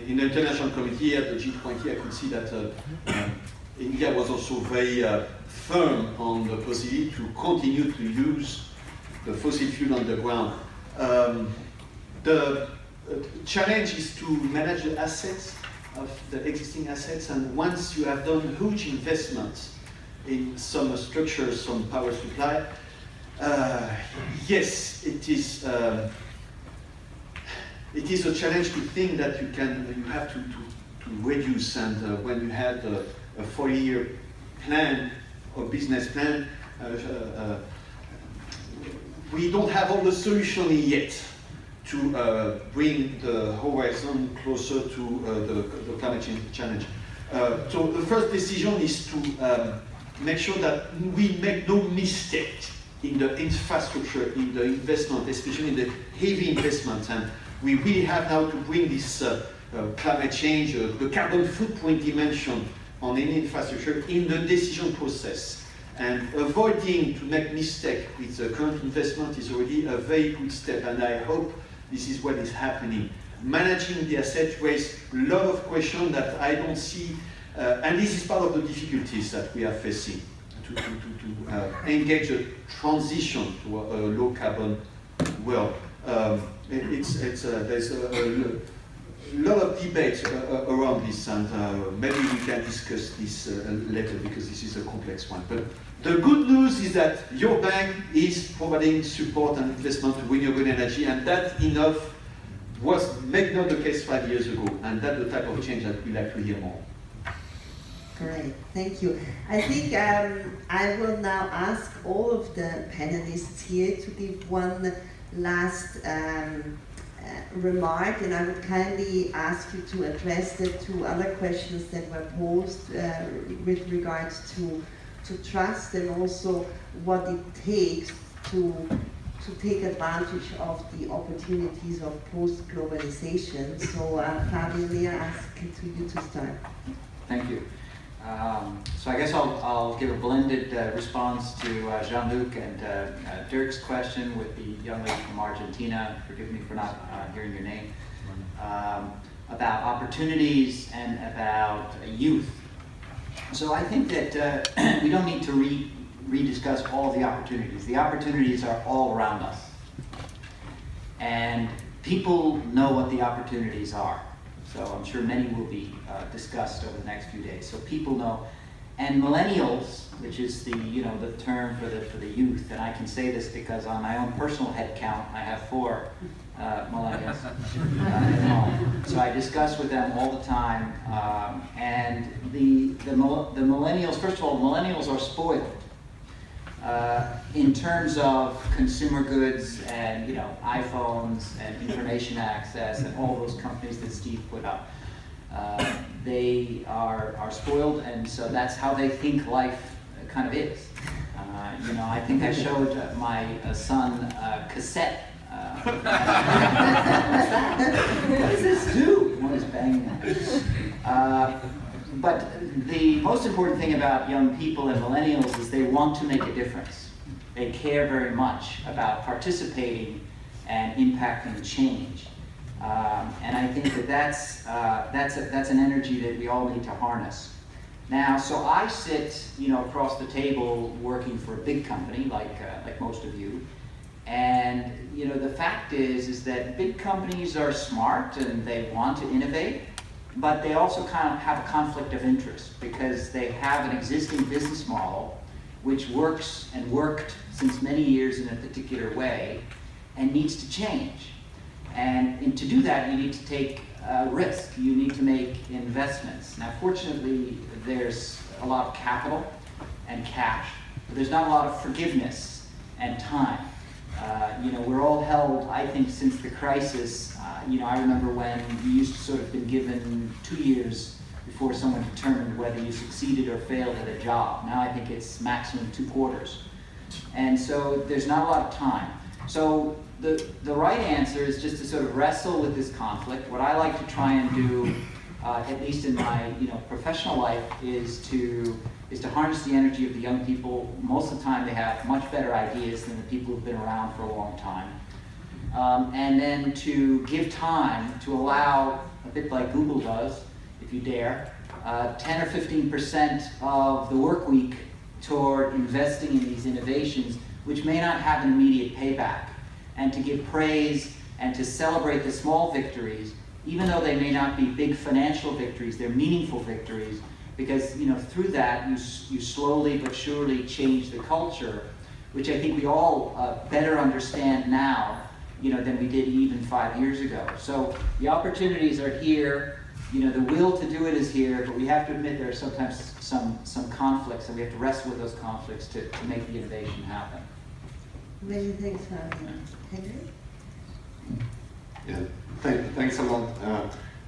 in the international committee at the G20, I could see that India was also very firm on the possibility to continue to use the fossil fuel on the ground. The challenge is to manage the assets of the existing assets, and once you have done huge investments in some structures, some power supply, yes, it is a challenge to think that you have to reduce, and when you had a 4-year plan or business plan, we don't have all the solutions yet to bring the horizon closer to the climate change challenge. So the first decision is to make sure that we make no mistake in the infrastructure, in the investment, especially in the heavy investments. And we really have now to bring this climate change, the carbon footprint dimension on any infrastructure in the decision process. And avoiding to make mistake with the current investment is already a very good step, and I hope this is what is happening. Managing the asset raises a lot of questions that I don't see, and this is part of the difficulties that we are facing to engage a transition to a low carbon world. There's a lot of debate around this, and maybe we can discuss this later because this is a complex one. But the good news is that your bank is providing support and investment to renewable energy, and that enough was maybe not the case 5 years ago, and that's the type of change that we'd like to hear more. Great, thank you. I think I will now ask all of the panelists here to give one last remark, and I would kindly ask you to address the 2 other questions that were posed with regards to trust, and also what it takes to take advantage of the opportunities of post-globalization. So Fabio, may I ask you to start? Thank you. So I guess I'll give a blended response to Jean-Luc and Dirk's question with the young lady from Argentina, forgive me for not hearing your name, about opportunities and about youth. So I think that we don't need to rediscuss all the opportunities. The opportunities are all around us. And people know what the opportunities are. So I'm sure many will be discussed over the next few days. So people know. And millennials, which is the term for the youth, and I can say this because on my own personal head count, I have 4 millennials at home. So I discuss with them all the time. And the millennials, first of all, millennials are spoiled in terms of consumer goods and iPhones and information access and all those companies that Steve put up. They are spoiled, and so that's how they think life kind of is. I think I showed my son cassette. What does this do? One is banging that. But the most important thing about young people and millennials is they want to make a difference. They care very much about participating and impacting change. And I think that's an energy that we all need to harness. Now, so I sit, across the table working for a big company like most of you, and the fact is that big companies are smart and they want to innovate, but they also kind of have a conflict of interest because they have an existing business model which works and worked since many years in a particular way and needs to change. And to do that, you need to take risk. You need to make investments. Now, fortunately, there's a lot of capital and cash, but there's not a lot of forgiveness and time. We're all held, I think, since the crisis. I remember when you used to sort of been given 2 years before someone determined whether you succeeded or failed at a job. Now I think it's maximum 2 quarters. And so there's not a lot of time. So the right answer is just to sort of wrestle with this conflict. What I like to try and do at least in my professional life, is to harness the energy of the young people. Most of the time they have much better ideas than the people who've been around for a long time. And then to give time to allow, a bit like Google does, if you dare, 10 or 15% of the work week toward investing in these innovations, which may not have an immediate payback, and to give praise and to celebrate the small victories, even though they may not be big financial victories, they're meaningful victories, because through that you slowly but surely change the culture, which I think we all better understand now than we did even 5 years ago. So the opportunities are here, the will to do it is here, but we have to admit there are sometimes some conflicts, and we have to wrestle with those conflicts to make the innovation happen. Many thanks, Fabian. Henry? Yeah, thanks a lot.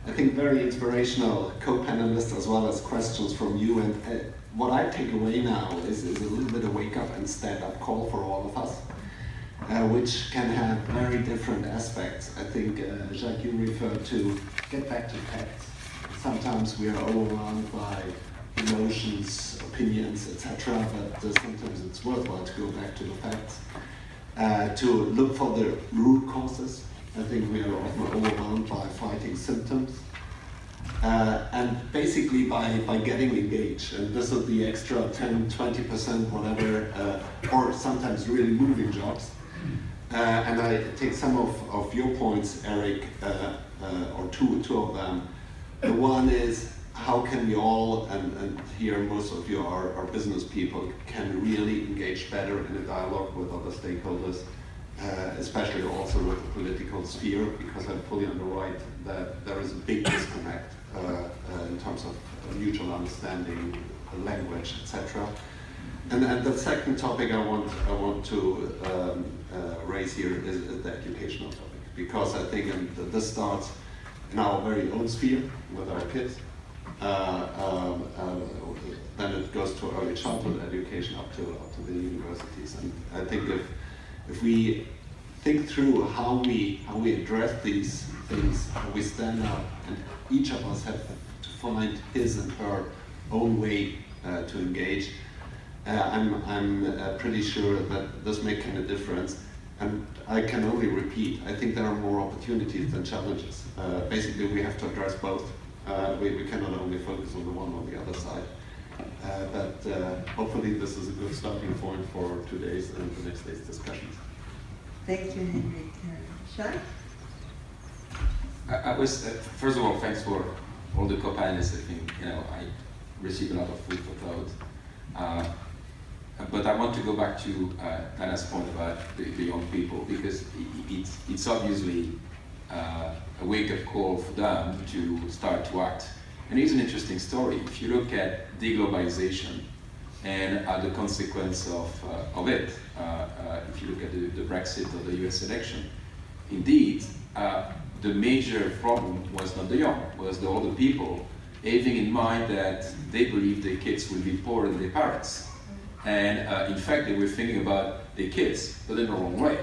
I think very inspirational co-panelists as well as questions from you. And what I take away now is a little bit of wake up and stand up call for all of us, which can have very different aspects. I think, Jacques, you referred to get back to facts. Sometimes we are overwhelmed by emotions, opinions, etc., but sometimes it's worthwhile to go back to the facts. To look for the root causes. I think we are often overwhelmed by fighting symptoms. And basically by getting engaged, and this is the extra 10, 20%, whatever, or sometimes really moving jobs. And I take some of your points, Eric, or two of them. The one is, how can we all, and here most of you are business people, can really engage better in a dialogue with other stakeholders, especially also with the political sphere, because I'm fully on the right that there is a big disconnect in terms of mutual understanding, language, etc. And the second topic I want to raise here is the educational topic, because I think this starts in our very own sphere with our kids. Then it goes to early childhood education up to the universities. And I think if we think through how we address these things, how we stand up, and each of us have to find his and her own way to engage, I'm pretty sure that this may make a difference. And I can only repeat, I think there are more opportunities than challenges. Basically, we have to address both. We cannot only focus on the one or the other side. But hopefully this is a good starting point for today's and the next day's discussions. Thank you, Henrik. Jacques? I was, first of all, thanks for all the co-panelists. I think, I received a lot of food for thought. But I want to go back to Anna's point about the young people, because it's obviously a wake-up call for them to start to act. And here's an interesting story. If you look at deglobalization and the consequence of it, if you look at the Brexit or the US election, indeed, the major problem was not the young, was the older people, having in mind that they believe their kids will be poorer than their parents. And in fact, they were thinking about their kids, but in the wrong way,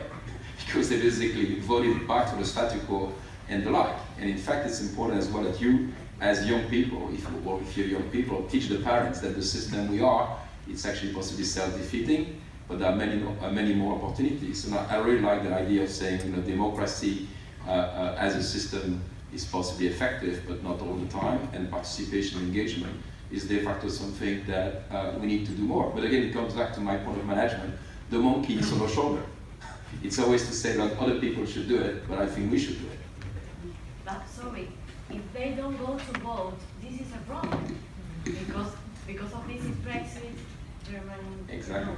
because they basically voted back to the status quo and the like. And in fact, it's important as well that you, as young people, if you're young people, teach the parents that the system we are, it's actually possibly self-defeating, but there are many more opportunities. And I really like the idea of saying, democracy as a system is possibly effective, but not all the time, and participation and engagement is de facto something that we need to do more. But again, it comes back to my point of management. The monkey is on our shoulder. It's always to say that other people should do it, but I think we should do it. But sorry, if they don't go to vote, this is a problem. Because of this Brexit, Germany... Exactly.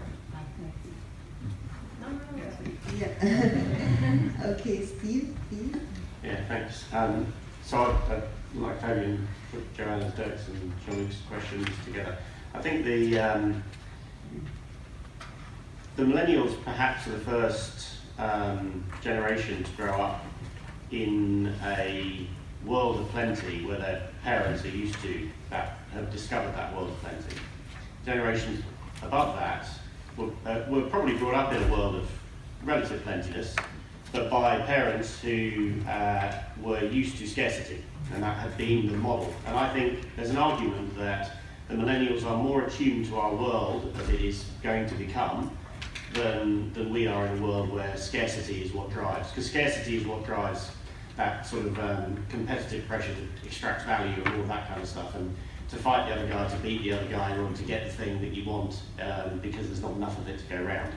No. Yeah. Okay, Steve? Yeah, thanks. So I'd like Fabian put Joanna's, Dirk's and Jean-Luc's questions together. I think the millennials perhaps are the first generation to grow up in a world of plenty where their parents are used to that, have discovered that world of plenty. Generations above that were probably brought up in a world of relative plentiness, but by parents who were used to scarcity, and that had been the model. And I think there's an argument that the millennials are more attuned to our world as it is going to become than we are in a world where scarcity is what drives. Because scarcity is what drives that sort of competitive pressure to extract value and all of that kind of stuff, and to fight the other guy, to beat the other guy in order to get the thing that you want, because there's not enough of it to go around.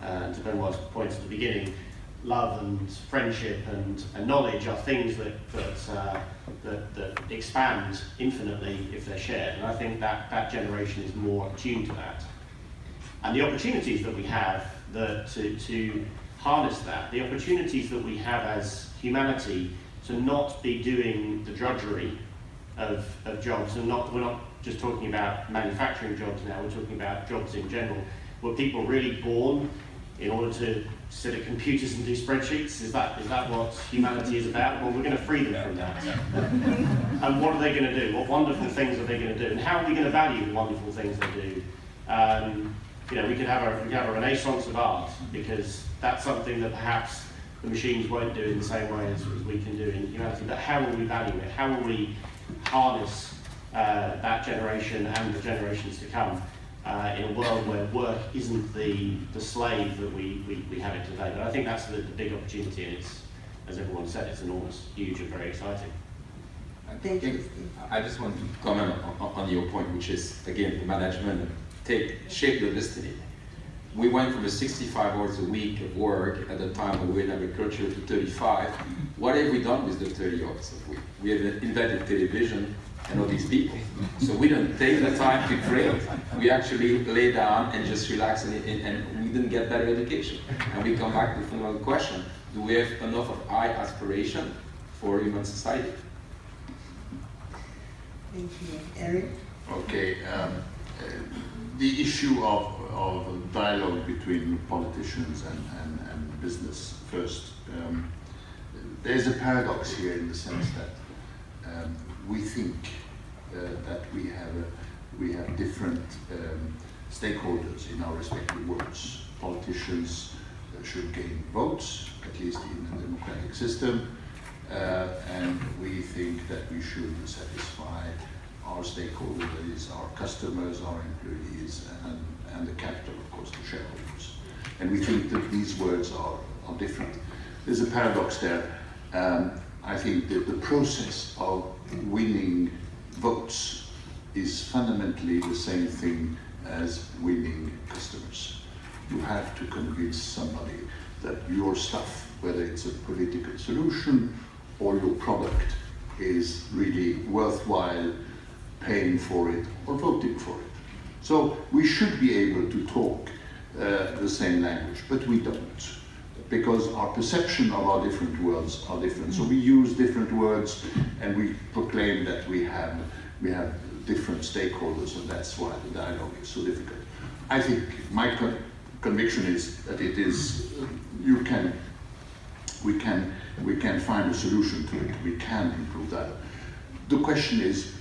And to Benoit's point at the beginning, love and friendship and knowledge are things that expand infinitely if they're shared. And I think that generation is more attuned to that. And the opportunities that we have to harness that, the opportunities that we have as humanity to not be doing the drudgery of jobs, and we're not just talking about manufacturing jobs now, we're talking about jobs in general. Were people really born in order to sit at computers and do spreadsheets? Is that what humanity is about? Well, we're going to free them from that. And what are they going to do? What wonderful things are they going to do? And how are we going to value the wonderful things they do? We could have a renaissance of art, because that's something that perhaps the machines won't do in the same way as we can do in humanity. But how will we value it? How will we harness that generation and the generations to come in a world where work isn't the slave that we have it today? But I think that's the big opportunity, and it's, as everyone said, it's enormous, huge, and very exciting. I just want to comment on your point, which is, again, the management shape your destiny. We went from 65 hours a week of work at the time we were in agriculture to 35. What have we done with the 30 hours a week? We have invented television and all these people. So we don't take the time to create. We actually lay down and just relax, and we didn't get better education. And we come back to the fundamental question: do we have enough of high aspiration for human society? Thank you. Eric? Okay. The issue of dialogue between politicians and business first. There's a paradox here in the sense that we think that we have different stakeholders in our respective worlds. Politicians should gain votes, at least in a democratic system, and we think that we should satisfy our stakeholders, that is our customers, our employees, and the capital, of course, the shareholders. And we think that these words are different. There's a paradox there. I think that the process of winning votes is fundamentally the same thing as winning customers. You have to convince somebody that your stuff, whether it's a political solution or your product, is really worthwhile paying for it or voting for it. So we should be able to talk the same language, but we don't, because our perception of our different worlds are different. So we use different words, and we proclaim that we have different stakeholders, and that's why the dialogue is so difficult. I think my conviction is that it is, we can find a solution to it. We can improve that. The question is,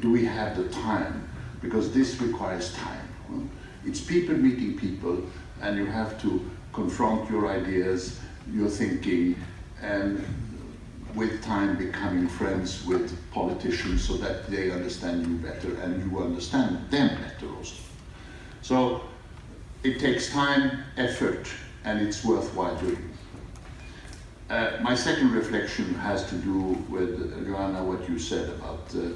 do we have the time? Because this requires time. It's people meeting people, and you have to confront your ideas, your thinking, and with time becoming friends with politicians so that they understand you better and you understand them better also. So it takes time, effort, and it's worthwhile doing. My second reflection has to do with, Joanna, what you said about the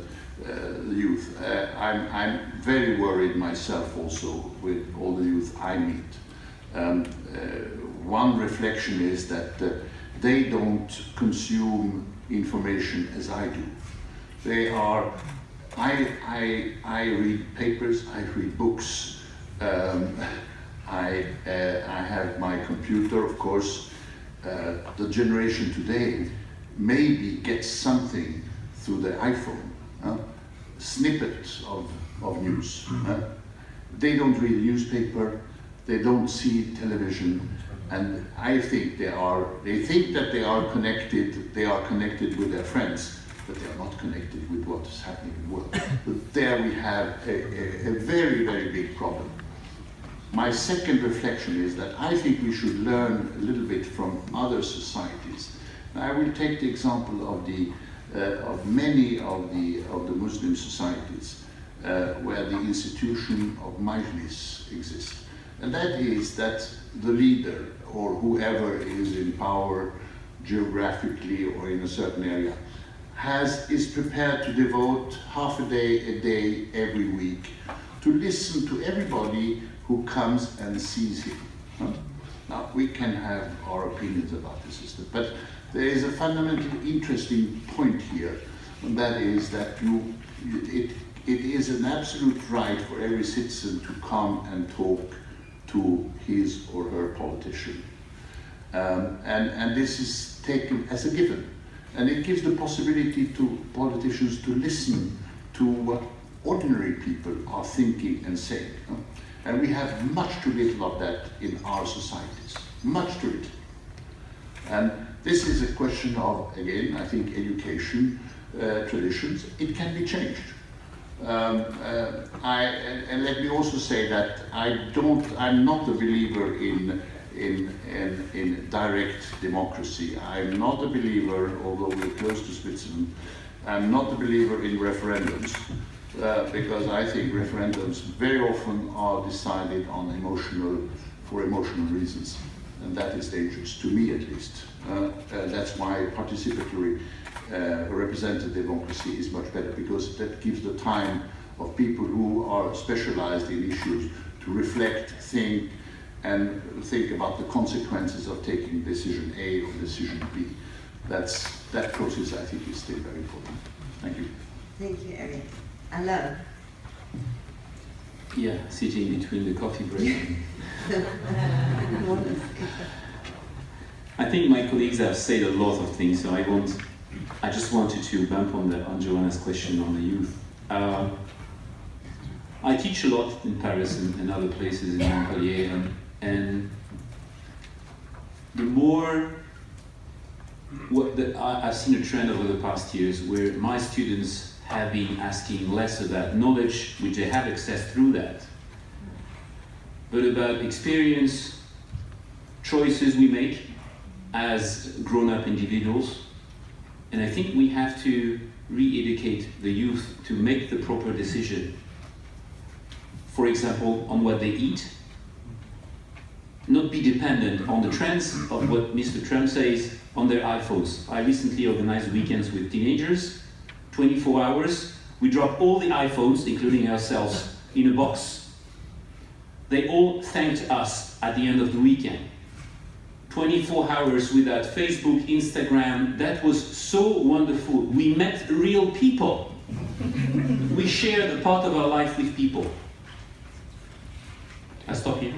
youth. I'm very worried myself also with all the youth I meet. One reflection is that they don't consume information as I do. They are, I read papers, I read books, I have my computer, of course. The generation today maybe gets something through the iPhone, snippets of news. They don't read a newspaper, they don't see television, and I think they think that they are connected with their friends, but they are not connected with what is happening in the world. But there we have a very, very big problem. My second reflection is that I think we should learn a little bit from other societies. Now, I will take the example of many of the Muslim societies where the institution of majlis exists. And that is that the leader, or whoever is in power geographically or in a certain area, is prepared to devote half a day every week to listen to everybody who comes and sees him. Now, we can have our opinions about the system, but there is a fundamentally interesting point here, and that is that it is an absolute right for every citizen to come and talk to his or her politician. And this is taken as a given. And it gives the possibility to politicians to listen to what ordinary people are thinking and saying. And we have much too little of that in our societies, much too little. And this is a question of, again, I think education, traditions. It can be changed. And let me also say that I'm not a believer in direct democracy. I'm not a believer, although we're close to Switzerland, I'm not a believer in referendums, because I think referendums very often are decided on for emotional reasons, and that is dangerous, to me at least. That's why participatory representative democracy is much better, because that gives the time of people who are specialized in issues to reflect, think, and think about the consequences of taking decision A or decision B. That process, I think, is still very important. Thank you. Thank you, Eric. Alain. Yeah, sitting between the coffee break. I think my colleagues have said a lot of things, so I just wanted to bump on Joanna's question on the youth. I teach a lot in Paris and other places in Montpellier, and the more I've seen a trend over the past years where my students have been asking less about knowledge, which they have access through that, but about experience, choices we make as grown-up individuals. And I think we have to re-educate the youth to make the proper decision. For example, on what they eat, not be dependent on the trends of what Mr. Trump says on their iPhones. I recently organized weekends with teenagers, 24 hours. We drop all the iPhones, including ourselves, in a box. They all thanked us at the end of the weekend. 24 hours without Facebook, Instagram, that was so wonderful. We met real people. We shared a part of our life with people. I stop here.